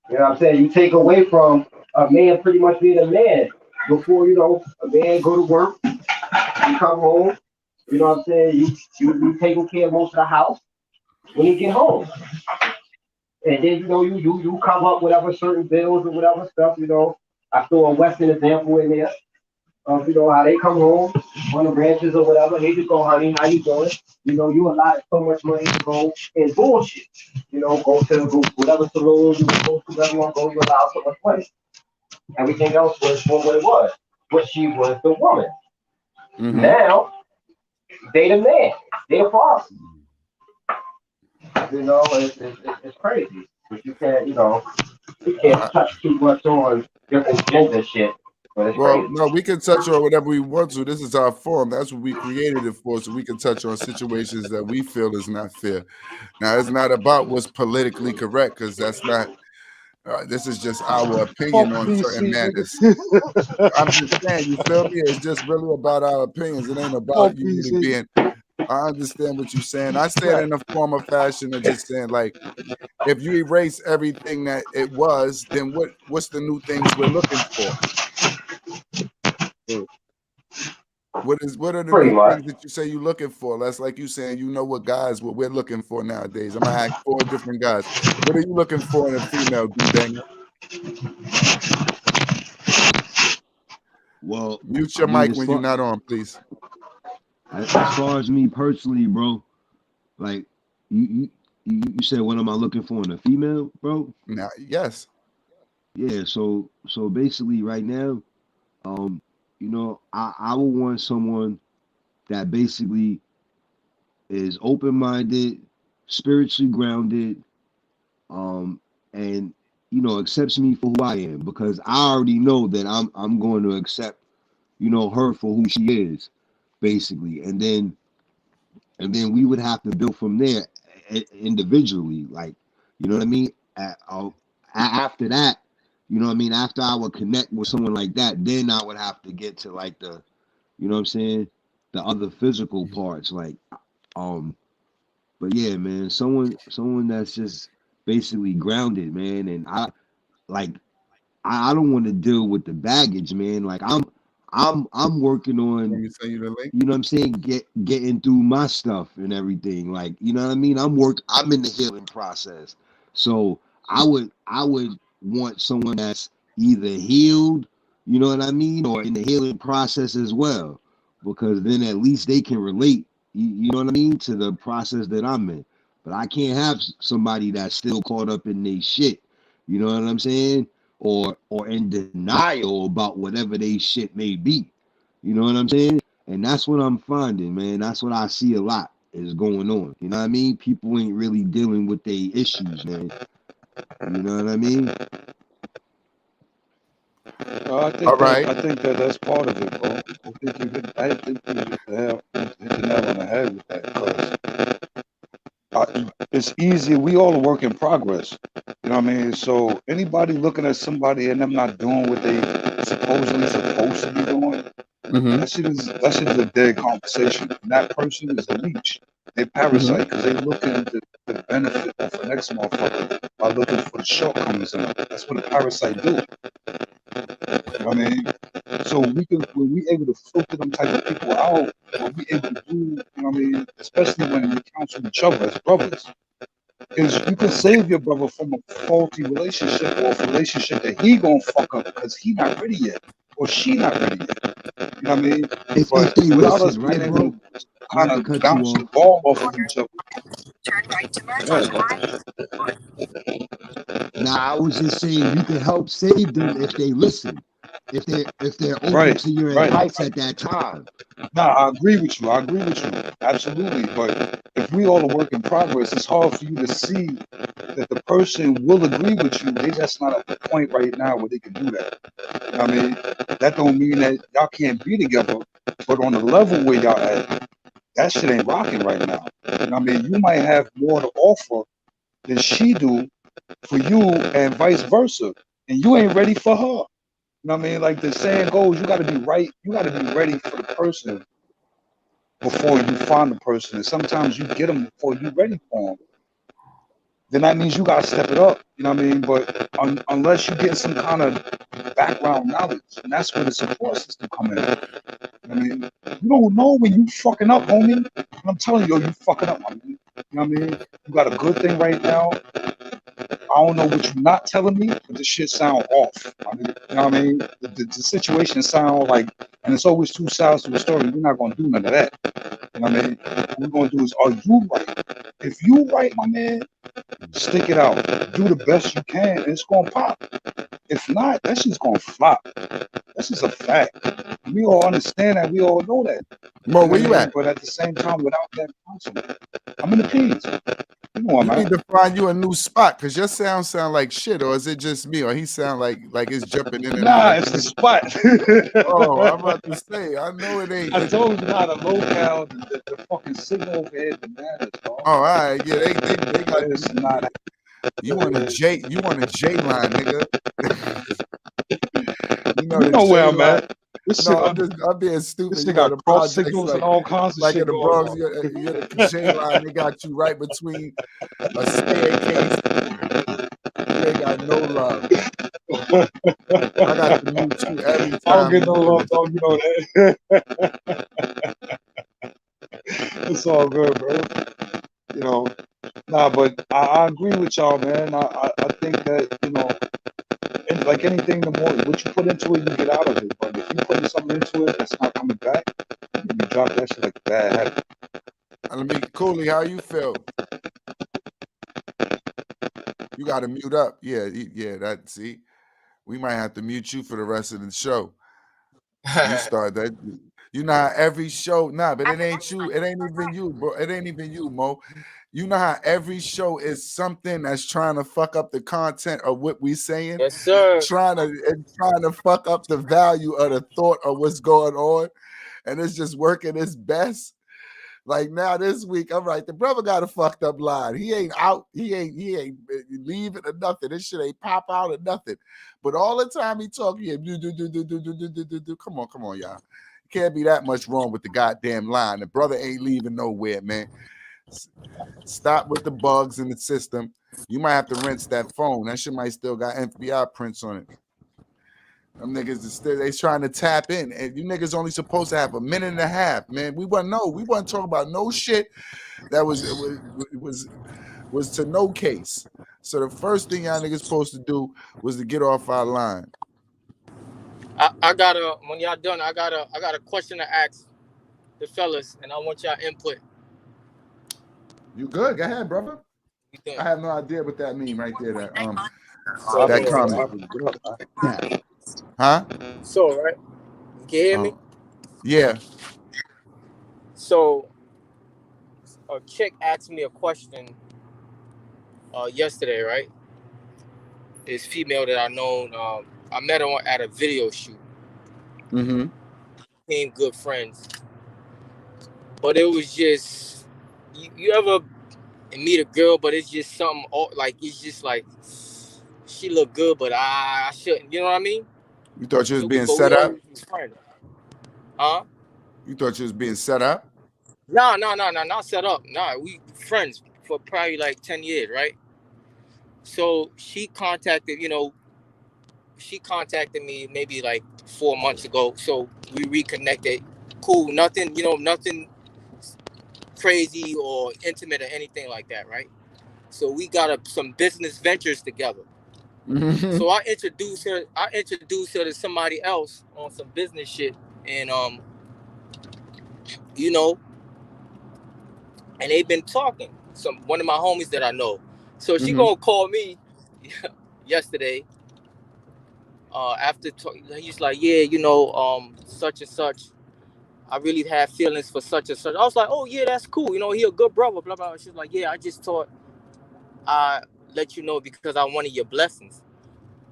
You know what I'm saying? You take away from a man pretty much being a man. Before, a man go to work, you come home, you know what I'm saying? You be taking care of most of the house when you get home. And then, you come up with whatever certain bills or whatever stuff, I throw a Western example in there of, how they come home on the ranches or whatever. They just go, honey, how you doing? You allotted so much money to go in bullshit. Go to whatever saloon you go to, wherever you want to go, you allow so much money. Everything else was for what it was. What she was the woman. Mm-hmm. Now, they the man. They the father. It's crazy. But you can't touch too much on different gender shit. But it's Well, crazy. no, we can touch on whatever we want to. This is our forum. That's what we created it for, so we can touch on situations that we feel is not fair. Now, it's not about what's politically correct, because that's not. This is just our opinion Fuck on certain PC, matters. nigga. I'm just saying, you feel me? It's just really about our opinions. It ain't about Fuck you really PC. being. I understand what you're saying. I say it Right. in a form of fashion of just saying, like, if you erase everything that it was, then what's the new things we're looking for? What are the Pretty new much. things that you say you're looking for? That's like you saying, what we're looking for nowadays. I'm gonna ask 4 different guys. What are you looking for in a female, D-Banger? Well, Mute I your mean, mic when you're not on, please. as far as me personally, bro, like you said, what am I looking for in a female, bro? Now, yes. Yeah, so basically right now, um, I would want someone that basically is open minded, spiritually grounded, and accepts me for who I am, because I already know that I'm going to accept her for who she is, basically, and then we would have to build from there individually, like, you know what I mean. After that, you know what I mean. After I would connect with someone like that, then I would have to get to like the, you know what I'm saying, the other physical parts, like, um, but yeah, man, someone that's just basically grounded, man, and like I don't want to deal with the baggage, man. Like I'm working You want on, me to send you the link? you know what I'm saying, getting through my stuff and everything. Like, you know what I mean? I'm in the healing process. So I would want someone that's either healed, you know what I mean, or in the healing process as well. Because then at least they can relate, you know what I mean, to the process that I'm in. But I can't have somebody that's still caught up in their shit. You know what I'm saying? Or in denial about whatever they shit may be. You know what I'm saying? And that's what I'm finding, man. That's what I see a lot is going on. You know what I mean? People ain't really dealing with their issues, man. You know what I mean? I All think that right. I think that that's part of it, bro. I think you hit the nail on the head with that, because it's easy. We all a work in progress. You know what I mean? So anybody looking at somebody and them not doing what they supposedly supposed to be doing, Mm-hmm. that shit is a dead conversation. And that person is a leech. They parasite because they looking to benefit off the next motherfucker by looking for the shortcomings in them. That's what a parasite do. You know what I mean? So when we able to filter them type of people out, what we able to do, you know what I mean, especially when we counsel each other as brothers, is you can save your brother from a faulty relationship, or a relationship that he gonna fuck up because he not ready yet, or she not ready yet. You know what I mean? If But they without us listen, being right, able bro? to Not kind to of cut you bounce the off. ball off of each other. Turn right to merge Yeah. Now, I was just saying you can help save them if they listen, if they're open Right, to your right. advice at that time. Nah, I agree with you. I agree with you. Absolutely. But if we all are work in progress, it's hard for you to see that the person will agree with you. They just not at the point right now where they can do that. You know what I mean? That don't mean that y'all can't be together, but on the level where y'all at, that shit ain't rocking right now. You know what I mean? You might have more to offer than she do for you, and vice versa. And you ain't ready for her. You know what I mean? Like the saying goes, you gotta be right, you gotta be ready for the person before you find the person. And sometimes you get them before you ready for them. Then that means you gotta step it up. You know what I mean? But unless you get some kind of background knowledge, and that's where the support system come in. You know what I mean? You don't know when you fucking up, homie. And I'm telling you, you fucking up, homie. You know what I mean? You got a good thing right now. I don't know what you're not telling me, but this shit sound off. I mean, you know what I mean? The situation sound like, and it's always two sides to the story. We're not gonna do none of that. You know what I mean? What we're gonna do is, are you right? If you right, my man, stick it out. Do the best you can, and it's gonna pop. If not, that shit's gonna flop. That's just a fact. We all understand that. We all know that. Mo, You know where what I you mean? at? But at the same time, without that counsel, I'm in the P's. You know I'm You need at. to find you a new spot because your sound like shit, or is it just me, or he sound like it's jumping in and out? Nah, Like, it's the spot. oh, I'm about to say, I know it ain't. I told you how the locale, the fucking signal over here bananas, dog. Oh, all right, yeah, they got. It's not. You want a J line, nigga. You know You the know where J I'm line. at. This No, shit, I'm being stupid. this You nigga know got the cross projects signals and all kinds of like shit in the going Bronx, on. you're the J line. They got you right between a staircase. You ain't got no love. I got to mute you every time. I don't get no love, dog. You know that. It's all good, bro. You know, nah, but I agree with y'all, man. I think that, you know, and like anything, the more what you put into it, you get out of it. But if you put something into it that's not coming back, you drop that shit like a bad habit. Let me, Cooley, how you feel? You got to mute up. Yeah, that, see, we might have to mute you for the rest of the show. You start that. You know how every show, but it ain't you. It ain't even you, bro. It ain't even you, Mo. You know how every show is something that's trying to fuck up the content of what we saying? Yes, sir. Trying to fuck up the value of the thought of what's going on. And it's just working its best. Like now this week, I'm right. The brother got a fucked up line. He ain't out. He ain't leaving or nothing. This shit ain't pop out or nothing. But all the time he talk, come on, y'all. Can't be that much wrong with the goddamn line. The brother ain't leaving nowhere, man. Stop with the bugs in the system. You might have to rinse that phone. That shit might still got FBI prints on it. Them niggas is still they trying to tap in, and you niggas only supposed to have a minute and a half, man. We wasn't talking about no shit that was to no case. So the first thing y'all niggas supposed to do was to get off our line. I got when y'all done, I got a question to ask the fellas, and I want y'all input. You good? Go ahead, brother. I have no idea what that means right there. That that comment. Huh? So right, you can hear me? Yeah. So a chick asked me a question yesterday, right? This female that I known, I met her at a video shoot. Mm-hmm. Became good friends. But it was just, you ever meet a girl, but it's just something like it's just like she look good, but I shouldn't. You know what I mean? You thought you was being set up? Huh? You thought you was being set up? No, not set up. Nah, we friends for probably like 10 years, right? So she contacted me maybe like 4 months ago. So we reconnected. Cool, nothing crazy or intimate or anything like that, right? So we got some business ventures together. Mm-hmm. So I introduced her to somebody else on some business shit, and and they've been talking. One of my homies that I know. So she gonna call me yesterday. After he's like, yeah, such and such. I really have feelings for such and such. I was like, oh yeah, that's cool. He a good brother. Blah blah. She's like, yeah, I just thought I let you know because I wanted your blessings.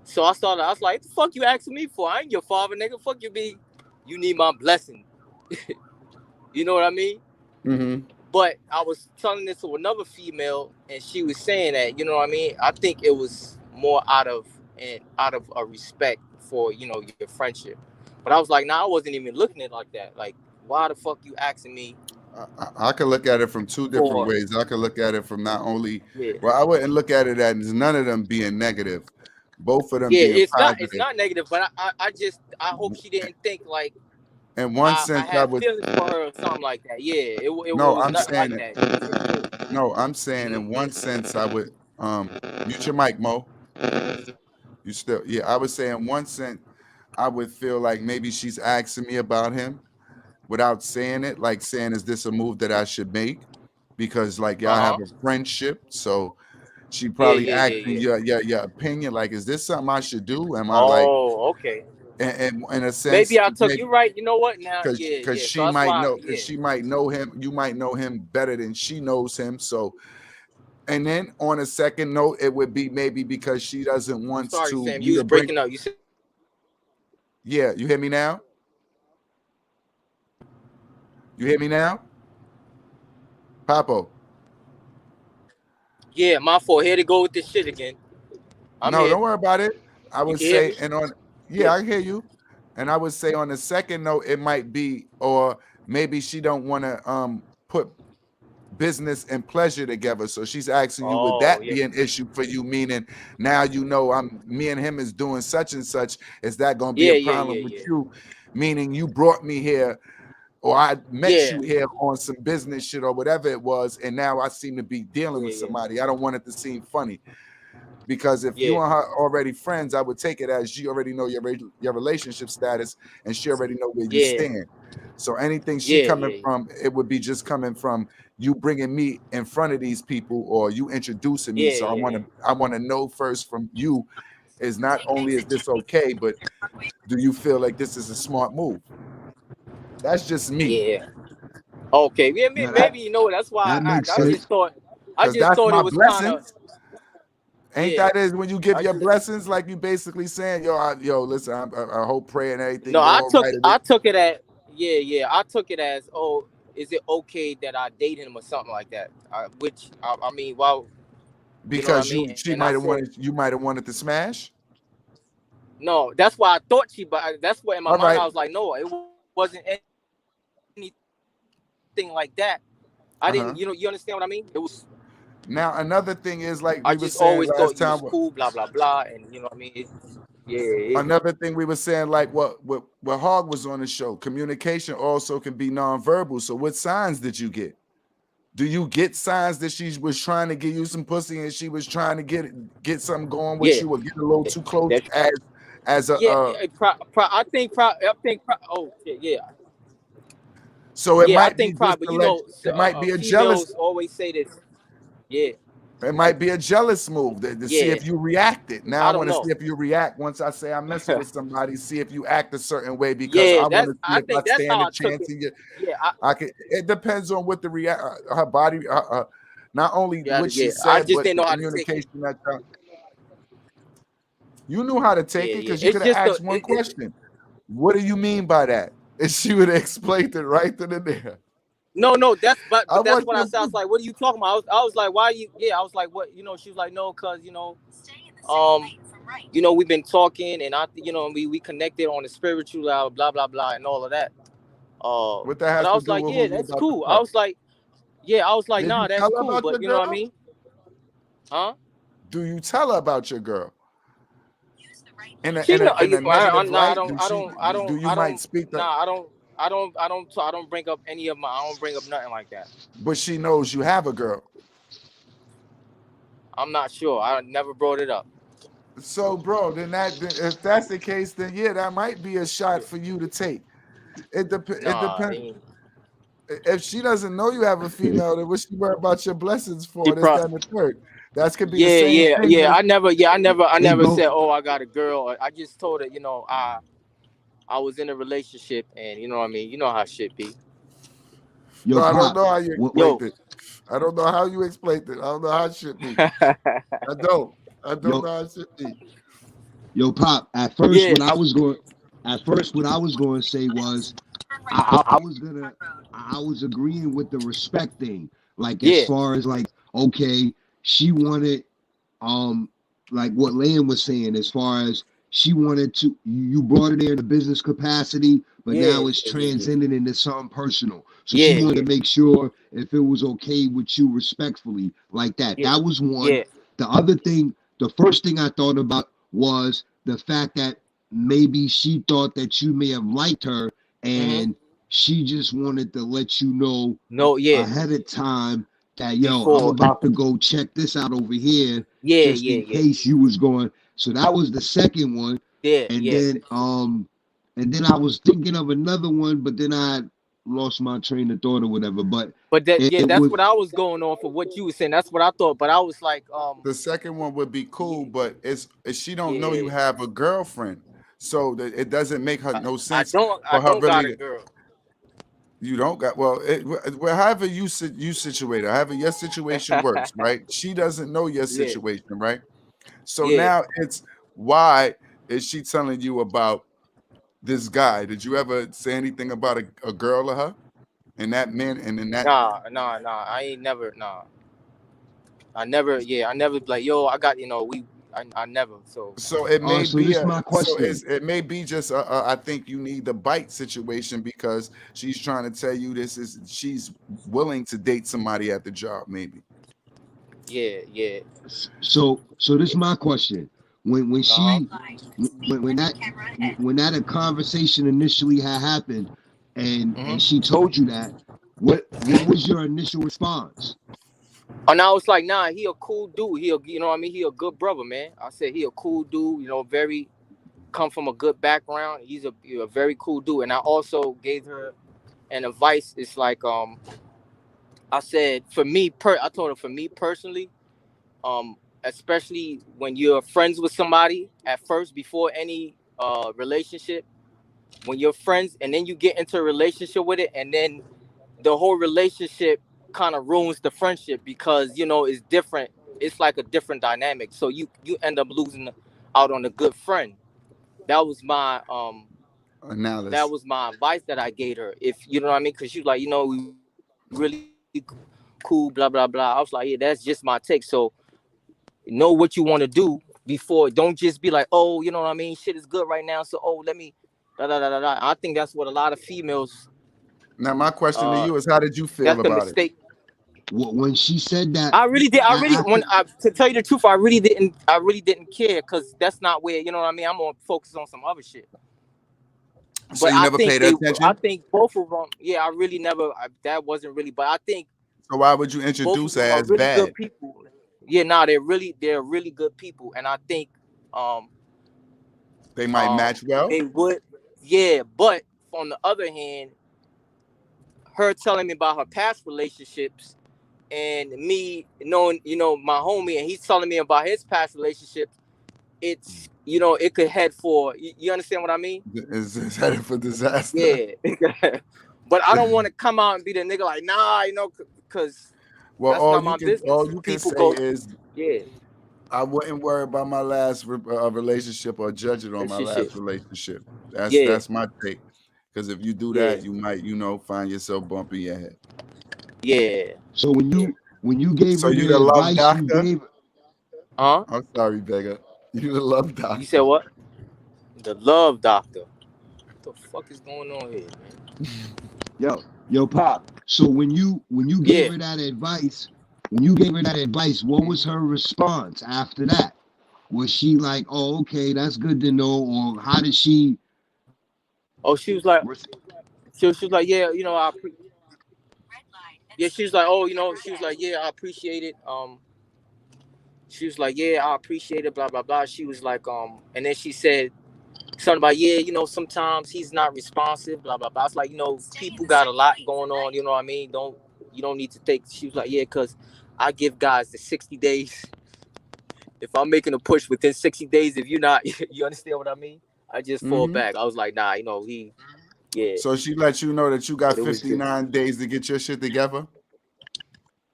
So I was like, the fuck you asking me for? I ain't your father, nigga. Fuck you, be. You need my blessing. You know what I mean? Mm-hmm. But I was telling this to another female, and she was saying that, you know what I mean? I think it was more out of a respect for, your friendship. But I was like, nah, I wasn't even looking at it like that. Like, why the fuck you asking me? I could look at it from two different ways. I could look at it from not only, well, I wouldn't look at it as none of them being negative. Both of them being positive. It's not negative, but I hope she didn't think like, in one sense, I had feelings for her or something like that. Yeah, it was nothing like that. No, I'm saying in one sense, I would Mute your mic, Mo. You still, yeah. I would say in one sense, I would feel like maybe she's asking me about him without saying it, like saying, "Is this a move that I should make?" Because like y'all have a friendship, so she probably asking your opinion. Like, is this something I should do? Am I like, Oh, okay. and in a sense, Maybe I took you right. You know what? Now, because So she that's might why. know, because she might know him. You might know him better than she knows him. So, and then on a second note, it would be maybe because she doesn't want Sorry, to Sam. you You was to bring. breaking up. You said. Yeah, you hear me now? You hear me now, Papo? Yeah, my fault. Here to go with this shit again. I'm No, here. don't worry about it. I You would can hear me? say, and on, Yeah. yeah, I hear you. And I would say on the second note, it might be, or maybe she don't want to put business and pleasure together. So she's asking you, would Oh, that yeah. be an issue for you? Meaning now you know me and him is doing such and such. Is that gonna be a problem with you? Meaning you brought me here, or I met you here on some business shit or whatever it was, and now I seem to be dealing with somebody. I don't want it to seem funny. Because if you and her already friends, I would take it as you already know your relationship status, and she already know where you stand. So anything she coming from, it would be just coming from you bringing me in front of these people, or you introducing me. So I want to know first from you, is not only is this okay, but do you feel like this is a smart move? That's just me. Yeah. Okay. Yeah. Now Maybe you know that's why that makes I sense. just thought. I Because just that's thought my it was kind of. blessings. Ain't Yeah. that is when you give I your just. blessings, like you basically saying, yo, listen, I hope, pray, and everything No, go all right. I took it as. Yeah. I took it as. Oh, is it okay that I date him or something like that? Which I mean, well, you know what I Because mean. she And I might have said. wanted, you might have wanted to smash. No, that's why I thought she. But that's what in my All mind right. I was like, no, it wasn't anything like that. I didn't. You understand what I mean? It was. Now another thing is, like I we were just saying always thought last you time. was cool, blah blah blah, and you know what I mean. Yeah. Another thing we were saying, like what Hog was on the show, communication also can be nonverbal. So what signs did you get? Do you get signs that she was trying to give you some pussy and she was trying to get something going with you, or get a little too close as a I think. Oh shit, yeah. So it Yeah, I might be think just probably. to You let, know, it might be a jealous, females always say this. Yeah. it might be a jealous move to see Yeah. if you reacted. Now I I don't want to know. see if you react once I say I'm messing with somebody, see if you act a certain way, because Yeah, I want to see I if I think that's stand how a I took chance it. in you. Yeah, I can, it depends on what the her body, not only what she I said, just but didn't the know how to take it. communication that you knew how to take it, Yeah. because you It's could have just asked one question. What do you mean by that? And she would have explained it right then and there. No, but I that's want what I you said. I was to, like, what are you talking about? I was like, why you? Yeah, I was like, what? You know, she was like, no, cause we've been talking, and we connected on the spiritual level, blah blah blah, and all of that. what that But has I to was do like, with yeah, who you that's about to cool. I fuck. was like, yeah, I was like, Did nah, you that's tell her cool. about your But you know what I girl? mean? Huh? Do you tell her about your girl in She know. a negative Nah, light? Do you might speak that? Nah, I don't bring up any of my. I don't bring up nothing like that. But she knows you have a girl. I'm not sure. I never brought it up. So, bro, then if that's the case, then yeah, that might be a shot for you to take. It Nah, depends. If she doesn't know you have a female, then what she worry about your blessings for? she This, that, probably. and the third. That's could be the same thing. I never. I Hey, never bro. said, oh, I got a girl. I just told her, I was in a relationship, and you know what I mean. You know how shit be. Yo, No, I don't Pop. know how you What explained it. I don't know how you explained it. I don't know how it should be. I don't. I don't yo know how it should be. yo Pop. At first, Yeah, what I was going to say was I was agreeing with the respect thing. Like as yeah, far as like, okay, she wanted like what Lan was saying, as far as she wanted to, you brought it there in a business capacity, but now it's transcended into something personal. So she wanted to make sure if it was okay with you respectfully, like that. yeah, That was one. yeah. The other thing, the first thing I thought about was the fact that maybe she thought that you may have liked her, Mm-hmm. and she just wanted to let you know No, yeah, ahead of time that, yo, I'm before. about to go check this out over here, Yeah, just yeah, in yeah, case you was going. So that was the second one. yeah, And yeah. then I was thinking of another one, but then I lost my train of thought or whatever. But But that, yeah, it that's was what I was going on for what you were saying. That's what I thought. But I was like, The second one would be cool, but it's she don't know you yeah, have a girlfriend, so it doesn't make her I, no I sense don't, I for her don't got really a to. girl. You don't got well, well, however you situate her, however your situation works, right? She doesn't know your Yeah, situation, right? So yeah. now it's why is she telling you about this guy? Did you ever say anything about a girl or her and that man and in that? Nah. I ain't never, nah. I never, yeah, I never like, yo, I got, I never. So So it may so be this my question. it may be just I think you need the bite situation because she's trying to tell you this is she's willing to date somebody at the job maybe. yeah, yeah. So this my question. When Uh huh. she when that a conversation initially had happened, and Hmm. she told you that, what was your initial response? And I was like, nah, he a cool dude. You know what I mean? He a good brother, man. I said he a cool dude. Very come from a good background. He's a very cool dude. And I also gave her an advice. It's like, I said I told her for me personally, um, especially when you're friends with somebody at first before any relationship, when you're friends and then you get into a relationship with it, and then the whole relationship kind of ruins the friendship because it's different. It's like a different dynamic. So you end up losing out on a good friend. That was my that Analysis. was my advice that I gave her. If you know what I mean, because she was like, we really cool, blah blah blah. I was like, yeah, that's just my take. So know what you want to do before. Don't just be like, oh, you know what I mean, shit is good right now. So let me da da da da da. I think that's what a lot of females Now my question to uh you is how did you feel that's the about it? mistake. When she said that I really did. I really, after, to tell you the truth, I really didn't. I really didn't care because that's not where you know what I mean. I'm gonna focus on some other shit. So But you never paid I attention? think both of them. Yeah, I really never. That wasn't really. But I think So why would you both of introduce her them are as really good bad? people. Yeah, they're really good people, and I think um They might match well. they would. Yeah, but on the other hand, her telling me about her past relationships and me knowing my homie, and he's telling me about his past relationships. It's it could head for you understand what I mean? Is headed for disaster. Yeah. But I don't want to come out and be the nigga like nah, because Well, that's not my business. all you can People say go, is yeah, I wouldn't worry about my last relationship or judge it on my shit. last relationship. That's Yeah, that's my take. Because if you do yeah, that, you might find yourself bumping your head. yeah, so when you gave So her you the the love advice you doctor? gave, huh? I'm sorry, Vega. You the love You said doctor. what? The love doctor. What the fuck is going on here, man? yo pop. So when you gave Yeah. her that advice, what was her response after that? Was she like, oh, okay, that's good to know, or how did she? Oh, res- she was like, yeah, yeah, she was like, oh, she was like, yeah, I appreciate it. She was like, yeah, I appreciate it, blah blah blah. She was like, and then she said something about, yeah, sometimes he's not responsive, blah blah blah. It's like, people got a lot going on, you know what I mean? You don't need to take. She was like, yeah, because I give guys the 60 days. If I'm making a push within 60 days, if you're not, you understand what I mean? I just fall Hmm. back. I was like, nah, yeah. So she let you know that you got But it was just, 59 days to get your shit together.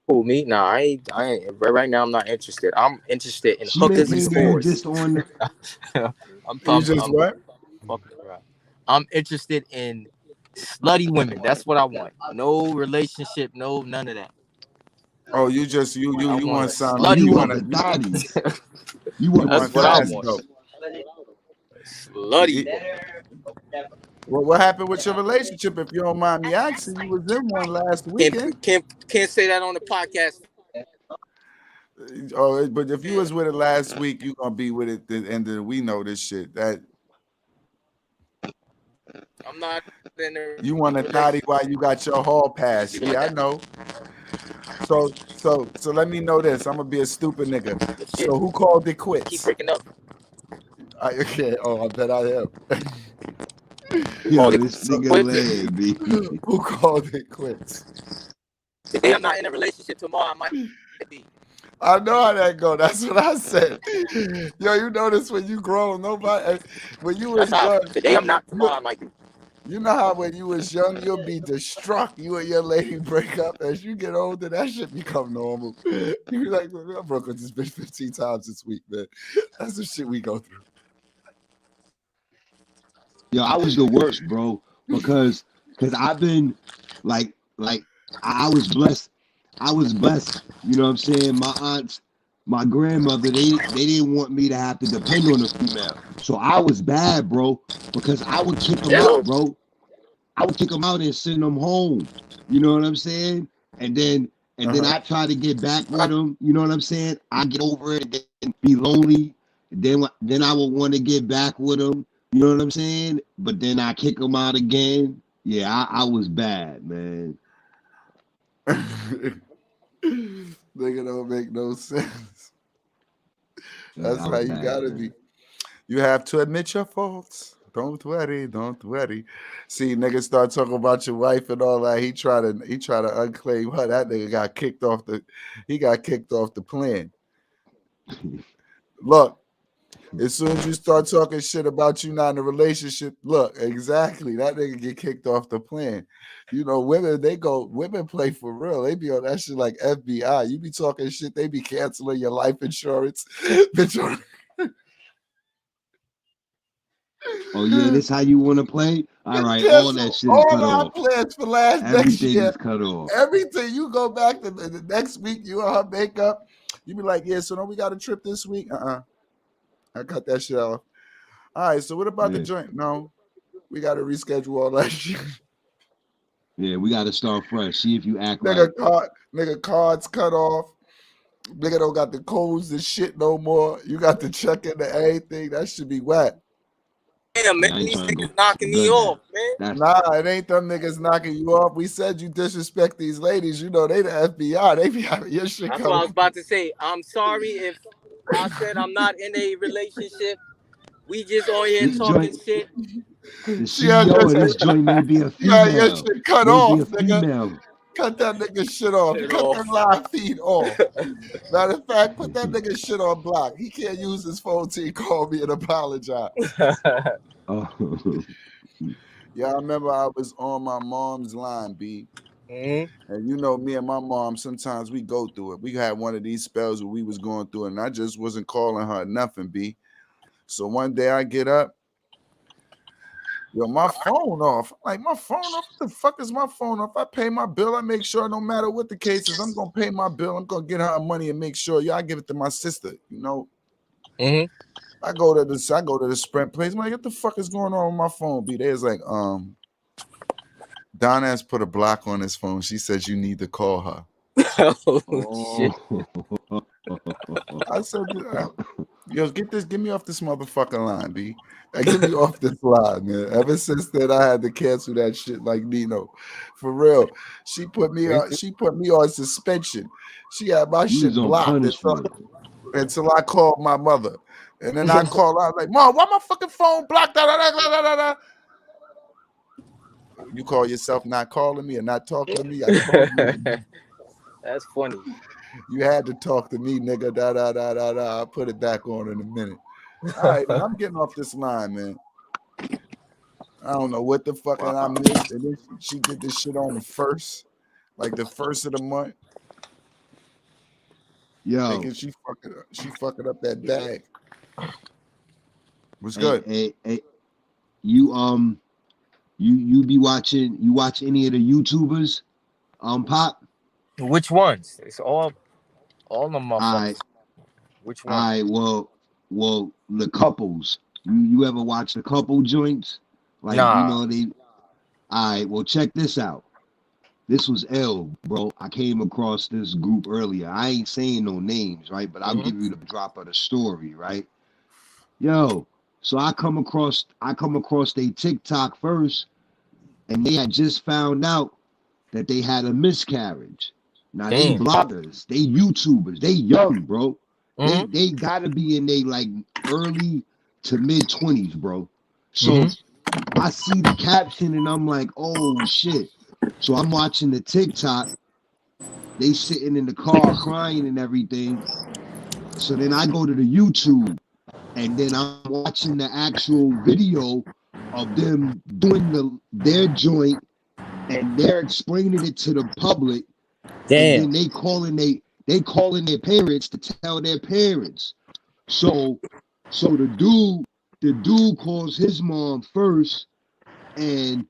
who, me? Nah, I ain't. Right now, I'm not interested. I'm interested in She hookers and maybe you scores. just on. You just I'm what? fucking around. I'm interested in slutty women. That's what I want. No relationship, no none of that. Oh, you just I you want want a Oh, some you slutty you want want the woman. to thotties. You you want the That's want what I fast want. thotties. though. Slutty woman. Well, what happened with your relationship? If you don't mind me asking, you was in one last weekend. Can't say that on the podcast. Oh, but if you was with it last week, you gonna be with it. And then we know this shit. That I'm not in a you want a relationship. thotty while you got your hall pass. Yeah, I know. So let me know this. I'm gonna be a stupid nigga. Shit, So who called it keep quits? breaking up. Okay. Oh, I bet I am. Yo, Called it this So nigga quit. lame, B. who called it quits? Today I'm not in a relationship. Tomorrow I might be. I know how that go. That's what I said. Yo, you notice when you grow, nobody. When you That's was how. young, Today I'm not. Tomorrow I might be. you know how when you was young, you'll be distraught. You and your lady break up. As you get older, that shit become normal. You be like, I broke with this bitch 15 times this week, man. That's the shit we go through. Yo, I was the worst, bro, because I've been like I was blessed. I was blessed. You know what I'm saying? My aunts, my grandmother, they didn't want me to have to depend on a female. So I was bad, bro, because I would kick them out, bro. I would kick them out and send them home. You know what I'm saying? And then I try to get back with them. You know what I'm saying? I get over it and then be lonely. Then I would want to get back with them. You know what I'm saying? But then I kick them out again. Yeah, I was bad, man. Nigga don't make no sense. Yeah, That's I how was you bad, gotta man. be. You have to admit your faults. Don't worry, don't worry. See, niggas start talking about your wife and all that. He try to unclaim her. That nigga got kicked off the plan. Look, as soon as you start talking shit about you not in a relationship, look, exactly. That nigga get kicked off the plan. You know, women play for real. They be on that shit like FBI. You be talking shit, they be canceling your life insurance. Bitch, Oh yeah, this how you want to play? All right, all that cancel shit is cut all our off. plans for next Everything year. is cut off. Everything. You go back to the next week, you on her makeup. You be like, yeah, so no, we got a trip this week. I cut that shit off. All right, so what about the Yeah, joint? No, we got to reschedule all that shit. yeah, we got to start fresh. See if you act right. Nigga, cards cut off. Nigga don't got the codes and shit no more. You got to check into everything. That should be whack. Damn, man, Yeah, I ain't these trying to niggas go knocking me good now. off, man. That's Nah, it ain't them niggas knocking you off. We said you disrespect these ladies. You know, they the FBI. They be having your shit That's what I was coming. about to say. I'm sorry if I said I'm not in a relationship. We just on here this talking joint. shit. The She had your CEO of this shit, joint may be a you had your female. shit cut Maybe off, a nigga. female. Cut that nigga shit off. Shit Cut that off. live feed off. Matter of fact, put that nigga shit on block. He can't use his phone till he call me and apologize. Oh, Yeah, I remember I was on my mom's line, B. Mhm. And you know, me and my mom, sometimes we go through it. We had one of these spells where we was going through it, and I just wasn't calling her nothing, B. So one day I get up, yo, my phone off. I'm like, my phone off? What the fuck is my phone off? I pay my bill. I make sure no matter what the case is, I'm gonna pay my bill. I'm gonna get her money and make sure, I give it to my sister. You know, Mhm. I go to the Sprint place. I'm like, what the fuck is going on with my phone? B. There's like, Don has put a block on his phone. She says you need to call her. Oh shit. I said, yo, get me off this motherfucking line, B. Get me off this line, man. Ever since then, I had to cancel that shit like Nino. For real. She put me on suspension. She had my you shit was on blocked punishment. until I called my mother. And then I called out like, Mom, why my fucking phone blocked? Da, da, da, da, da, da. You call yourself not calling me and not talking to me? I told you. That's funny. You had to talk to me, nigga. Da da da da da. I'll put it back on in a minute. All right, man. I'm getting off this line, man. I don't know what the fuck and I missed. And then she did this shit on the first of the month, Yo, thinking she fucking up that bag. What's hey, good? hey, you you watch any of the YouTubers? Pop. Which ones? It's all the All right, motherfuckers. Which all one? right. Well, the couples. You ever watch the couple joints? Like Nah. they. All right. Well, check this out. This was L, bro. I came across this group earlier. I ain't saying no names, right? But I'll Mhm. give you the drop of the story, right? Yo, so I come across their TikTok first, and they had just found out that they had a miscarriage. Now they Damn. bloggers, they YouTubers, they young, bro. Mm-hmm. They gotta be in they like early to mid-20s, bro. So Mm-hmm. I see the caption and I'm like, oh shit. So I'm watching the TikTok. They sitting in the car crying and everything. So then I go to the YouTube and then I'm watching the actual video of them doing their joint and they're explaining it to the public and Damn. then they calling their parents to tell their parents. So the dude calls his mom first and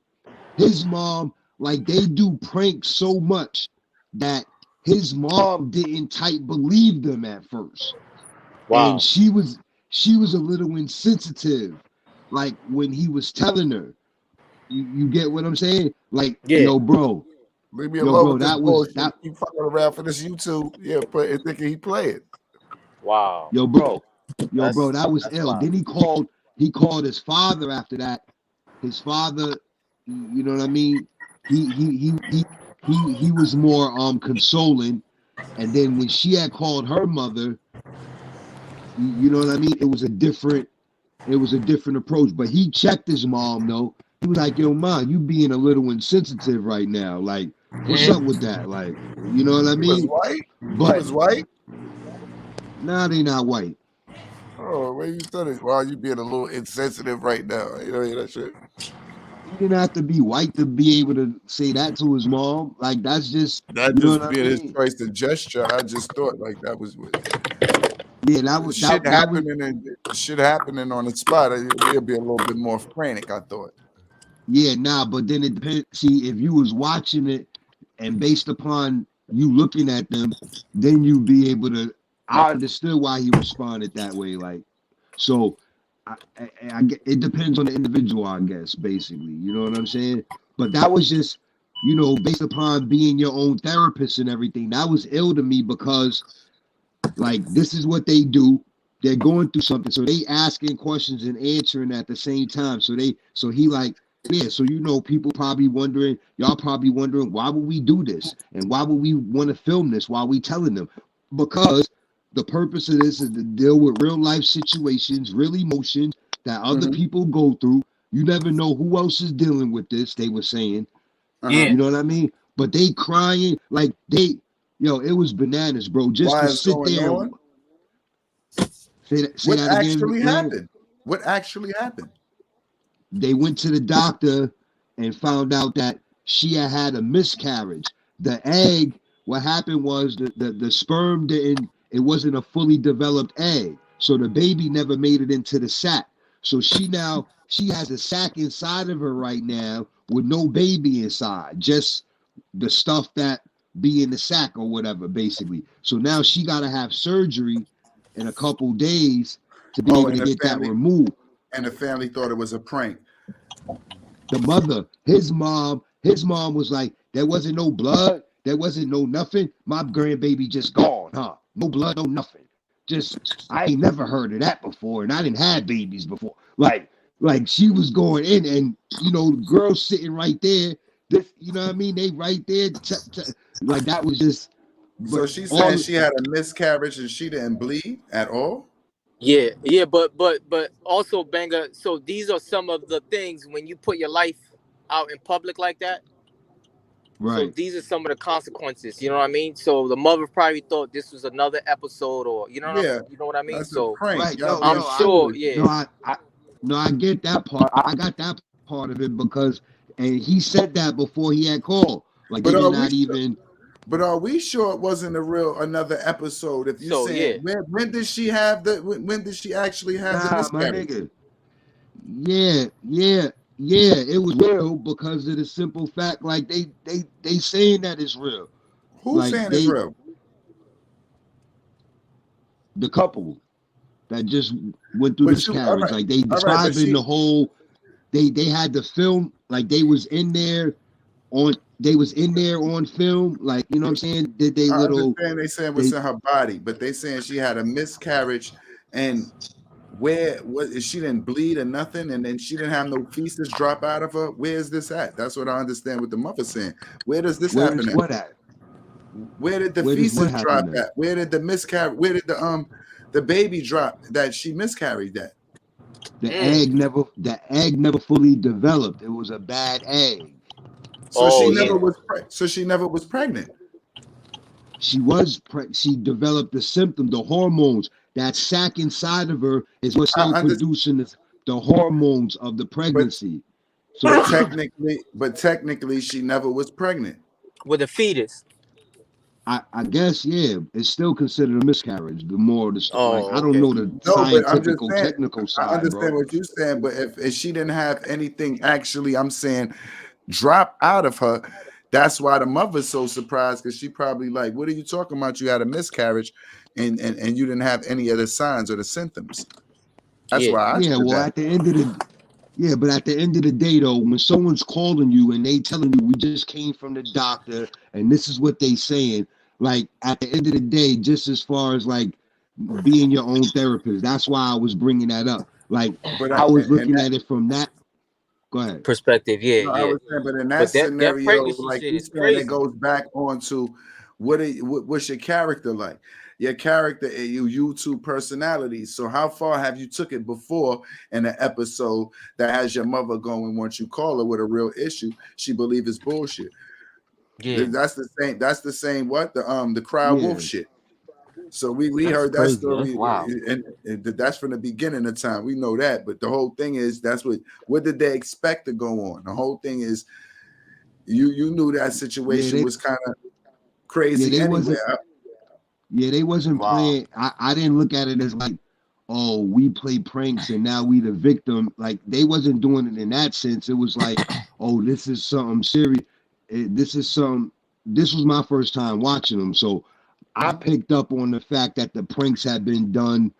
his mom, like, they do pranks so much that his mom didn't type believe them at first. And Wow. she was a little insensitive, like when he was telling her. You get what I'm saying? Like, Yeah. Leave me yo, alone bro, with this that was bullshit. that Keep fucking around for this YouTube. Yeah, but thinking he play it. Wow. yo, bro, That's that was ill. wild. Then he called his father after that. His father, you know what I mean? He was more consoling. And then when she had called her mother, you know what I mean? It was a different approach. But he checked his mom though. He was like, yo, mom, you being a little insensitive right now. Like, what's Mm-hmm. up with that? Like, you know what I He was mean? white. He But was white. nah, they not white. Oh, where you studied? Wow, you being a little insensitive right now. You know that shit. He didn't have to be white to be able to say that to his mom. Like, that's just, That you know just what I being his mean? choice and gesture. I just thought like that was Yeah, that was shit that was happening and shit happening on the spot. It'd be a little bit more frantic. I thought. yeah, nah, but then it depends. See, if you was watching it and based upon you looking at them, then you'd be able to. I understood why he responded that way. Like, so it depends on the individual, I guess, basically. You know what I'm saying? But that was just, based upon being your own therapist and everything. That was ill to me because, like, this is what they do. They're going through something, so they asking questions and answering at the same time. So he like, yeah. So people probably wondering, y'all probably wondering, why would we do this, and why would we want to film this while we telling them? Because the purpose of this is to deal with real life situations, real emotions that other Mm-hmm. people go through. You never know who else is dealing with this. They were saying, Uh-huh. Yeah. you know what I mean? But they crying like it was bananas, bro. Just Why to is sit going there. on? Say What that again, actually man. happened? What actually happened? They went to the doctor and found out that she had a miscarriage. The egg, what happened was the sperm didn't, it wasn't a fully developed egg. So the baby never made it into the sac. So she has a sac inside of her right now with no baby inside, just the stuff that be in the sac or whatever, basically. So now she got to have surgery in a couple days to be Oh, able to and get that removed. the family thought it was a prank. The mother, his mom was like, there wasn't no blood, there wasn't no nothing. My grandbaby just gone, huh? No blood, no nothing. Just I ain't never heard of that before, and I didn't have babies before. Like she was going in, and the girls sitting right there. This, you know what I mean? They right there, like that was just. So But she's saying all she had a miscarriage and she didn't bleed at all. Yeah. Yeah. But also, Banger. So these are some of the things when you put your life out in public like that. So right, these are some of the consequences. You know what I mean? So the mother probably thought this was another episode, or Yeah, you know what I mean. that's a So prank. right. Y'all No, I'm being no, sure. foolish. Yeah. no, I get that part. I got that part of it because, and he said that before he had called. Like they But did are we? not even. But are we sure it wasn't another episode? If you're So saying yeah. when did she have when did she actually have the Nah, my miscarriage? nigga. Yeah. It was real because of the simple fact, like they saying that it's real. Who's Like saying it's real? the couple that just went through the But you, miscarriage. Like they all right. But describing she, the whole. They had the film, like they was in there on. They was in there on film. Like, you know what I'm saying? Did they I little. understand they saying what's They in her body, but they saying she had a miscarriage, and where was she didn't bleed or nothing, and then she didn't have no feces drop out of her. Where is this at? That's what I understand what the mother's saying. Where does this Where happen is at? what at? Where did the Where does what feces drop happen then? at? Where did the miscarriage? Where did the baby drop that she miscarried at? The egg never fully developed. It was a bad egg. So Oh she yeah. never was. So she never was pregnant. She developed the symptom, the hormones. That sac inside of her is what I started understand, producing the hormones of the but pregnancy. So technically, she never was pregnant. With a fetus. I guess, yeah, it's still considered a miscarriage. The more the story, like, I Oh, don't okay. know the No, but I'm just scientific or saying. technical I side, understand bro. what you're saying, but if she didn't have anything actually, I'm saying, drop out of her. That's why the mother's so surprised, because she probably like, what are you talking about? You had a miscarriage, and you didn't have any of the signs or the symptoms. That's Yeah. why I Yeah, said well, that. at the end of the yeah, but at the end of the day, though, when someone's calling you and they telling you we just came from the doctor and this is what they saying, like at the end of the day, just as far as like being your own therapist, that's why I was bringing that up. Like But I was and looking at it from that. Go ahead. Perspective. Yeah, no, I yeah. was saying, but in that But that scenario, pregnancy like shit you is saying, it crazy. goes back onto what's your character like? Your character and your YouTube personality. So how far have you took it before in an episode that has your mother going once you call her with a real issue? She believe it's bullshit. Yeah. That's the same. That's the same. What the cry wolf Yeah, shit. So we That's heard that crazy. That's story, wild. and that's from the beginning of time. We know that, but the whole thing is that's what did they expect to go on? The whole thing is you knew that yeah, situation was kind of yeah, crazy they anyway. wasn't, yeah, they wasn't Wow. playing. I didn't look at it as like, oh, we play pranks and now we the victim. Like they wasn't doing it in that sense. It was like, oh, this is something serious. This is some. This was my first time watching them, so I picked up on the fact that the pranks had been done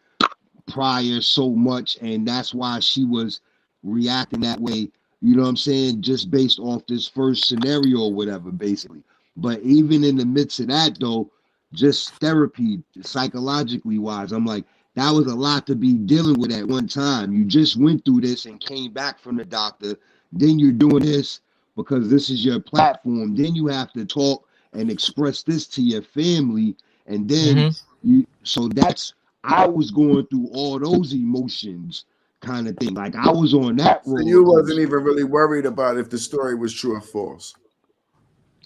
prior so much, and that's why she was reacting that way. You know what I'm saying? Just based off this first scenario or whatever, basically. But even in the midst of that, though, just therapy, psychologically wise, I'm like, that was a lot to be dealing with at one time. You just went through this and came back from the doctor. Then you're doing this because this is your platform. Then you have to talk and express this to your family. And then Hmm. so that's I was going through all those emotions kind of thing. Like I was on that So roller you wasn't coaster. even really worried about if the story was true or false.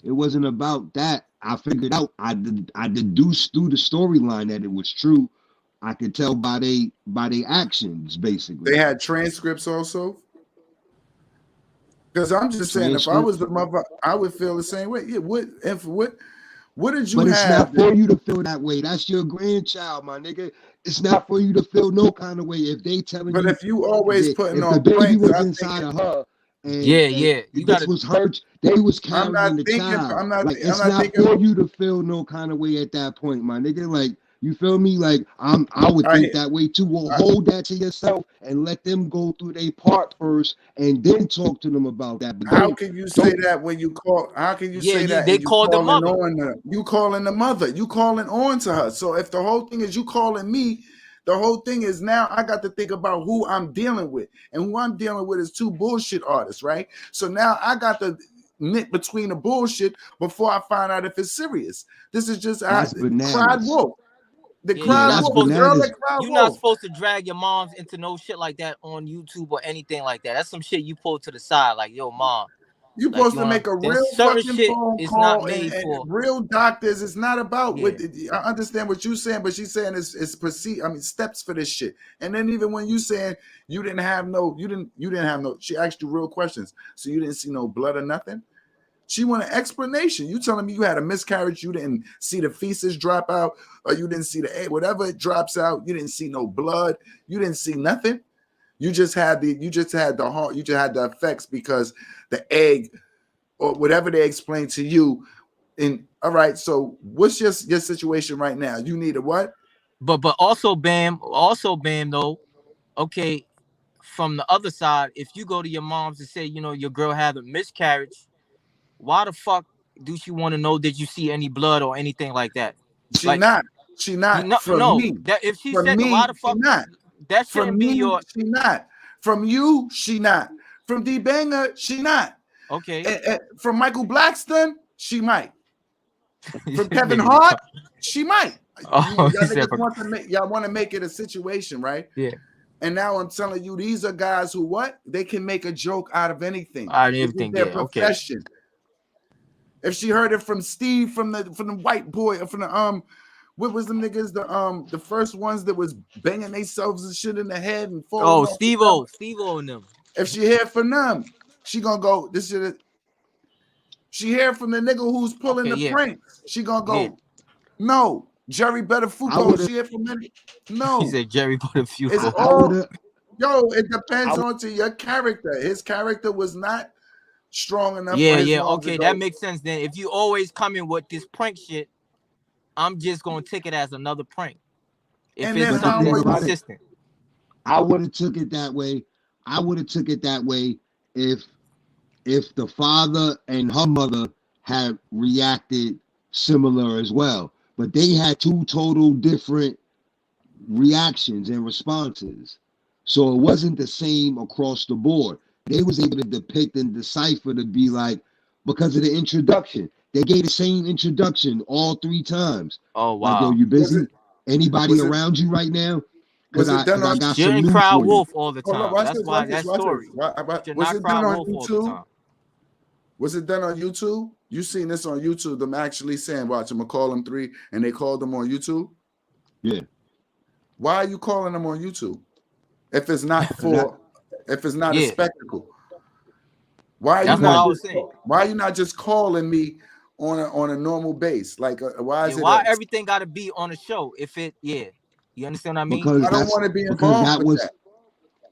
It wasn't about that. I figured out I deduced through the storyline that it was true. I could tell by they actions They basically. had transcripts also. Because I'm just saying, if I was Transcripts. the mother, I would feel the same way. Yeah, what did you But it's have? not for you to feel that way. That's your grandchild, my nigga. It's not for you to feel no kind of way. If they telling But you if you always that putting if the on baby pranks, was I think inside of her Yeah, and yeah. You this gotta. was her, they was I'm not carrying the thinking. child. I'm not. Like I'm it's not not thinking. for you to feel no kind of way at that point, my nigga. Like you feel me? Like I would I, think that way too. Well, I hold that to yourself and let them go through their part first, and then talk to them about that. But How can you say don't. that when you call? How can you Yeah, say that they and you called the calling mother. on her? You calling the mother? You calling on to her? So if the whole thing is you calling me, the whole thing is now I got to think about who I'm dealing with, and who I'm dealing with is two bullshit artists, right? So now I got to nit between the bullshit before I find out if it's serious. This is just That's cried bananas. wolf. The Yeah, you're Yeah, cried not that's wolf, the supposed to. girl that bananas. cried You're not wolf. supposed to drag your moms into no shit like that on YouTube or anything like that. That's some shit you pull to the side, like, yo, mom, You're like supposed you to know, make a there's real certain fucking shit phone is not call and, made for. real doctors. It's not about what Yeah, I understand what you're saying, but she's saying it's proceed. I mean, steps for this shit. And then even when you saying you didn't have no, you didn't have no. She asked you real questions, so you didn't see no blood or nothing. She want an explanation. You telling me you had a miscarriage, you didn't see the feces drop out, or you didn't see the egg, whatever it drops out, you didn't see no blood, you didn't see nothing. You just had the heart, you just had the effects because the egg or whatever they explain to you. And all right, so what's your situation right now? You need a what? but also Bam though. Okay, from the other side, if you go to your moms and say, your girl had a miscarriage, why the fuck do she want to know did you see any blood or anything like that? She Like, not. She you not. know, From no, me. that if she From said why me, the she fuck not. that From shouldn't be me, your she not. From you, she not. From D Banger, she not. okay. And from Michael Blackston, she might. From Kevin Hart, she might. Oh, Y'all want to make it a situation, right? Yeah. And now I'm telling you, these are guys who what? They can make a joke out of anything. Out of This is everything, their yeah, okay. profession. If she heard it from Steve, from the white boy, from the what was the niggas? The first ones that was banging themselves and shit in the head and falling off. Steve-O and them. If she hear from them, she gonna go. This shit. She hear from the nigga who's pulling the prank. She gonna go. No, Jerry Buttafuoco. She hear from him. No, he said Jerry Buttafuoco. It's all, yo, it depends on to your character. His character was not strong enough. Yeah, okay, that makes sense. Then if you always come in with this prank shit, I'm just gonna take it as another prank. If and it's something that's consistent. I would have took it that way. I would have took it that way if the father and her mother had reacted similar as well. But they had two total different reactions and responses. So it wasn't the same across the board. They was able to depict and decipher to be like, because of the introduction. They gave the same introduction all 3 times. Oh, wow. Like, yo, you busy? Anybody around you right now? Because I got some news cry for wolf you. all the time. That's why that story. Was it done on YouTube? Was it done on YouTube? You seen this on YouTube? Them actually saying, "Watch, I'm gonna call them 3," and they called them on YouTube. Yeah. Why are you calling them on YouTube? If it's not for, if it's not a spectacle, why are you not just calling me on a normal base? Like, why is it? Why everything got to be on a show? If it, you understand what I mean? Because I don't want to be involved with that.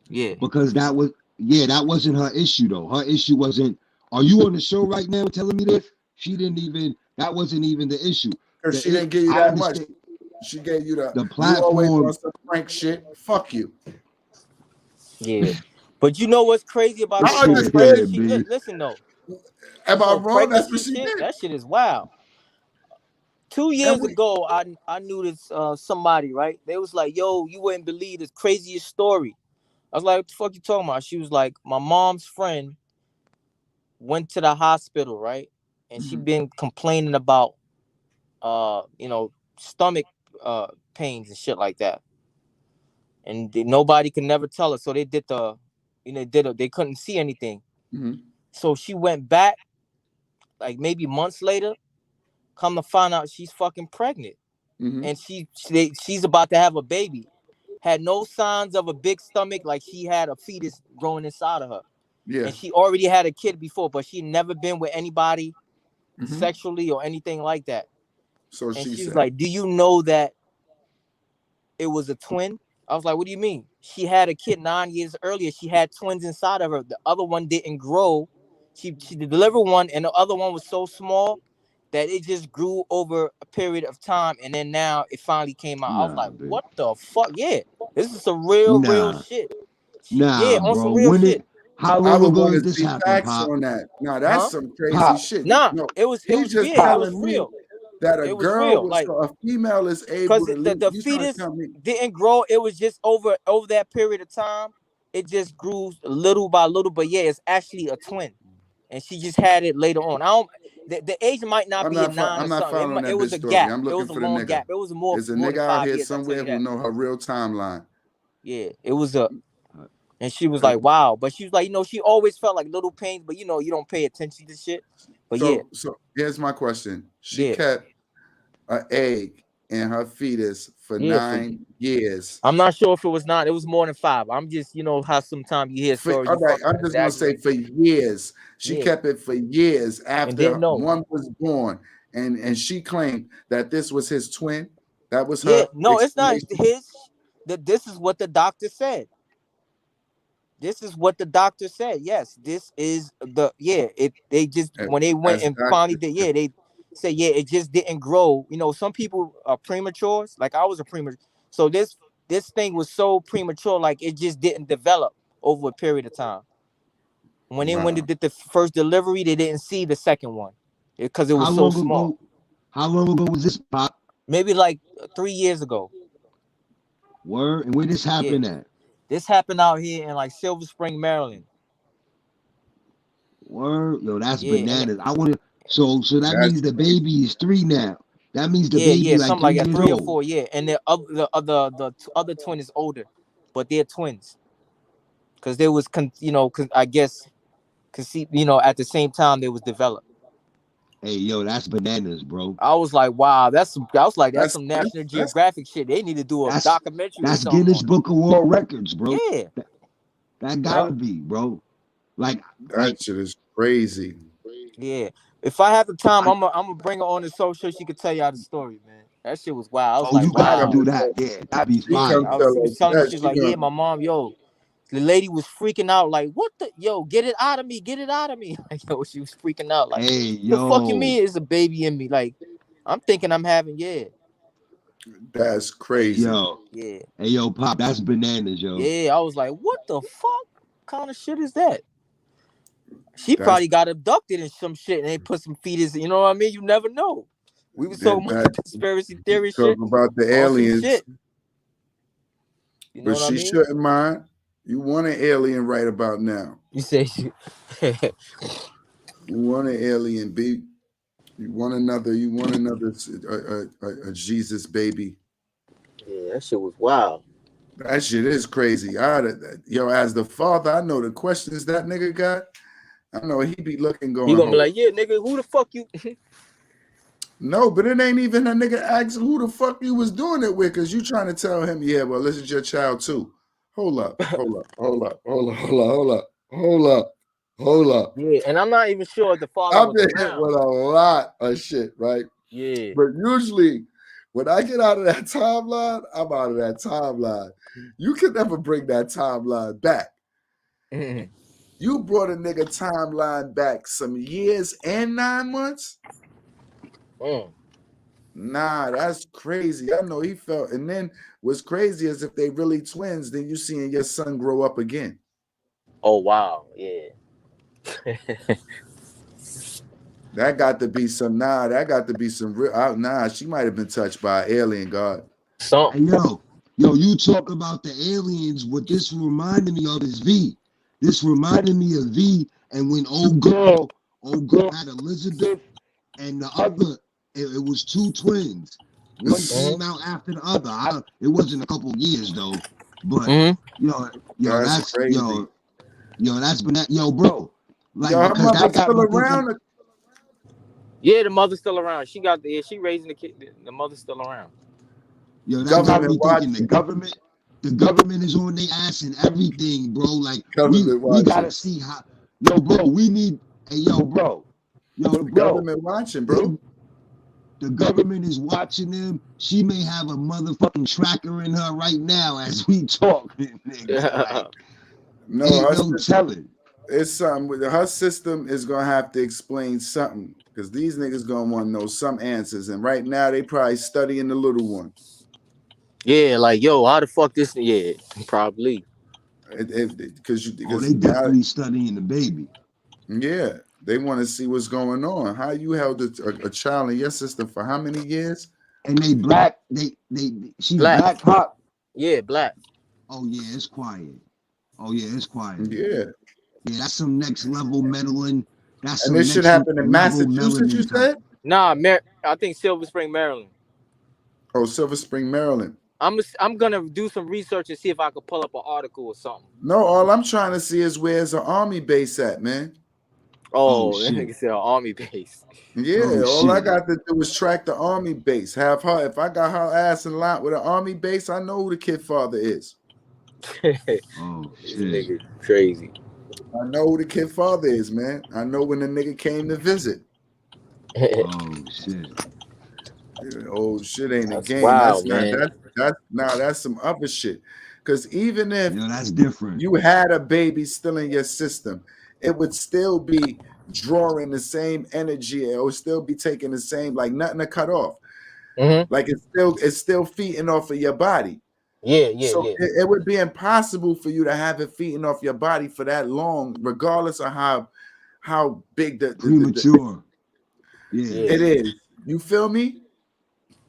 Yeah. Because that wasn't her issue though. Her issue wasn't, are you on the show right now telling me this? That wasn't even the issue. She didn't give you that much. She gave you the platform. You always some prank shit. Fuck you. Yeah. But you know what's crazy about this? Listen though. Am I wrong? That's what she did. That shit is wild. 2 years ago, I knew this somebody, right? They was like, yo, you wouldn't believe this craziest story. I was like, what the fuck you talking about? She was like, my mom's friend went to the hospital, right? And she been complaining about stomach pains and shit like that. And nobody could never tell her. So they did they couldn't see anything. Mm-hmm. So she went back like maybe months later, come to find out she's fucking pregnant. Mm-hmm. And she's about to have a baby. Had no signs of a big stomach, like she had a fetus growing inside of her. Yeah. And she already had a kid before, but she never been with anybody sexually or anything like that. So she's like, do you know that it was a twin? I was like, what do you mean? She had a kid 9 years earlier. She had twins inside of her. The other one didn't grow. She delivered one, and the other one was so small that it just grew over a period of time, and then now it finally came out. I was like, what the fuck? Yeah, this is some real shit. On some real shit. How long ago did this happen, Pop? On that. No, that's some crazy shit. Nah, it was just real. That a girl, like a female, is able to the fetus didn't grow. It was just over that period of time. It just grew little by little, but yeah, it's actually a twin, and she just had it later on. The age might not be 9 or something. It was a gap. It was a long gap. It was more. There's a nigga out here somewhere who know her real timeline. Yeah, it was and she was like, wow. But she was like, she always felt like little pains, but you don't pay attention to shit. But so here's my question. She kept an egg in her fetus for 9 years. I'm not sure if it was 9. It was more than 5. I'm just, how sometimes you hear stories. All right, I'm just gonna say for years. She kept it for years after one was born, and she claimed that this was his twin. That was her. Yeah, no, it's not his. This is what the doctor said. This is what the doctor said. Yes, this is they just when they went and finally did. Yeah, they say it just didn't grow. Some people are premature. Like I was a premature. So this thing was so premature, like it just didn't develop over a period of time. When they went to did the first delivery, they didn't see the second one because it was so small. How long ago was this, Pop? Maybe like 3 years ago. Word? And where this happened at? This happened out here in like Silver Spring, Maryland. Word? Yo, that's bananas. So that That's means the baby is 3 now. That means the Yeah, baby yeah, like something 3 like that, years 3 or old. 4, yeah. And the twin is older, but they're twins because they was I guess at the same time they was developed. Hey, yo, that's bananas, bro. I was like, wow, that's that's some that's National that's Geographic shit. They need to do a That's documentary or that's something Guinness on it. Book of World Records, bro. Yeah, That yeah, gotta be, bro. Like, that shit is crazy. yeah. If I have the time, I, I'm gonna bring her on the show so she could tell y'all the story, man. That shit was wild. I was oh, like, you She gotta come do wow. to that. tell, Yeah, that'd be she Yeah, come fire. tell she was us telling me, that she's she like, yeah, gonna my mom, yo, the lady was freaking out, like, what the, yo, get it out of me, get it out of me. Like, yo, she was freaking out, like, Hey, the fuck you yo, mean is a baby in me? Like, I'm thinking I'm having, yeah, that's hey, crazy. yo, yeah, hey, yo, Pop, that's bananas, yo. yeah. I was like, what the fuck kind of shit is that? She That's probably got abducted and some shit, and they put some fetus. You know what I mean? You never know. We was talking about that conspiracy theory talk shit about the on some aliens, shit. You know but what I she mean? shouldn't mind. You want an alien right about now. You say, yeah, You want an alien, B. You want another. You want another a Jesus baby. that shit was wild. That shit is crazy. Yo, as the father, I know the questions that nigga got. I know he be looking, He going, gonna be hold. like, yeah, nigga, who the fuck you? No, but it ain't even a nigga asking who the fuck you was doing it with, because you trying to tell him, yeah, well, this is your child too. Hold up, hold up, hold up, hold up, hold up, hold up, hold up, hold up. Yeah, and I'm not even sure if the father I've was been hit around. with a lot of shit, right? Yeah. But usually, when I get out of that timeline, I'm out of that timeline. You can never bring that timeline back. Mhm. You brought a nigga timeline back some years and 9 months? Mm. Nah, that's crazy. I know he felt. And then what's crazy is if they really twins, then you seeing your son grow up again. Oh wow, yeah. That got to be some. Nah, that got to be some real. Nah, she might have been touched by an alien god. Hey, Something. yo, you talk about the aliens. What this reminded me of is V. This reminded me of V. And when old girl had Elizabeth, and the other, it was 2 twins. One Mm-hmm. came out after the other. It wasn't a couple years though, but Mm-hmm. That's that's crazy. that's been that, bro. Like, Yo, her because mother that got still me thinking. around. Yeah, the mother's still around. She got she raising the kid. The mother's still around. Yo, that got Government me thinking. watching. The government is on their ass and everything, bro. Like, we Government we gotta watching. see how. Yo, bro, we need. Hey, yo, bro. Government watching, They bro. The government is watching them. She may have a motherfucking tracker in her right now as we talk, nigga. Like, No, ain't no telling. it's something with her system is gonna have to explain something because these niggas gonna want to know some answers. And right now they probably studying the little one. Yeah, like yo, how the fuck this? Yeah, probably. Because Oh, because they now, definitely studying the baby. yeah, they want to see what's going on. How you held a child in your system for how many years? And they black. She's Black. black pop. Yeah, black. Oh yeah, it's quiet. Oh yeah, it's quiet. Yeah, Yeah, that's some next level meddling. That's and some this should next happen in level Massachusetts. You melanin type. said? Nah, I think Silver Spring, Maryland. Oh, Silver Spring, Maryland. I'm gonna do some research and see if I could pull up an article or something. No, all I'm trying to see is where's the army base at, man. Oh Oh, like I shit. said, army base. Yeah, Oh all I shit. got to do is track the army base. Have her, if I got her ass in line with an army base, I know who the kid father is. This Oh shit. nigga crazy. I know who the kid father is, man. I know when the nigga came to visit. Oh shit. Oh shit, ain't a That's game. That's wild, not man. that's some other shit. Because even if Yo, that's different. you had a baby still in your system, it would still be drawing the same energy. It would still be taking the same, like nothing to cut off. Mm-hmm. Like it's still feeding off of your body. Yeah, So yeah. it would be impossible for you to have it feeding off your body for that long, regardless of how big Premature. Yeah. it is. You feel me?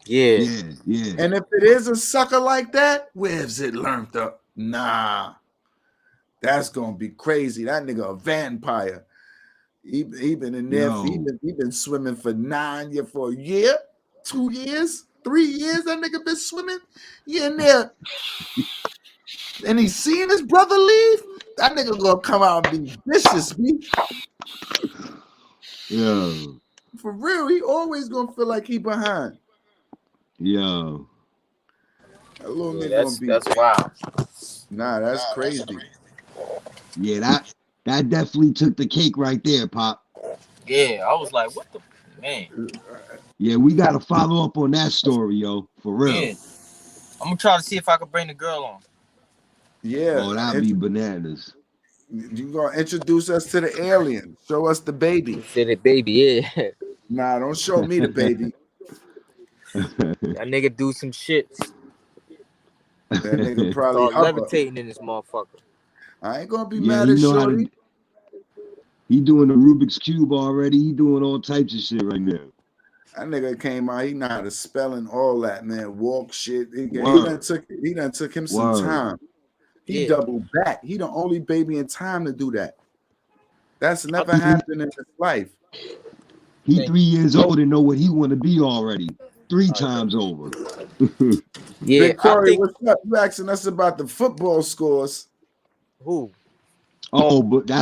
Yeah. Yeah. And if it is a sucker like that, where's it learned up? Nah, that's gonna be crazy. That nigga a vampire. He been in there. He been swimming for for a year, 2 years, 3 years. That nigga been swimming. He in there, and he seeing his brother leave. That nigga gonna come out and be vicious, me. Yo. For real, he always gonna feel like he behind. Yo. That little nigga gonna be. That's wild. Nah, that's crazy. Yeah, that definitely took the cake right there, Pop. Yeah, I was like, what the man? Yeah, we gotta follow up on that story, yo. For real. Yeah. I'm gonna try to see if I can bring the girl on. Yeah. Oh, that'd be bananas. You gonna introduce us to the alien? Show us the baby. Say the baby, yeah. Nah, don't show me the baby. That nigga do some shit. That nigga probably start levitating in this motherfucker. I ain't gonna be mad at Shorty. He doing the Rubik's Cube already. He doing all types of shit right now. That nigga came out. He know how to spell and all that, man. Walk shit. He done took him some time. He doubled back. He the only baby in time to do that. That's never happened in his life. He 3 years old and know what he want to be already. 3 times over. Yeah, Big Corey, what's up? You asking us about the football scores? Who? Oh, but he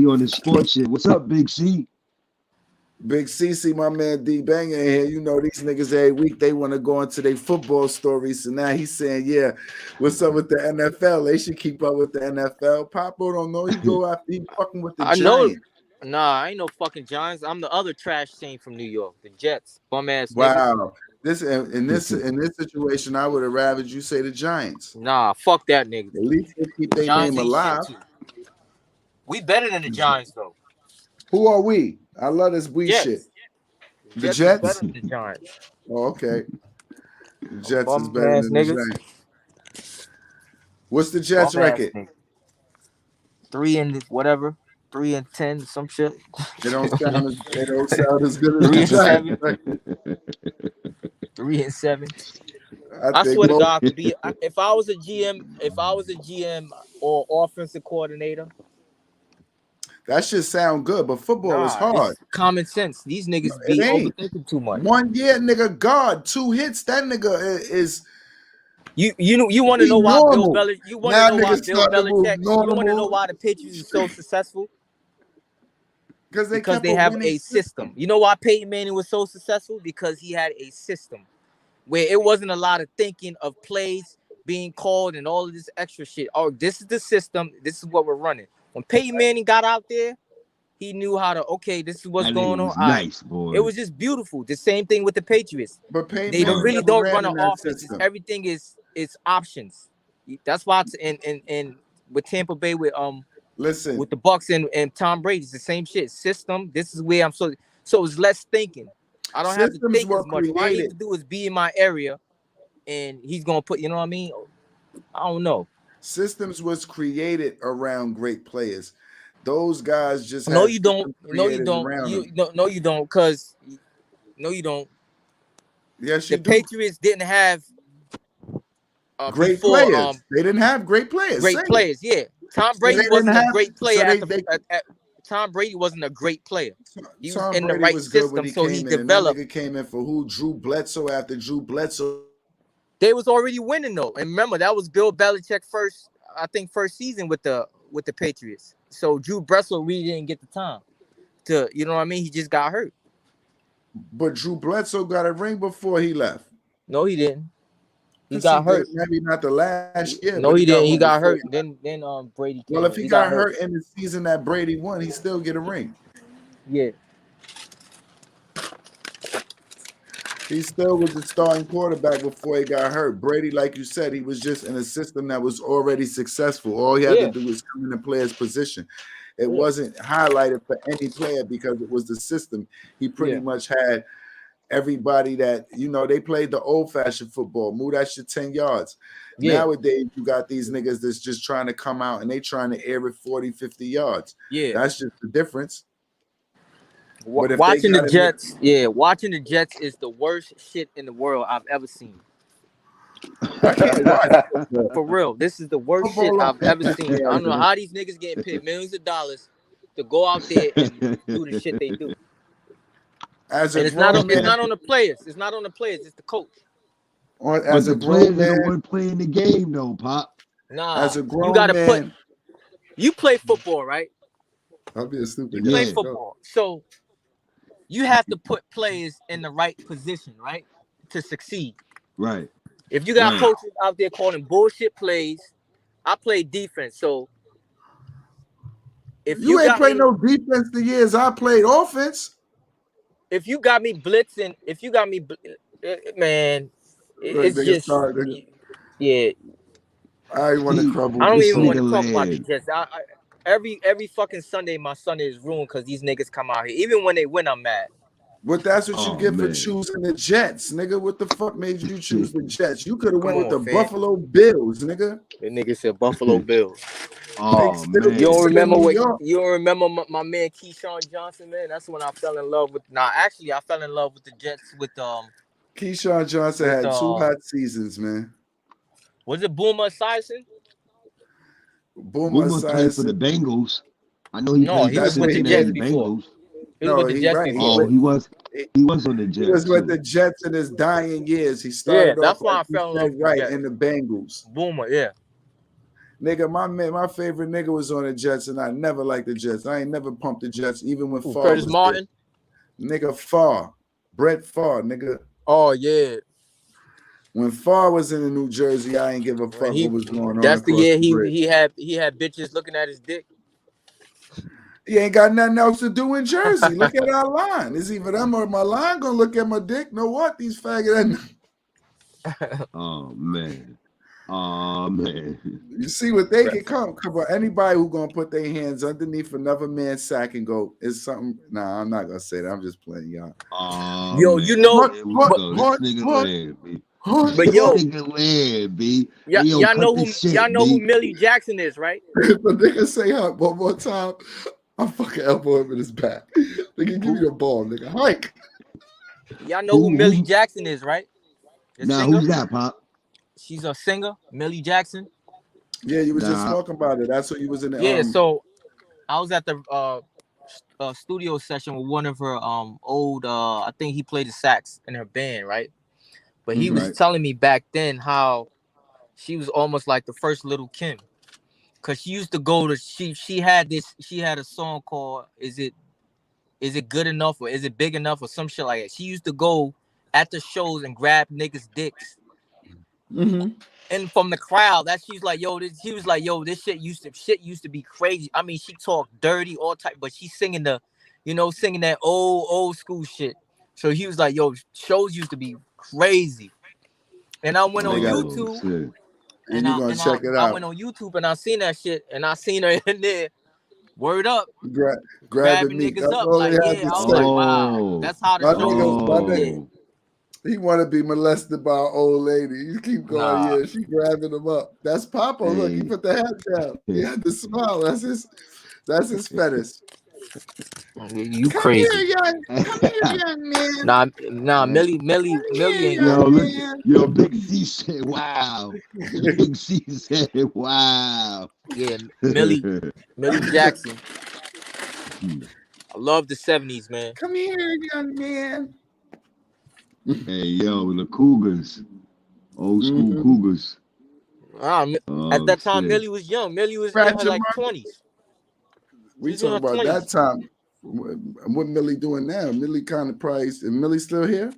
on his sports shit. What's up, Big C? Big CC, my man D Bang in here. You know these niggas every week they want to go into their football stories. So now he's saying, yeah, what's up with the NFL? They should keep up with the NFL. Papo don't know. He go after he fucking with the Giants. Nah, I ain't no fucking Giants. I'm the other trash team from New York, the Jets. Bum ass. Wow. In this situation, I would have rather you say the Giants. Nah, fuck that nigga. At least they keep their name alive. We better than the Giants though. Who are we? I love this shit. The Jets? Better than the Giants. Oh, okay. The Jets is better than the Giants. What's the Jets record? 3-10, some shit. They don't sound as good as the Giants. 3-7. I swear to God, if I was a GM or offensive coordinator. That should sound good, but football is hard. It's common sense. These niggas be overthinking too much. 1 year, nigga, God, 2 hits. That nigga is. You want to know why Bill Belichick? You want to know why Bill Belichick? You want to know why the Patriots are so successful? Because they have a system. You know why Peyton Manning was so successful? Because he had a system where it wasn't a lot of thinking of plays being called and all of this extra shit. Oh, this is the system. This is what we're running. When Peyton Manning got out there, he knew how to. Okay, this is what's going on. Nice, boy. It was just beautiful. The same thing with the Patriots. But Peyton they really don't run an offense. Everything is options. That's why it's in with Tampa Bay with the Bucks and Tom Brady, it's the same shit. System. This is where I'm so it's less thinking. I don't have to think as much. All I need to do is be in my area, and he's gonna put. You know what I mean? I don't know. Systems was created around great players. Those guys just no, you don't. No, you don't. No, you don't. Because no, you don't. Yes, you do. The Patriots didn't have great players. They didn't have great players. Great players, yeah. Tom Brady wasn't a great player. Tom Brady wasn't a great player. He was in the right system, so he developed. Nigga came in for who? Drew Bledsoe. After Drew Bledsoe, they was already winning though. And remember, that was Bill Belichick first season with the Patriots. So Drew Bledsoe really didn't get the time to, you know what I mean? He just got hurt. But Drew Bledsoe got a ring before he left. No, he didn't. He got hurt. Maybe not the last year. No, he didn't. He got hurt. Then Brady came. Well, if he got hurt in the season that Brady won, he still get a ring. Yeah. He still was the starting quarterback before he got hurt. Brady, like you said, he was just in a system that was already successful. All he had to do was come in and play his position. It wasn't highlighted for any player because it was the system. He pretty much had everybody that, they played the old-fashioned football. Move that shit 10 yards. Nowadays, you got these niggas that's just trying to come out and they trying to air it 40, 50 yards. Yeah. That's just the difference. Watching the Jets is the worst shit in the world I've ever seen. I can't watch football. For real, this is the worst shit Football I've ever seen. I don't know how these niggas getting paid millions of dollars to go out there and do the shit they do. As And a it's not grown on, it's man, not on the players. It's not on the players. It's the coach. But as a the players grown are the man, one playing the game, though, Pop. Nah, as a you grown gotta put. man, You play football, right? I'm being stupid. You play Yeah. football, so you have to put players in the right position, right, to succeed. Right. If you got Right. coaches out there calling bullshit plays, I play defense, so if You you ain't got played me, no defense the years I played offense. if you got me blitzing, if you got me, man, Look, it's nigga just, started. yeah. I want to See, crumble. I don't this even want to nigga talk about the land. Jets. Every fucking Sunday, my Sunday is ruined because these niggas come out here. Even when they win, I'm mad. But that's what you Oh, get for man. choosing the Jets, nigga. What the fuck made you choose the Jets? You could have Come went with on, the fam. Buffalo Bills, nigga. The nigga said Buffalo Bills. Oh, Still man. You don't in remember New what? York. You don't remember my man Keyshawn Johnson, man? That's when I fell in love with. Nah, actually, I fell in love with the Jets with Keyshawn Johnson with had 2 hot seasons, man. was it Boomer Esiason? Boomer Boomer played for the Esiason. Bengals. I know he No, played he for was with the Jets Cincinnati before. Bengals. He was with the Jets Right. before. Oh, he was on the He was Jets with too. the Jets in his dying years. He Yeah, started off that's why like I you fell in said, love with the right, Jets. in the Bengals. Boomer, yeah. Nigga, my favorite nigga was on the Jets, and I never liked the Jets. I ain't never pumped the Jets, even when Favre Curtis was Martin. there. Nigga, Favre. Brett Favre, nigga. Oh yeah. When Favre was in New Jersey, I ain't give a fuck what was going on That's the across year the bridge. he had bitches looking at his dick. He ain't got nothing else to do in Jersey. Look at our line. It's either them or my line gonna look at my dick. Know what? These faggot. Oh man. Oh man. You see what they can come on. Anybody who gonna put their hands underneath another man's sack and go, it's something. Nah, I'm not gonna say that. I'm just playing y'all. Oh, Yo, man. you know, Here we go. This nigga land, B. but This yo, nigga land, B. y'all, Hey, yo, y'all cut know who this shit, y'all know who B. Millie Jackson is, right? If a nigga say huh one more time, I'll fucking elbow him in his back. Nigga, give me the ball, nigga. Hike. Y'all know who Millie Jackson is, right? The Nah, singer? who's that, Pop? She's a singer, Millie Jackson. Yeah, you was just Nah. talking about it. That's what you was in the Yeah, so I was at the studio session with one of her old I think he played the sax in her band, right? But he was Right. telling me back then how she was almost like the first Little Kim. Cause she used to go to she had a song called Is It Good Enough or Is It Big Enough or some shit like that. She used to go at the shows and grab niggas' dicks. And from the crowd, she's like, yo, she was like, yo, this shit used to be crazy. I mean, she talked dirty, all type, but she's singing singing that old school shit. So he was like, yo, shows used to be crazy. And I went on YouTube. Shit. And you gonna check it out. I went on YouTube and I seen that shit and I seen her in there. Word up. Grabbing niggas That's up. all Like, they had yeah, to I was say. like, wow. That's how the My show nigga, goes. he want to be molested by an old lady. You keep going, Nah. yeah, she grabbing him up. That's Papa. Hey. Look, he put the hat down. He had to smile. That's his fetish. You crazy. Come here, young man. Nah, Millie ain't Yo, going. look, Big C said, wow. Big C said, wow. Yeah, Millie Jackson. I love the 70s, man. Come here, young man. Hey, yo, the Cougars. Old school Cougars. At that time, shit. Millie was young. Millie was in her like 20s. We talking about that time. What Millie doing now? Millie kind of probably. Is Millie still here?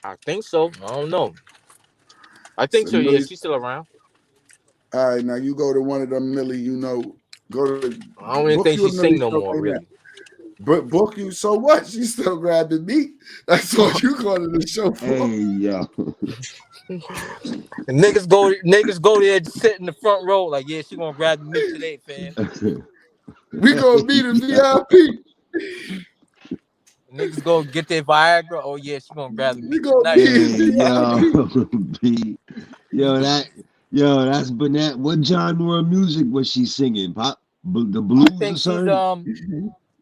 I think so. I don't know. I think so. Yeah, she's still around. All right, now you go to one of them Millie. Go to. I don't even think she sing no more, really. But book you. So what? She's still grabbing meat. That's what you go to the show for. Hey, yo. And niggas go there and sit in the front row like, yeah, she gonna grab the meat today, fam. We gonna meet in VIP. Niggas go get their Viagra. Oh yeah, she gonna grab the meat tonight. That's Burnett. What genre of music was she singing? Pop, the blues. I think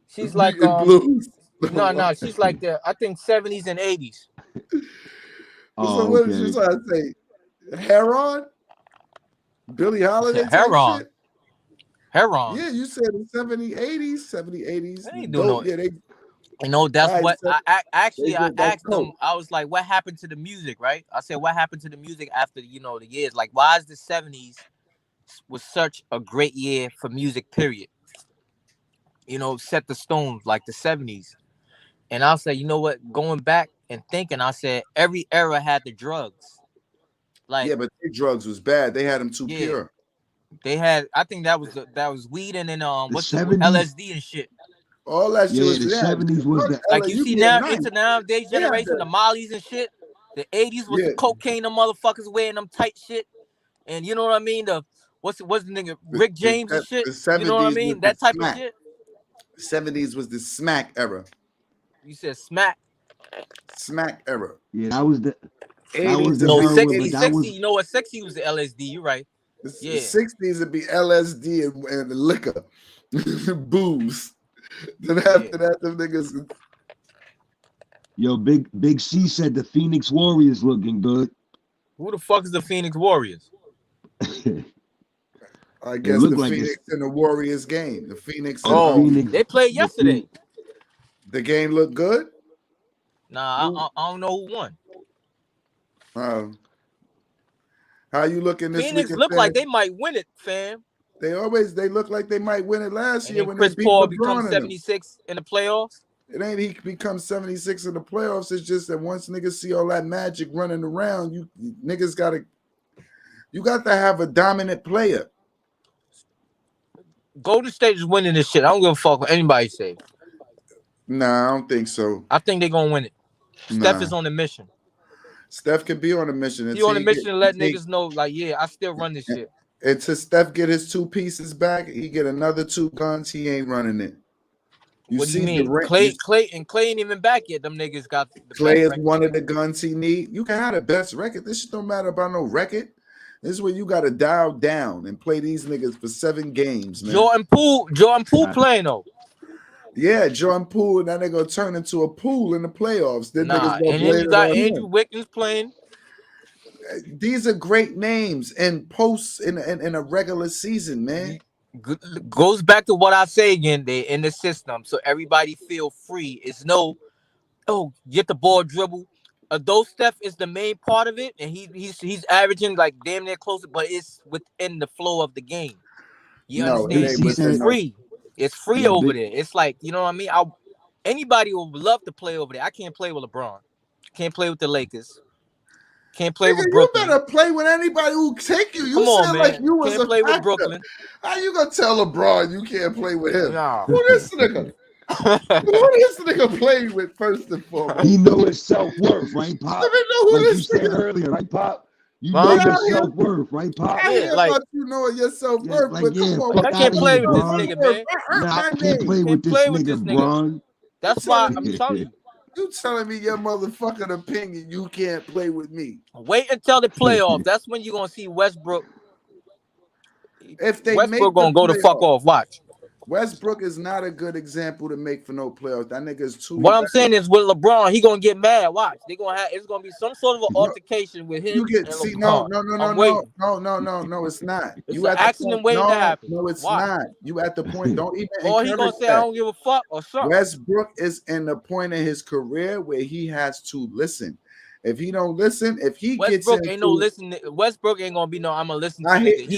she's like blues. No, she's like I think 70s and 80s. So what did you try to say? Heron, Billie Holiday type Heron. shit. Heron. Yeah, you said the 70s, 80s. They ain't doing no. Yeah, they. You know, that's All right, what so actually I that's asked them. coke. I was like, "What happened to the music?" Right? I said, "What happened to the music after the years? Like, why is the '70s was such a great year for music? Period. Set the stone like the '70s." And I'll say, you know what? Going back and thinking, I said every era had the drugs. Like, Yeah, but their drugs was bad. They had them too yeah, pure. they had. I think that was weed and then The what's the 70s, LSD and shit. All that shit yeah, was the yeah. 70s was the Like LA, you you see get now nice. into nowadays They had generation, the that. Mollies and shit. The '80s was Yeah, the cocaine, the motherfuckers wearing them tight shit, and you know what I mean. The what's the nigga Rick James and shit. the You know what I 70s was mean? the That type of smack. shit. 70s was the smack era. You said smack. Smack era. yeah, that was the 80s would No, be heroin, sexy, but 80s. that sexy. was You know what? Sexy was the LSD. You right. The Yeah. 60s would be LSD and liquor, booze. Then Yeah. after that, them niggas. yo, Big C said the Phoenix Warriors looking good. Who the fuck is the Phoenix Warriors? I It guess the looked like Phoenix and the Warriors game. The Phoenix and Oh, Phoenix, they played the yesterday. the game looked good. Nah, I don't know who won. How you looking this Phoenix weekend, look fam? like they might win it, fam. They look like they might win it last And year then when they Chris beat Paul becomes LeBron and them. 76 in the playoffs. It ain't he becomes 76 in the playoffs. It's just that once niggas see all that magic running around, you niggas got to have a dominant player. Golden State is winning this shit. I don't give a fuck what anybody say. Nah, I don't think so. I think they're gonna win it. Steph Nah. is on the mission. Steph can be on a mission He on a mission to let niggas know, like, yeah, I still run this shit. Until Steph get his 2 pieces back, he get another 2 guns. He ain't running it. What do you mean? Clay ain't even back yet. Them niggas got the Clay best is record. one of the guns he need. You can have the best record. This shit don't matter about no record. This is where you got to dial down and play these niggas for 7 games, man. Jordan Poole playing though. Yeah, Jordan Poole, and that nigga gonna turn into a pool in the playoffs. Then niggas gonna and then you got Andrew Wiggins playing. These are great names and posts in a regular season, man. Goes back to what I say again. They in the system, so everybody feel free. It's no, get the ball dribble. Though Steph is the main part of it, and he's averaging like damn near close, but it's within the flow of the game. You understand? It's free. It's free over there. It's like, you know what I mean? Anybody would love to play over there. I can't play with LeBron. Can't play with the Lakers. Can't play with Brooklyn. You better play with anybody who take you. You sound like you was can't play with Brooklyn. How you gonna tell LeBron you can't play with him? Nah. Who this nigga? Who this nigga play with first and foremost? He know his self-worth, right, Pop? Let me know who like this you said earlier, right, Pop? You know your self-worth, right, Pop? I hear about you knowing your self-worth, but come on. I can't play with this nigga, man. I can't play with this nigga, Bron. That's why I'm telling you. You telling me your motherfucking opinion you can't play with me. Wait until the playoffs. That's when you're gonna see Westbrook. If they Westbrook gonna go the fuck off. Watch. Westbrook is not a good example to make for no playoffs. That nigga's too. What I'm saying is with LeBron, he gonna get mad. Watch. It's gonna be some sort of an altercation with him. No, it's not. It's an accident waiting to happen. No, it's not. You at the point. Don't even. Or he gonna say I don't give a fuck or something. Westbrook is in the point in his career where he has to listen. If he don't listen, if he Westbrook gets ain't no listen. Westbrook ain't gonna be no. I'm gonna listen to nigga.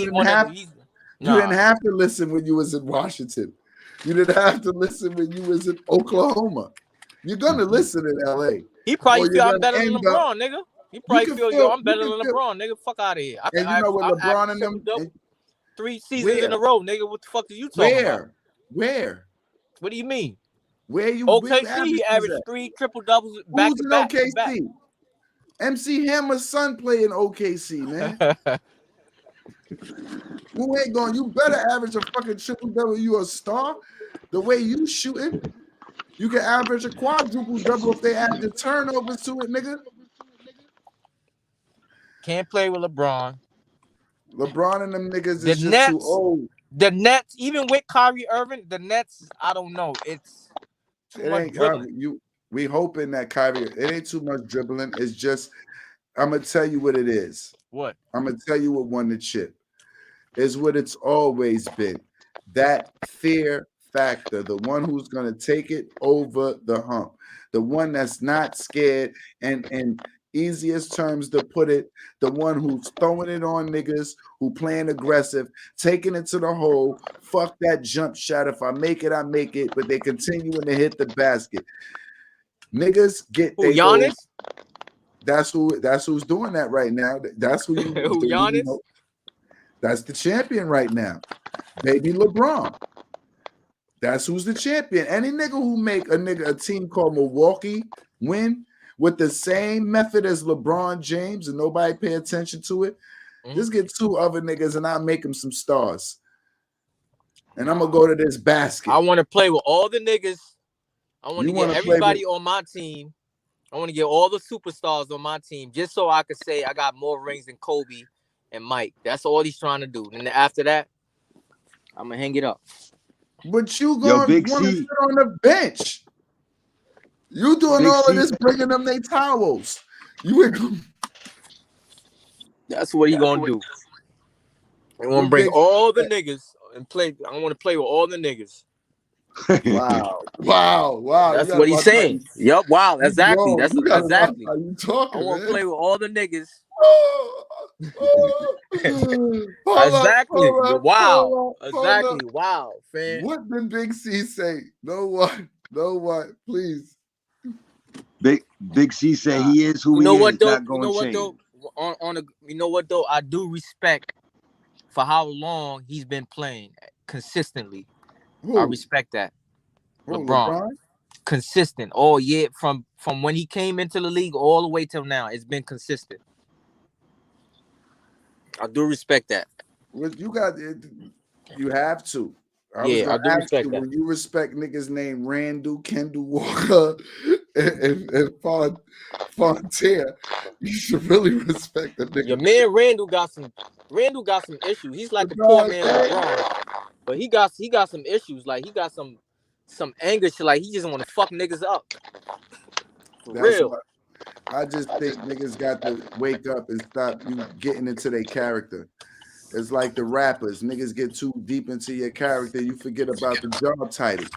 You didn't have to listen when you was in Washington. You didn't have to listen when you was in Oklahoma. You're gonna listen in LA. He probably feel I'm better than LeBron, nigga. He probably feel I'm better than LeBron, nigga. Fuck out of here. And you know what LeBron and them 3 seasons in a row, nigga. What the fuck are you talking about? Where? What do you mean? Where you? OKC, he averaged 3 triple doubles back to back. OKC? MC Hammer's son play in OKC, man. Who ain't going? You better average a fucking triple double. You a star? The way you shooting, you can average a quadruple double if they add the turnovers to it, nigga. Can't play with LeBron. LeBron and them niggas is just too old. The Nets, even with Kyrie Irving, the Nets, I don't know. It's too much dribbling. We hoping that Kyrie, it ain't too much dribbling. It's just I'm gonna tell you what it is. What? I'm gonna tell you what won the chip. Is what it's always been. That fear factor, the one who's gonna take it over the hump, the one that's not scared, and easiest terms to put it, the one who's throwing it on niggas, who playing aggressive, taking it to the hole. Fuck that jump shot. If I make it, I make it. But they continuing to hit the basket. Niggas get Who, they old. Giannis? That's who's doing that right now. That's who you, Who, you Giannis? know. That's the champion right now. Baby LeBron. That's who's the champion. Any nigga who make a team called Milwaukee win with the same method as LeBron James and nobody pay attention to it, just get two other niggas and I'll make them some stars. And I'm gonna go to this basket. I want to play with all the niggas. I want to get everybody on my team. I want to get all the superstars on my team just so I could say I got more rings than Kobe and Mike. That's all he's trying to do. And after that, I'm gonna hang it up. But you gonna want to sit on the bench. You doing Big all C. of this, bringing them their towels. You ain't. That's what he gonna do. I want to bring all the niggas and play. I want to play with all the niggas. Wow. That's what he's saying. Yup. Wow. Exactly. That's exactly. How you talking, I want to play with all the niggas. Exactly. Wow. Exactly. Wow, fam. What did Big C say? No one, please. Big C say he is who he is. Not going to change. You know what though? I do respect for how long he's been playing consistently. Who? I respect that. LeBron. Consistent. Oh yeah, from when he came into the league all the way till now, it's been consistent. I do respect that. You got it. You have to. I do respect that. When you respect niggas named Randall, Kendall Walker, and Fontaine, you should really respect the nigga. Your man Randall got some issues. He's like the poor man LeBron, but he got some issues. Like he got some anger shit. Like he just want to fuck niggas up. For real. I just think niggas got to wake up and stop getting into their character. It's like the rappers. Niggas get too deep into your character, you forget about the job title.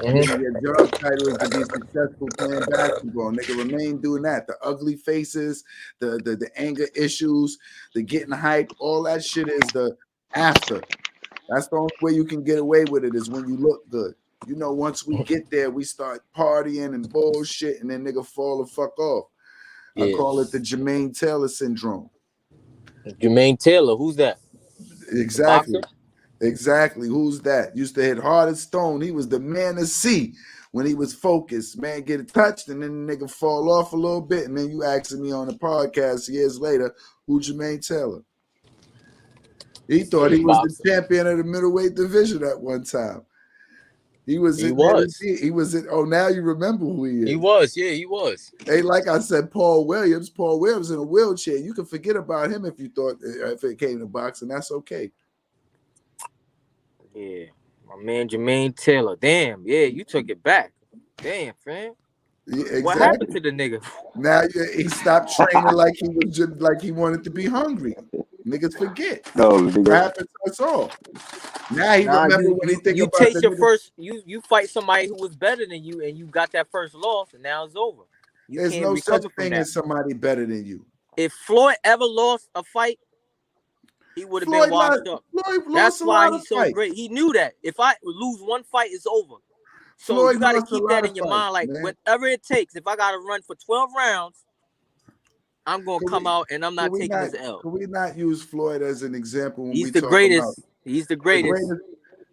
Your job title is to be successful playing basketball. Nigga, remain doing that. The ugly faces, the anger issues, the getting hype, all that shit is the after. That's the only way you can get away with it is when you look good. You know, once we get there, we start partying and bullshit, and then nigga fall the fuck off. Yeah. I call it the Jermaine Taylor syndrome. Jermaine Taylor, who's that? Exactly. Who's that? Used to hit hard as stone. He was the man to see when he was focused. Man, get it touched, and then the nigga fall off a little bit, and then you asking me on the podcast years later, who Jermaine Taylor? He thought he was the champion of the middleweight division at one time. He was. Oh, now you remember who he is. He was. Yeah, he was. Hey, like I said, Paul Williams in a wheelchair. You can forget about him if it came to boxing. That's okay. Yeah, my man Jermaine Taylor. Damn. Yeah, you took it back. Damn, fam. Yeah, exactly. What happened to the nigga? Now he stopped training like he was just like he wanted to be hungry. Niggas forget. What happened to us all? Now he remember when he think you about taste your first. You fight somebody who was better than you, and you got that first loss, and now it's over. There's no such thing as somebody better than you. If Floyd ever lost a fight, he would have been washed up. That's why he's so great. He knew that if I lose one fight, it's over. So you got to keep that in your mind. Like, whatever it takes, if I got to run for 12 rounds, I'm going to come out and I'm not taking this L. Can we not use Floyd as an example when He's the greatest. He's the greatest.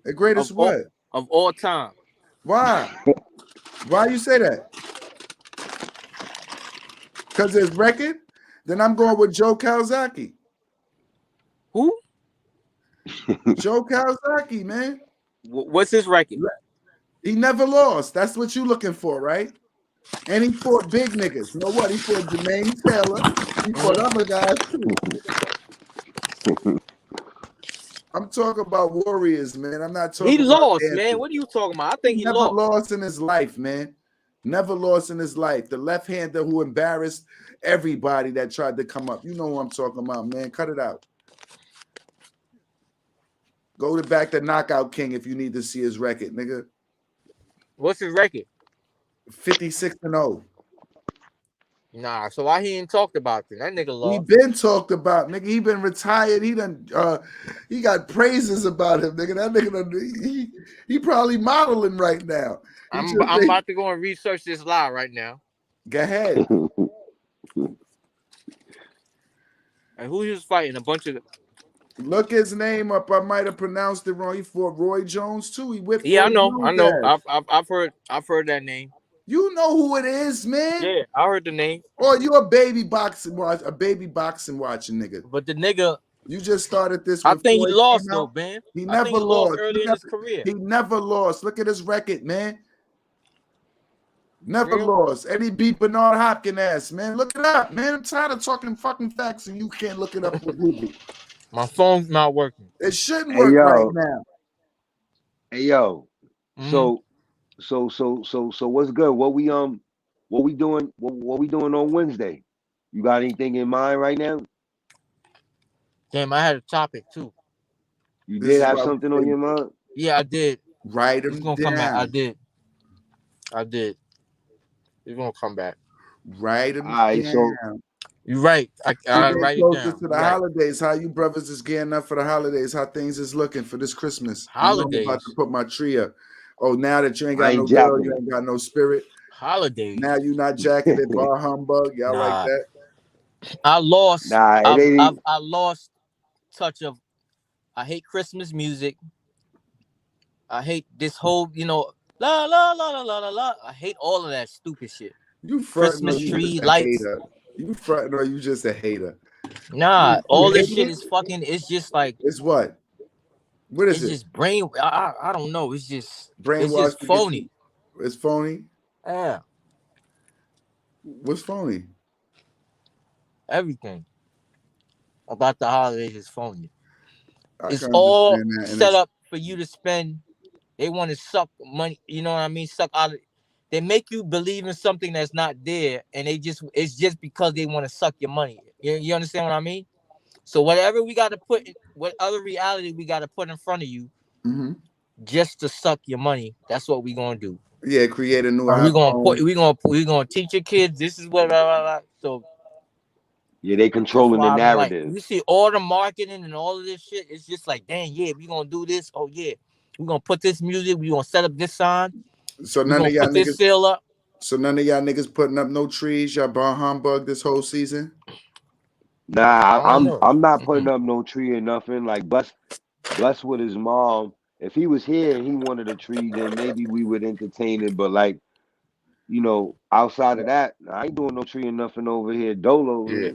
The greatest what? Of all time. Why? Why you say that? Because his record? Then I'm going with Joe Kawasaki. Who? Joe Kawasaki, man. What's his record? He never lost. That's what you're looking for, right? And he fought big niggas. You know what? He fought Jermaine Taylor. He fought other guys too. I'm talking about warriors, man. I'm not talking. He lost, man. What are you talking about? I think he never lost. Lost in his life, man. Never lost in his life. The left-hander who embarrassed everybody that tried to come up. You know who I'm talking about, man. Cut it out. Go back to Knockout King if you need to see his record, nigga. What's his record? 56-0. Nah, so why he ain't talked about it? That nigga He lost. been talked about, nigga. He been retired. He done. He got praises about him, nigga. That nigga done, he probably modeling right now. I'm about to go and research this lie right now. Go ahead. And who he was fighting? A bunch of. Look his name up. I might have pronounced it wrong. He fought Roy Jones too. He whipped. Yeah, Roy I Jones know. ass. I've heard that name. You know who it is, man. Yeah, I heard the name. Or you a baby boxing watching nigga. But the nigga, you just started this. I think he lost though, man. He never lost early in his career. He never lost. Look at his record, man. Never Real? lost. And he beat Bernard Hopkins ass, man. Look it up, man. I'm tired of talking fucking facts and you can't look it up on Google. My phone's not working. It shouldn't work right now. Hey yo. So what's good? What we doing? What we doing on Wednesday? You got anything in mind right now? Damn, I had a topic too. You did have something on your mind? Yeah, I did. Write them It's gonna down. come back. I did. It's gonna come back. Write them down. So you're right. I write it down. Closer to the holidays. How you brothers is getting up for the holidays? How things is looking for this Christmas? Holidays. I'm about to put my tree up. Oh, now that you ain't got no girl, you ain't got no spirit. Holidays. Now you not jacketed bar humbug. Y'all like that? I lost. I lost touch of. I hate Christmas music. I hate this whole, la la la la la la la. I hate all of that stupid shit. You Christmas tree lights. You fronting or you just a hater? Nah, all this shit is fucking. It's just like. It's what? What is it? It's just brain. I don't know. It's just brainwash. It's just phony. It's phony. Yeah. What's phony? Everything about the holidays is phony. It's all set up for you to spend. They want to suck money. You know what I mean? Suck out of. They make you believe in something that's not there, and it's just because they want to suck your money. You understand what I mean? So whatever we got to put, what other reality we got to put in front of you, just to suck your money. That's what we gonna do. Yeah, create a new. We gonna teach your kids. This is what. So. Yeah, they controlling the narrative. Like, you see all the marketing and all of this shit. It's just like, dang, yeah, we gonna do this. Oh yeah, we gonna put this music. We gonna set up this sign. So none of y'all put this seal up. So none of y'all niggas putting up no trees. Y'all bar humbug this whole season. Nah, I'm not putting up no tree or nothing. Like Bless with his mom. If he was here and he wanted a tree, then maybe we would entertain it. But like, outside of that, I ain't doing no tree or nothing over here. Dolo. Yeah.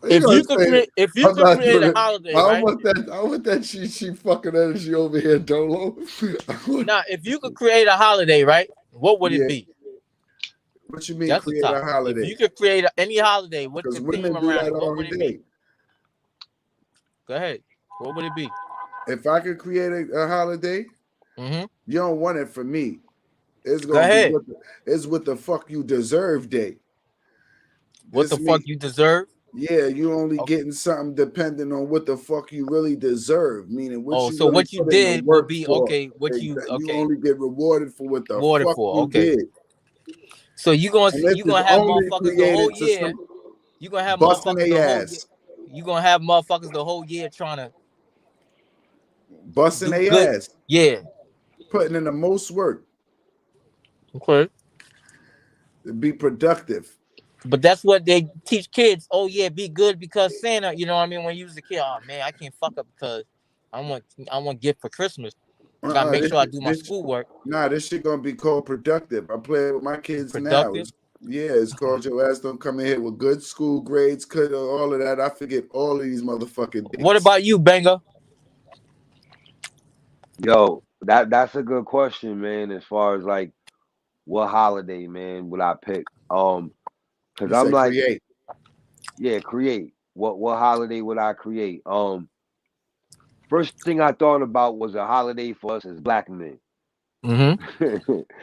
If you could create a holiday, right? I want that she fucking energy over here, Dolo. Now, if you could create a holiday, right? What would it be? What you mean create a holiday? If you could create any holiday, what's the theme around it? What would it be? Go ahead. What would it be? If I could create a holiday, you don't want it for me. It's gonna Go ahead. It's what the fuck you deserve day. What the fuck you deserve? Yeah, you only getting something depending on what the fuck you really deserve. Meaning, what you so what you did would be for. okay. You only get rewarded for what the fuck you did. So you gonna have motherfuckers the whole year. You gonna have motherfuckers the whole year. You gonna have motherfuckers the whole year trying to busting their ass. Yeah, putting in the most work. Okay, to be productive. But that's what they teach kids. Oh yeah, be good because Santa. You know what I mean? When you was a kid, oh man, I can't fuck up because I want gift for Christmas. I gotta make sure I do my schoolwork. Nah, this shit gonna be called productive. I play with my kids now. It's called your ass don't come in here with good school grades, all of that. I forget all of these motherfucking dates. What about you, Banger? Yo, that's a good question, man. As far as like what holiday, man, would I pick? Because I'm like, create. Yeah, create. What holiday would I create? First thing I thought about was a holiday for us as black men. Brother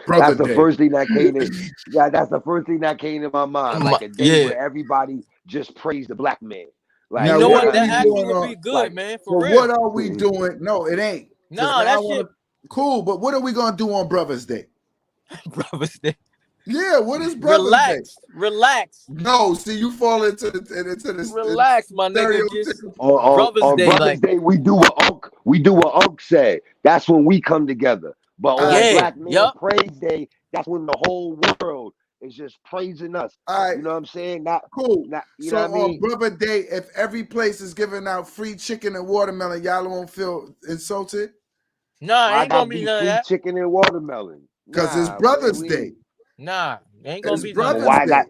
That's the Day. first thing that came in. Yeah, that's the first thing that came to my mind. Like a day Yeah. where everybody just praised the black man. Like, You Now know you know what what what? are I That we actually mean? doing would be on? good, Like, man. For So what real. are we doing? No, it ain't. Because Nah, now I that want shit. to. Cool, but what are we gonna do on Brothers Day? Brothers Day. Yeah, what is Brothers Day? Relax. No, see, you fall into the Relax, my nigga. Just stereotypical. Brothers on Day, Brothers like, Day, we do what Unc said. That's when we come together. But All on right, yeah, Black Man yup. Praise Day, that's when the whole world is just praising us. all right, You know what I'm saying? Not, cool. you So know what I on mean? Brother Day, if every place is giving out free chicken and watermelon, y'all won't feel insulted Nah, Why ain't gonna gotta be be none of free that. chicken and watermelon? because it's Nah, man, Brothers we Day. ain't. Nah, ain't gonna It's be none of But Brothers that. why Day. got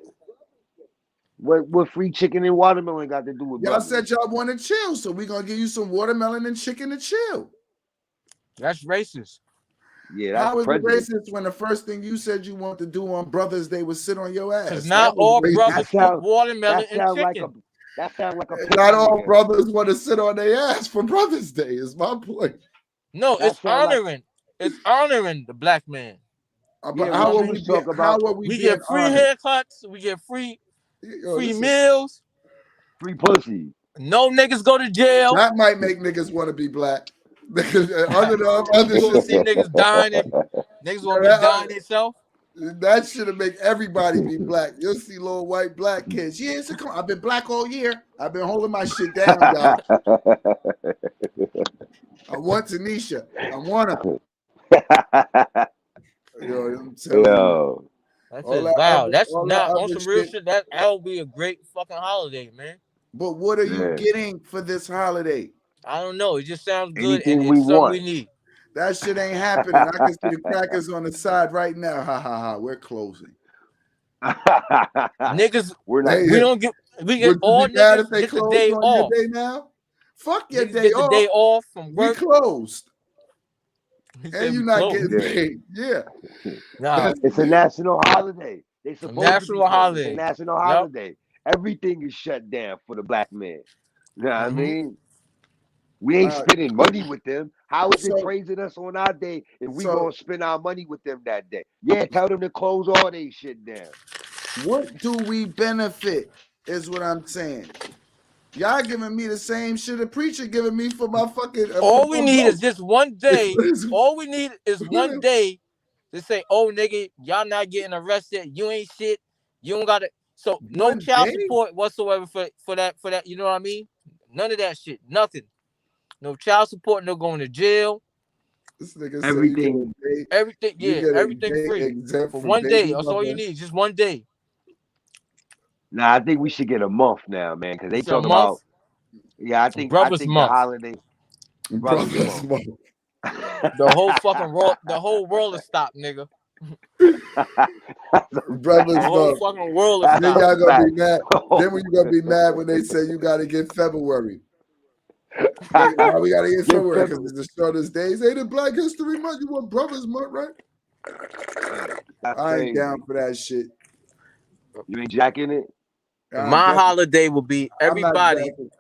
what free chicken and watermelon got to do with Y'all brothers? said y'all want to chill, so we're gonna give you some watermelon and chicken to chill. That's racist. Yeah, that's How is it prejudice. racist when the first thing you said you want to do on Brothers Day was sit on your Cause ass? not That was all racist. That brothers eat sound watermelon and like a chicken. Not pussy all nigga. brothers want to sit on their ass for Brothers Day, is my point. No, That it's sound like honoring. It's honoring the black man. yeah. But You know When what I mean? Chiefs talk how about are we We being get free honored? haircuts. We get free Yo, this is, meals. free pussy, No niggas go to jail. that might make niggas want to be black. Under the other You gonna shit, see niggas dying and niggas yeah, gonna be dying themselves. that should have make everybody be black. You'll see little white black kids. Yeah, so come on. I've been black all year. I've been holding my shit down, y'all. I want Tanisha. I want her. Yo, I'm telling you. yo. That's All just that wow. other, That's all that not on other some real shit. shit. That'll be a great fucking holiday, man. But what are you Yeah. getting for this holiday? I don't know. It just sounds good and Anything we it's something want. we need. That shit ain't happening. I can see the crackers on the side right now. Ha ha ha. We're closing. Niggas, We're not. Hey, we don't get we get would you all be mad if niggas they get the closed day on your off. day now? Fuck your Niggas day get the day off. off from We work. closed. He And said you're we not closed. getting Yeah. paid. Yeah. Nah, That's It's a national holiday. They a supposed to be national closed. It's a holiday. national Yep. holiday. Everything is shut down for the black man. You know what I Mm-hmm. mean? We ain't spending money with them. How is it so praising us on our day if we so gonna spend our money with them that day? Yeah, tell them to close all they shit down. what do we benefit is what I'm saying. Y'all giving me the same shit a preacher giving me for my fucking for All we my need is vote. just one day. All we need is one day to say, "Oh, nigga, y'all not getting arrested. You ain't shit. You don't got it." So no One child day? support whatsoever for that. You know what I mean? None of that shit. Nothing. No child support. No going to jail. This nigga say Everything. Everything. you Yeah, get a everything day free exempt for from one day. baby That's all you mother. need. Just one day. Nah, I think we should get a month now, man, because they It's a talk month. about. Yeah, I Brothers think the month. holiday brothers Brothers month. month. The whole fucking world. The whole world is stopped, nigga. That's a Brothers The fact. whole month. fucking world is That's Then a stopped. y'all gonna be fact. mad. Then when you gonna be mad when they say you gotta get February. Nigga, why we gotta get Get February? Because February. it's the shortest days. Ain't it Black History Month? You want Brothers Month, right? That's I ain't down crazy. for that shit. You ain't jacking it? My holiday will be I'm not everybody. jacking.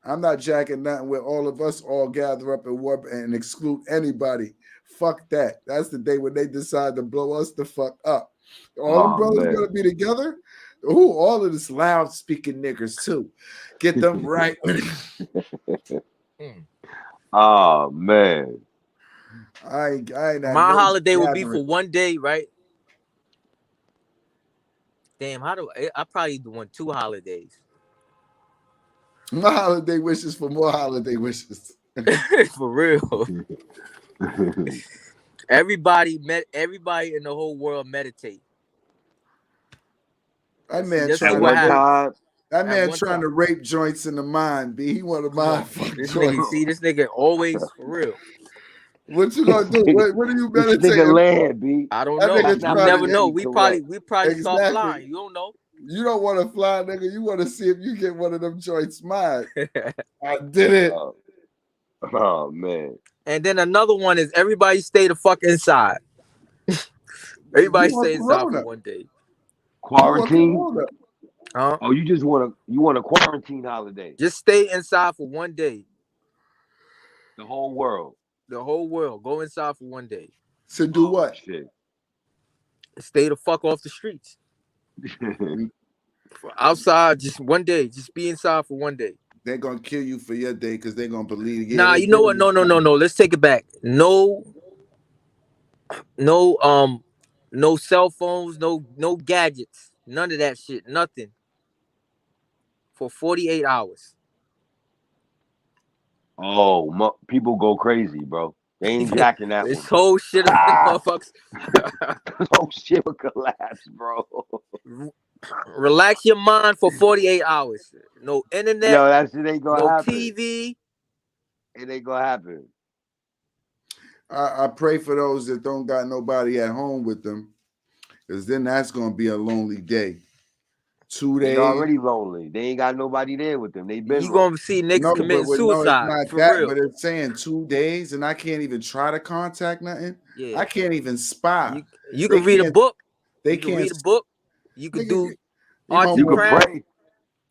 I'm not jacking nothing where all of us all gather up and work and exclude anybody. Fuck that. That's the day when they decide to blow us the fuck up. All them Oh brothers man. gonna be together. Ooh, all of this loud speaking niggas too. Get them right. Oh man. I ain't at My no holiday will be gathering. for one day, right? Damn, how do I probably doing 2 holidays. My holiday wishes for more holiday wishes. For real. Everybody in the whole world meditate. That man This is At trying what to one rape. happens time. That at man one trying time. to rape joints in the mind. B. He want to Come mind on. fuck This nigga, joints. see, this nigga always for real. What you gonna do? What are you This nigga meditating? land, B. I don't That know. That's nigga not You trying never know. politically to We correct. probably start exactly. flying. You don't know. You don't want to fly, nigga. You want to see if you get one of them joints mine. I did it. Oh man. And then another one is everybody stay the fuck inside. You Everybody want stay inside for Corona? one day. You want Quarantine? Corona? Huh? Oh, you want a quarantine holiday. Just stay inside for one day. The whole world. The whole world. Go inside for one day. To do what? Shit. Stay the fuck off the streets. Outside, just one day. Just be inside for one day. They're gonna kill you for your day because they're gonna believe. Yeah, Nah, they you know did what? No. Let's take it back. No cell phones, no gadgets, none of that shit, nothing. For 48 hours. Oh, people go crazy, bro. They ain't jacking that This one. whole shit of motherfuckers. Oh shit will collapse, bro. Relax your mind for 48 hours. No internet, Yo, that shit ain't gonna no happen. TV. It ain't gonna happen. I pray for those that don't got nobody at home with them, because then that's gonna be a lonely day. 2 days. They already lonely. They ain't got nobody there with them. They been You gonna see niggas committing no, suicide. it's not for that, real. but it's saying 2 days, and I can't even try to contact nothing. Yeah. I can't even spy. You can read a book. They you can can't read a book. You can do you arts and You can crafts. pray.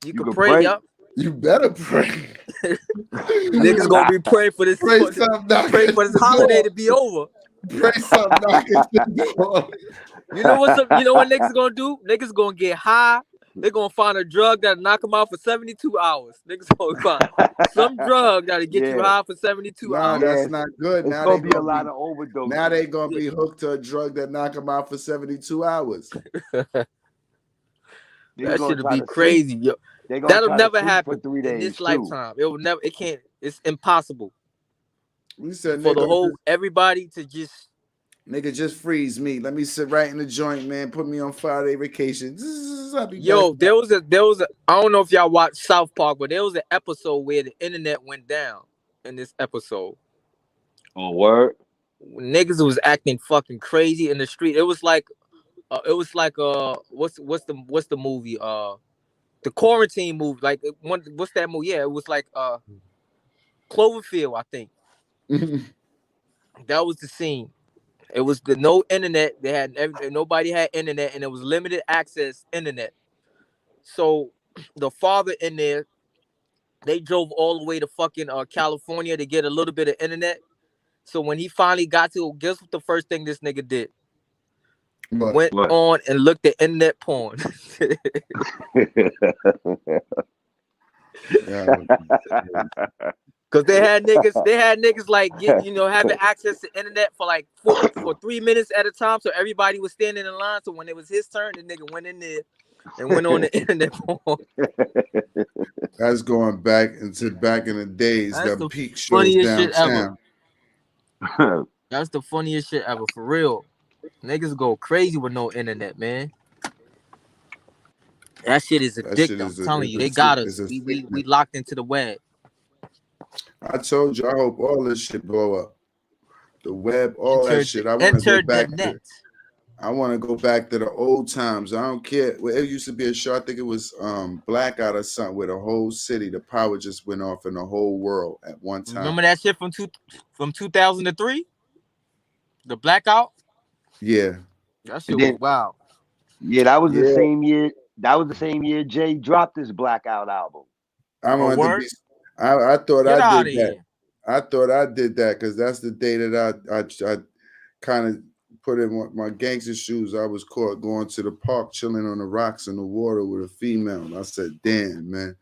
You can pray. Yup. You better pray. Niggas gonna be praying for this. Pray Pray for this holiday to be over. Pray something knocking the door. You know what niggas gonna do? Niggas gonna get high. They're gonna find a drug that'll knock them out for 72 hours. Niggas gonna find some drug that'll get you high for 72 hours. That's not good. It's Now gonna be a lot of overdoses. Now they gonna be hooked to a drug that knock them out for 72 hours. That shit'll be crazy, yo. That'll never happen in this lifetime. It will never. It can't. It's impossible. We said for the whole everybody to just. Nigga, just freeze me. Let me sit right in the joint, man. Put me on 5-day vacation. Yo, there was a. I don't know if y'all watched South Park, but there was an episode where the internet went down. In this episode. Oh, word. Niggas was acting fucking crazy in the street. It was like what's the movie? The quarantine movie. Like what's that movie? Yeah, it was like Cloverfield, I think. That was the scene. It was the no internet. They had nobody had internet, and it was limited access internet. So the father in there, they drove all the way to fucking California to get a little bit of internet. So when he finally got to, guess what the first thing this nigga did? Went on and looked at internet porn. Cause they had niggas like having access to internet for like for 3 minutes at a time. So everybody was standing in line. So when it was his turn, the nigga went in there and went on the internet porn. That's going back in the days. That's the the peak shows downtown. That's the funniest shit ever, for real. Niggas go crazy with no internet, man. That shit is addictive. I'm telling you, they got us. We locked into the web. I told you, I hope all this shit blow up. The web, all that shit. I want to go back to. I want to go back to the old times. I don't care. Well, it used to be a show. I think it was Blackout or something, where the whole city, the power just went off in the whole world at one time. Remember that shit from 2003? The Blackout? Yeah. That shit was wild. Yeah, that was the same year. That was the same year Jay dropped his Blackout album. I thought I did that. I thought I did that because that's the day that I kind of put in my gangster shoes. I was caught going to the park, chilling on the rocks in the water with a female. And I said, damn, man,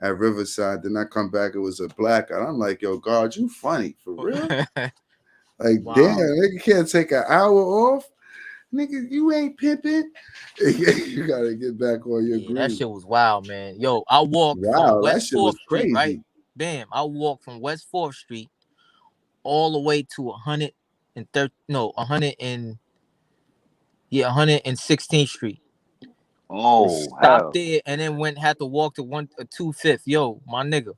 at Riverside. Then I come back, it was a Blackout. I'm like, yo, God, you funny, for real? Like, wow. Damn, nigga can't take an hour off. Nigga, you ain't pimping. You gotta get back on your groove. That shit was wild, man. Yo, I walked from West 4th Street, right? Bam, I walked from West 4th Street all the way to 116th Street. Oh, stopped there and then had to walk to 125th. Yo, my nigga.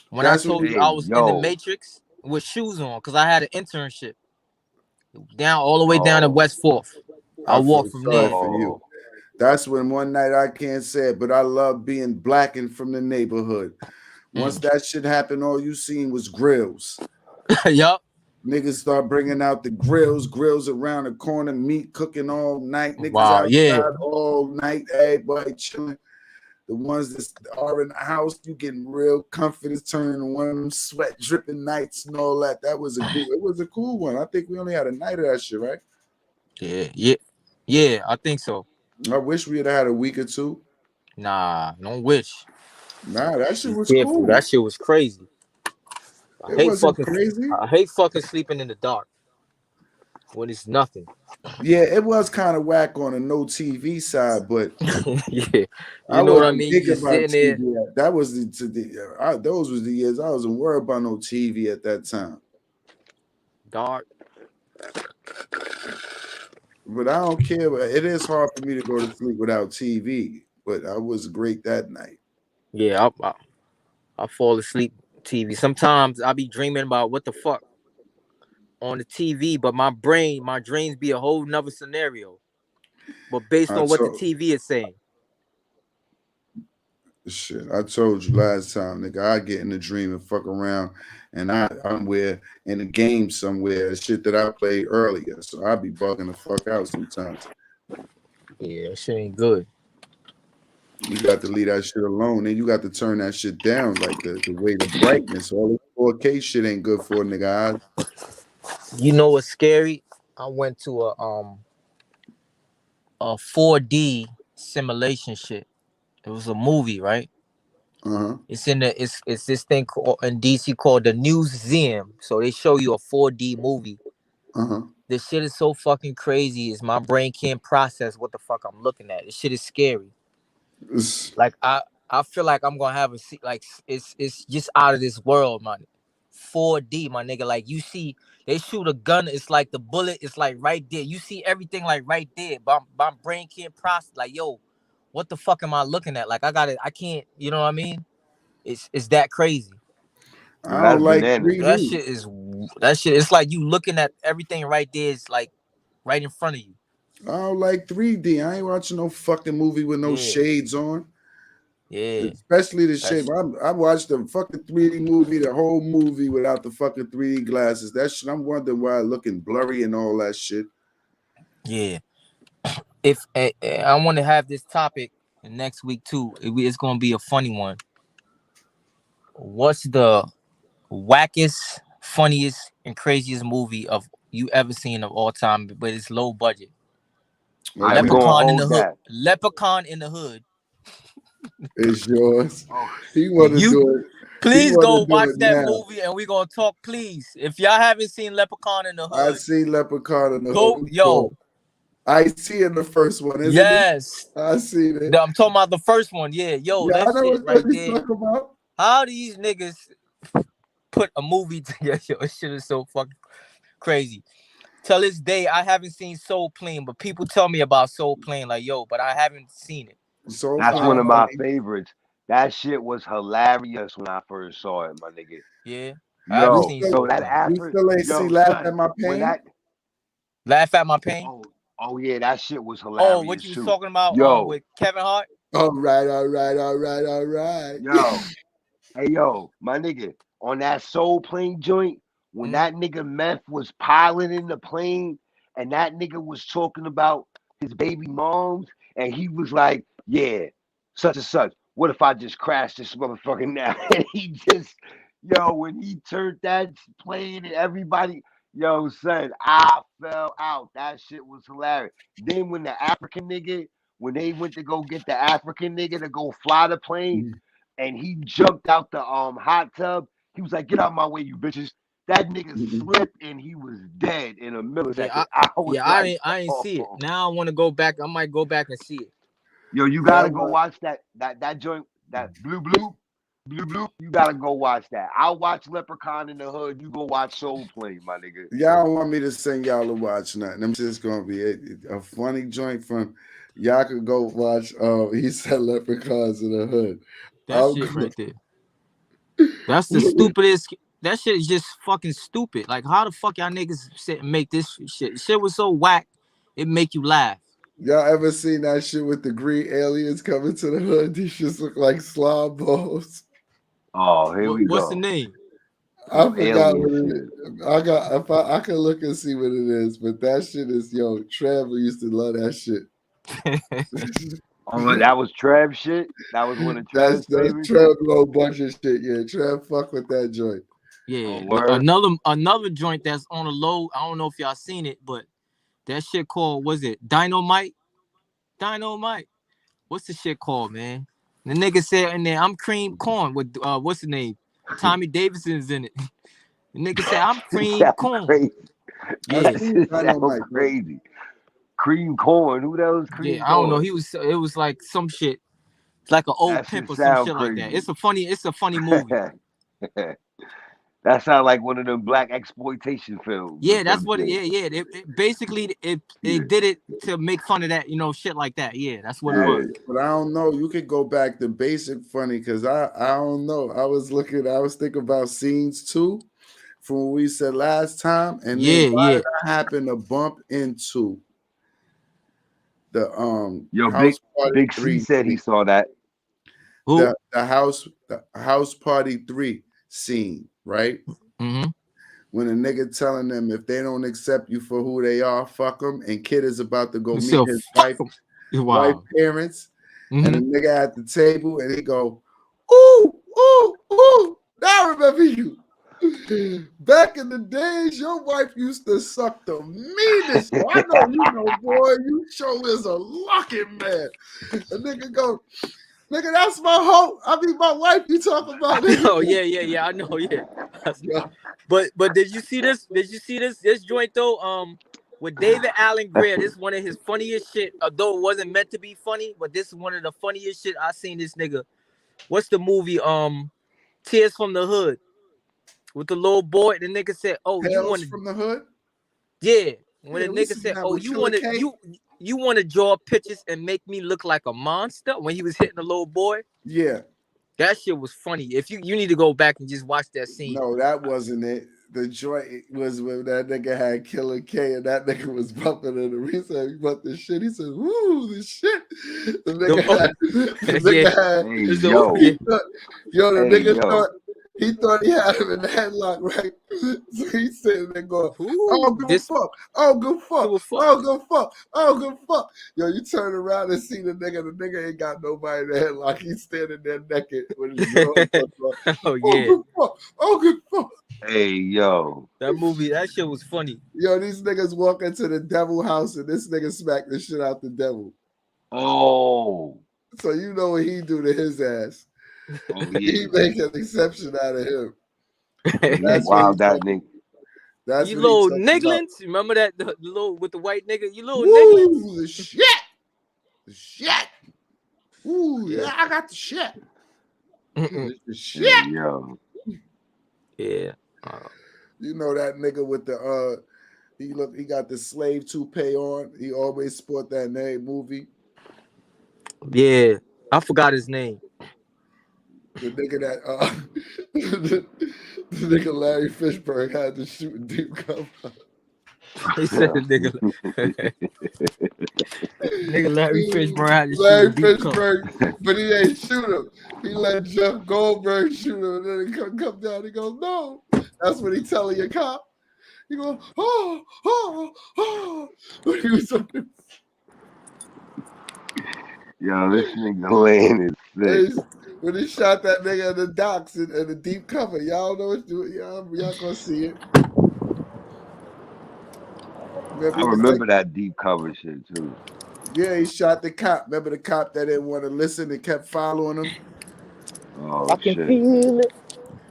When I told you I was in the Matrix with shoes on, because I had an internship. Down all the way down to West 4th. I walked from there. For you. That's when one night, I can't say it, but I love being black and from the neighborhood. Once that shit happened, all you seen was grills. Yup. Niggas start bringing out the grills around the corner, meat cooking all night. Niggas outside all night, everybody chilling. the ones that are in the house, you getting real confidence turning one of them sweat dripping nights and all that. It was a cool one. I think we only had a night of that shit, right? Yeah, I think so. I wish we had had a week or two. Nah, don't wish. Nah, that shit was Careful, cool. that shit was crazy. It wasn't crazy. I hate fucking sleeping in the dark when it's nothing. Yeah, it was kind of whack on the no TV side, but Yeah, I you know what I wasn't mean. You thinking just about sitting there. TV. That was those was the years I wasn't worried about no TV at that time. Dark. But I don't care. It is hard for me to go to sleep without TV. But I was great that night. Yeah, I fall asleep TV. Sometimes I be dreaming about what the fuck on the TV, but my dreams be a whole nother scenario. But based on what the TV is saying. Shit, I told you last time, nigga, I get in a dream and fuck around, and I'm in a game somewhere, shit that I played earlier, so I be bugging the fuck out sometimes. Yeah, that shit ain't good. You got to leave that shit alone, and you got to turn that shit down, like the way the brightness, all the 4K shit ain't good for a nigga eyes. You know what's scary? I went to a 4D simulation shit. It was a movie, right? It's it's this thing in DC called the Museum. So they show you a 4D movie. This shit is so fucking crazy. Is my brain can't process what the fuck I'm looking at. This shit is scary. Like I feel like I'm gonna have it's just out of this world, man. 4D, my nigga. Like you see, they shoot a gun. It's like the bullet. It's like right there. You see everything like right there. But my brain can't process. Like yo, what the fuck am I looking at? Like I can't. You know what I mean? It's that crazy. I don't like 3D. That shit. It's like you looking at everything right there. It's like right in front of you. I don't like 3D. I ain't watching no fucking movie with no shades on. Yeah. Especially the shade. I watched the fucking 3D movie, the whole movie without the fucking 3D glasses. That shit, I'm wondering why it's looking blurry and all that shit. Yeah. If I want to have this topic next week too, it's gonna be a funny one. What's the wackest, funniest, and craziest movie of you ever seen of all time, but it's low budget? Leprechaun in the Hood. Leprechaun in the Hood. It's yours. He want to do it. Please go watch that movie, and we're gonna talk. Please, if y'all haven't seen Leprechaun in the Hood, I see Leprechaun in the Hood. Yo, I see in the first one. Isn't yes, it? I see it. I'm talking about the first one. Yeah, yo, yeah, that shit right there. About. How these niggas put a movie together? Yo, this shit is so fucking crazy. Till this day, I haven't seen Soul Plane, but people tell me about Soul Plane, like yo, but I haven't seen it. That's one of my favorites. That shit was hilarious when I first saw it, my nigga. Yeah. So that after you still ain't see Laugh at My Pain? Laugh at My Pain? Oh yeah, that shit was hilarious. Oh, what you was talking about with Kevin Hart? All right. Yo. Hey yo, my nigga, on that Soul Plane joint, when that nigga Meth was piloting the plane and that nigga was talking about his baby moms, and he was like, yeah, such and such. What if I just crashed this motherfucker now? And he just, when he turned that plane and everybody, son, I fell out. That shit was hilarious. Then when the African nigga, when they went to go get the African nigga to go fly the plane, and he jumped out the hot tub, he was like, get out of my way, you bitches. That nigga slipped and he was dead in a millisecond. I ain't see it. Now I want to go back. I might go back and see it. Yo, you gotta go watch that joint, that blue. You gotta go watch that. I'll watch Leprechaun in the Hood. You go watch Soul Plane, my nigga. Y'all don't want me to sing y'all to watch nothing. I'm just gonna be a funny joint from. Y'all could go watch. He said Leprechauns in the Hood. That shit right there. That's the stupidest. That shit is just fucking stupid. Like, how the fuck y'all niggas sit and make this shit? Shit was so whack, it make you laugh. Y'all ever seen that shit with the green aliens coming to the hood? These shits look like slob balls. Oh, here we go. What's the name? I forgot what it is. I can look and see what it is, but that shit is Trevor used to love that shit. Oh, that was Trev shit. That was one of Trev's That's favorites. Trev low budget shit. Yeah, Trev fuck with that joint. Yeah, Oh, word? another joint that's on a low. I don't know if y'all seen it, but that shit called, was it Dynamite? Dynamite. What's the shit called, man? The nigga said in there, I'm cream corn with what's the name? Tommy Davidson's in it. The nigga said, I'm cream Sound corn. crazy. I Yeah, seen That Dynamite, sound bro. crazy. Cream corn. Who the hell is cream yeah. I don't know. corn? It was like some shit. It's like an old That shit pimp or some sound shit like that. crazy. It's a funny movie. That sound like one of them black exploitation films or Yeah, that's some what. shit. Yeah. It basically Yeah. did it to make fun of that, shit like that. Yeah, that's what it Yeah. was. But I don't know. You could go back to basic funny because I don't know. I was thinking about scenes too from what we said last time, and then Yeah, why yeah. did I happen to bump into the Yo, house party Big C 3 said he scene? saw that. Who? The house party 3 scene, right? Mm-hmm. When a nigga telling them if they don't accept you for who they are, fuck them, and kid is about to go So meet his fuck wife 'em. Wow. parents, Mm-hmm. and the nigga at the table, and he go, ooh, ooh, ooh, now I remember you. Back in the days, your wife used to suck the meanest. So I know you know, boy, you sure is a lucky man. A nigga go, nigga, that's my hoe. I mean, my wife you talk about, nigga. Oh yeah. I know. Yeah. Yeah. But did you see this? This joint though? With David Allen Greer, this is one of his funniest shit. Although it wasn't meant to be funny, but this is one of the funniest shit I seen this nigga. What's the movie? Tears from the Hood with the little boy. The nigga said, "Oh, you Tales want to?" from the Hood. Yeah. When Yeah, the we nigga seen said, that "Oh, with Killer K. you want to draw pictures and make me look like a monster?" When he was hitting the little boy, Yeah. that shit was funny. If you need to go back and just watch that scene. No, that wasn't it. The joint was when that nigga had Killer K and that nigga was bumping in the research about the shit. He said, "Woo, the shit." The nigga had Hey, It's yo. he thought, the Hey, nigga yo. thought he had him in the headlock, right? So he's sitting there going, "Oh, Ooh, good this fuck, oh, good fuck, give a fuck. oh, good fuck, oh, good fuck." Yo, you turn around and see the nigga ain't got nobody in the headlock. He's standing there naked with his drawers on. Oh Oh, yeah, good fuck, oh, good fuck. Hey, yo. that shit was funny. Yo, these niggas walk into the devil house and this nigga smack the shit out the devil. Oh. So you know what he do to his ass. Oh, He yeah. make an exception out of him. Yeah, he That's what he wild that talking. nigga. That's You what he little talking about. nigglins. Remember that the little with the white nigga? You little nigglins. Woo, the shit. The shit. Ooh, yeah, I got the shit. Mm-mm. The shit. Hey, yo. Yeah. You know that nigga with the he got the slave toupee on. He always sport that in every movie. Yeah. I forgot his name. The nigga that the nigga Larry Fishburne had to shoot in deep cover. He said the nigga. Nigga Larry Fishburne had to shoot Larry a deep cover. Fishburne, but he ain't shoot him. He let Jeff Goldberg shoot him, and then he come down. He goes, "No." That's what he telling your cop. He goes, "Oh, oh, oh." When he was up there, Yo, this nigga laying is sick. when he shot that nigga in the docks in the deep cover, y'all know what y'all gonna see it. Remember, I he was like, remember that deep cover shit, too. yeah, he shot the cop. Remember the cop that didn't want to listen and kept following him? Oh, I can shit. feel it.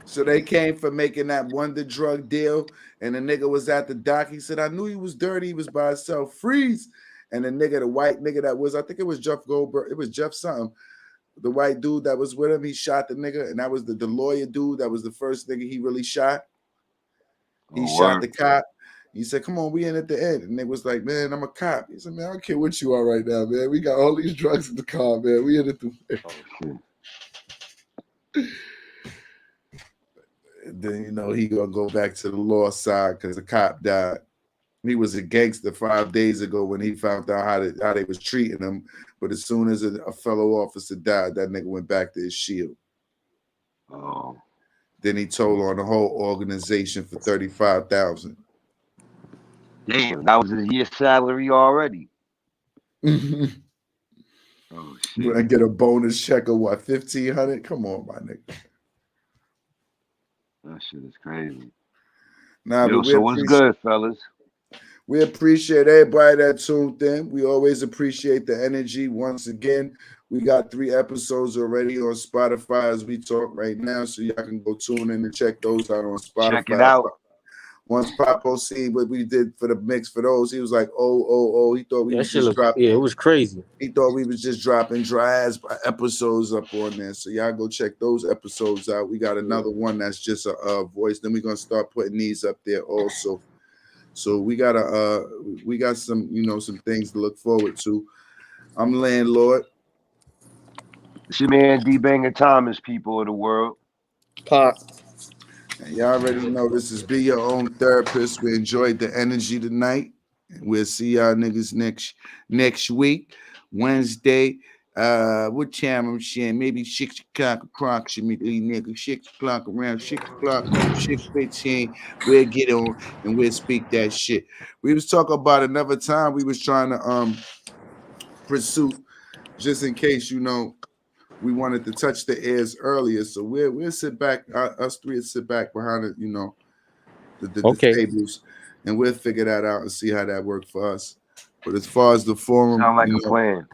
So they came for making that wonder drug deal, and the nigga was at the dock. He said, "I knew he was dirty. He was by himself. Freeze!" And the nigga, the white nigga that was, I think it was Jeff Goldberg. It was Jeff something. The white dude that was with him, he shot the nigga, and that was the lawyer dude. That was the first nigga he really shot. He shot the cop. He said, "Come on, we in at the end." And they was like, "Man, I'm a cop." He said, "Man, I don't care what you are right now, man. We got all these drugs in the car, man. We in at the end." Oh, shit. Then he gonna go back to the law side because the cop died. He was a gangster 5 days ago when he found out how they was treating him. But as soon as a fellow officer died, that nigga went back to his shield. Oh. Then he told on the whole organization for $35,000. Damn, that was his year's salary already. Oh When I shit. get a bonus check of what, 1,500? Come on, my nigga. That shit is crazy. Nah, Yo, but so what's good, fellas? we appreciate everybody that tuned in. We always appreciate the energy. Once again, we got 3 episodes already on Spotify as we talk right now, so y'all can go tune in and check those out on Spotify. Check it out. Once Papo seen what we did for the mix for those, he was like, oh. He thought we was just dropping. Yeah, it was crazy. He thought we was just dropping dry ass episodes up on there. So y'all go check those episodes out. We got another one that's just a voice. Then we're gonna start putting these up there also. So we got some, some things to look forward to. I'm Landlord. It's your man D Banger Thomas, people of the world. Pop. And y'all already know this is Be Your Own Therapist. We enjoyed the energy tonight. And we'll see y'all niggas next week, Wednesday. What time I'm saying? Maybe 6 o'clock approximately, nigga. 6 o'clock, around 6 o'clock, 6:15. We'll get on and we'll speak that shit. We was talking about another time we was trying to pursue, just in case, we wanted to touch the airs earlier. So we'll sit back, us three will sit back behind it, the tables, and we'll figure that out and see how that worked for us. But as far as the forum, Sound like a plan.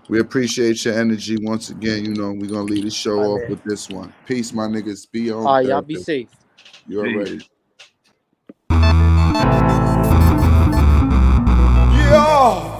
We appreciate your energy once again. We're gonna leave the show off with this one. Peace, my niggas. Be your own. All right, y'all be safe. You already. Yeah.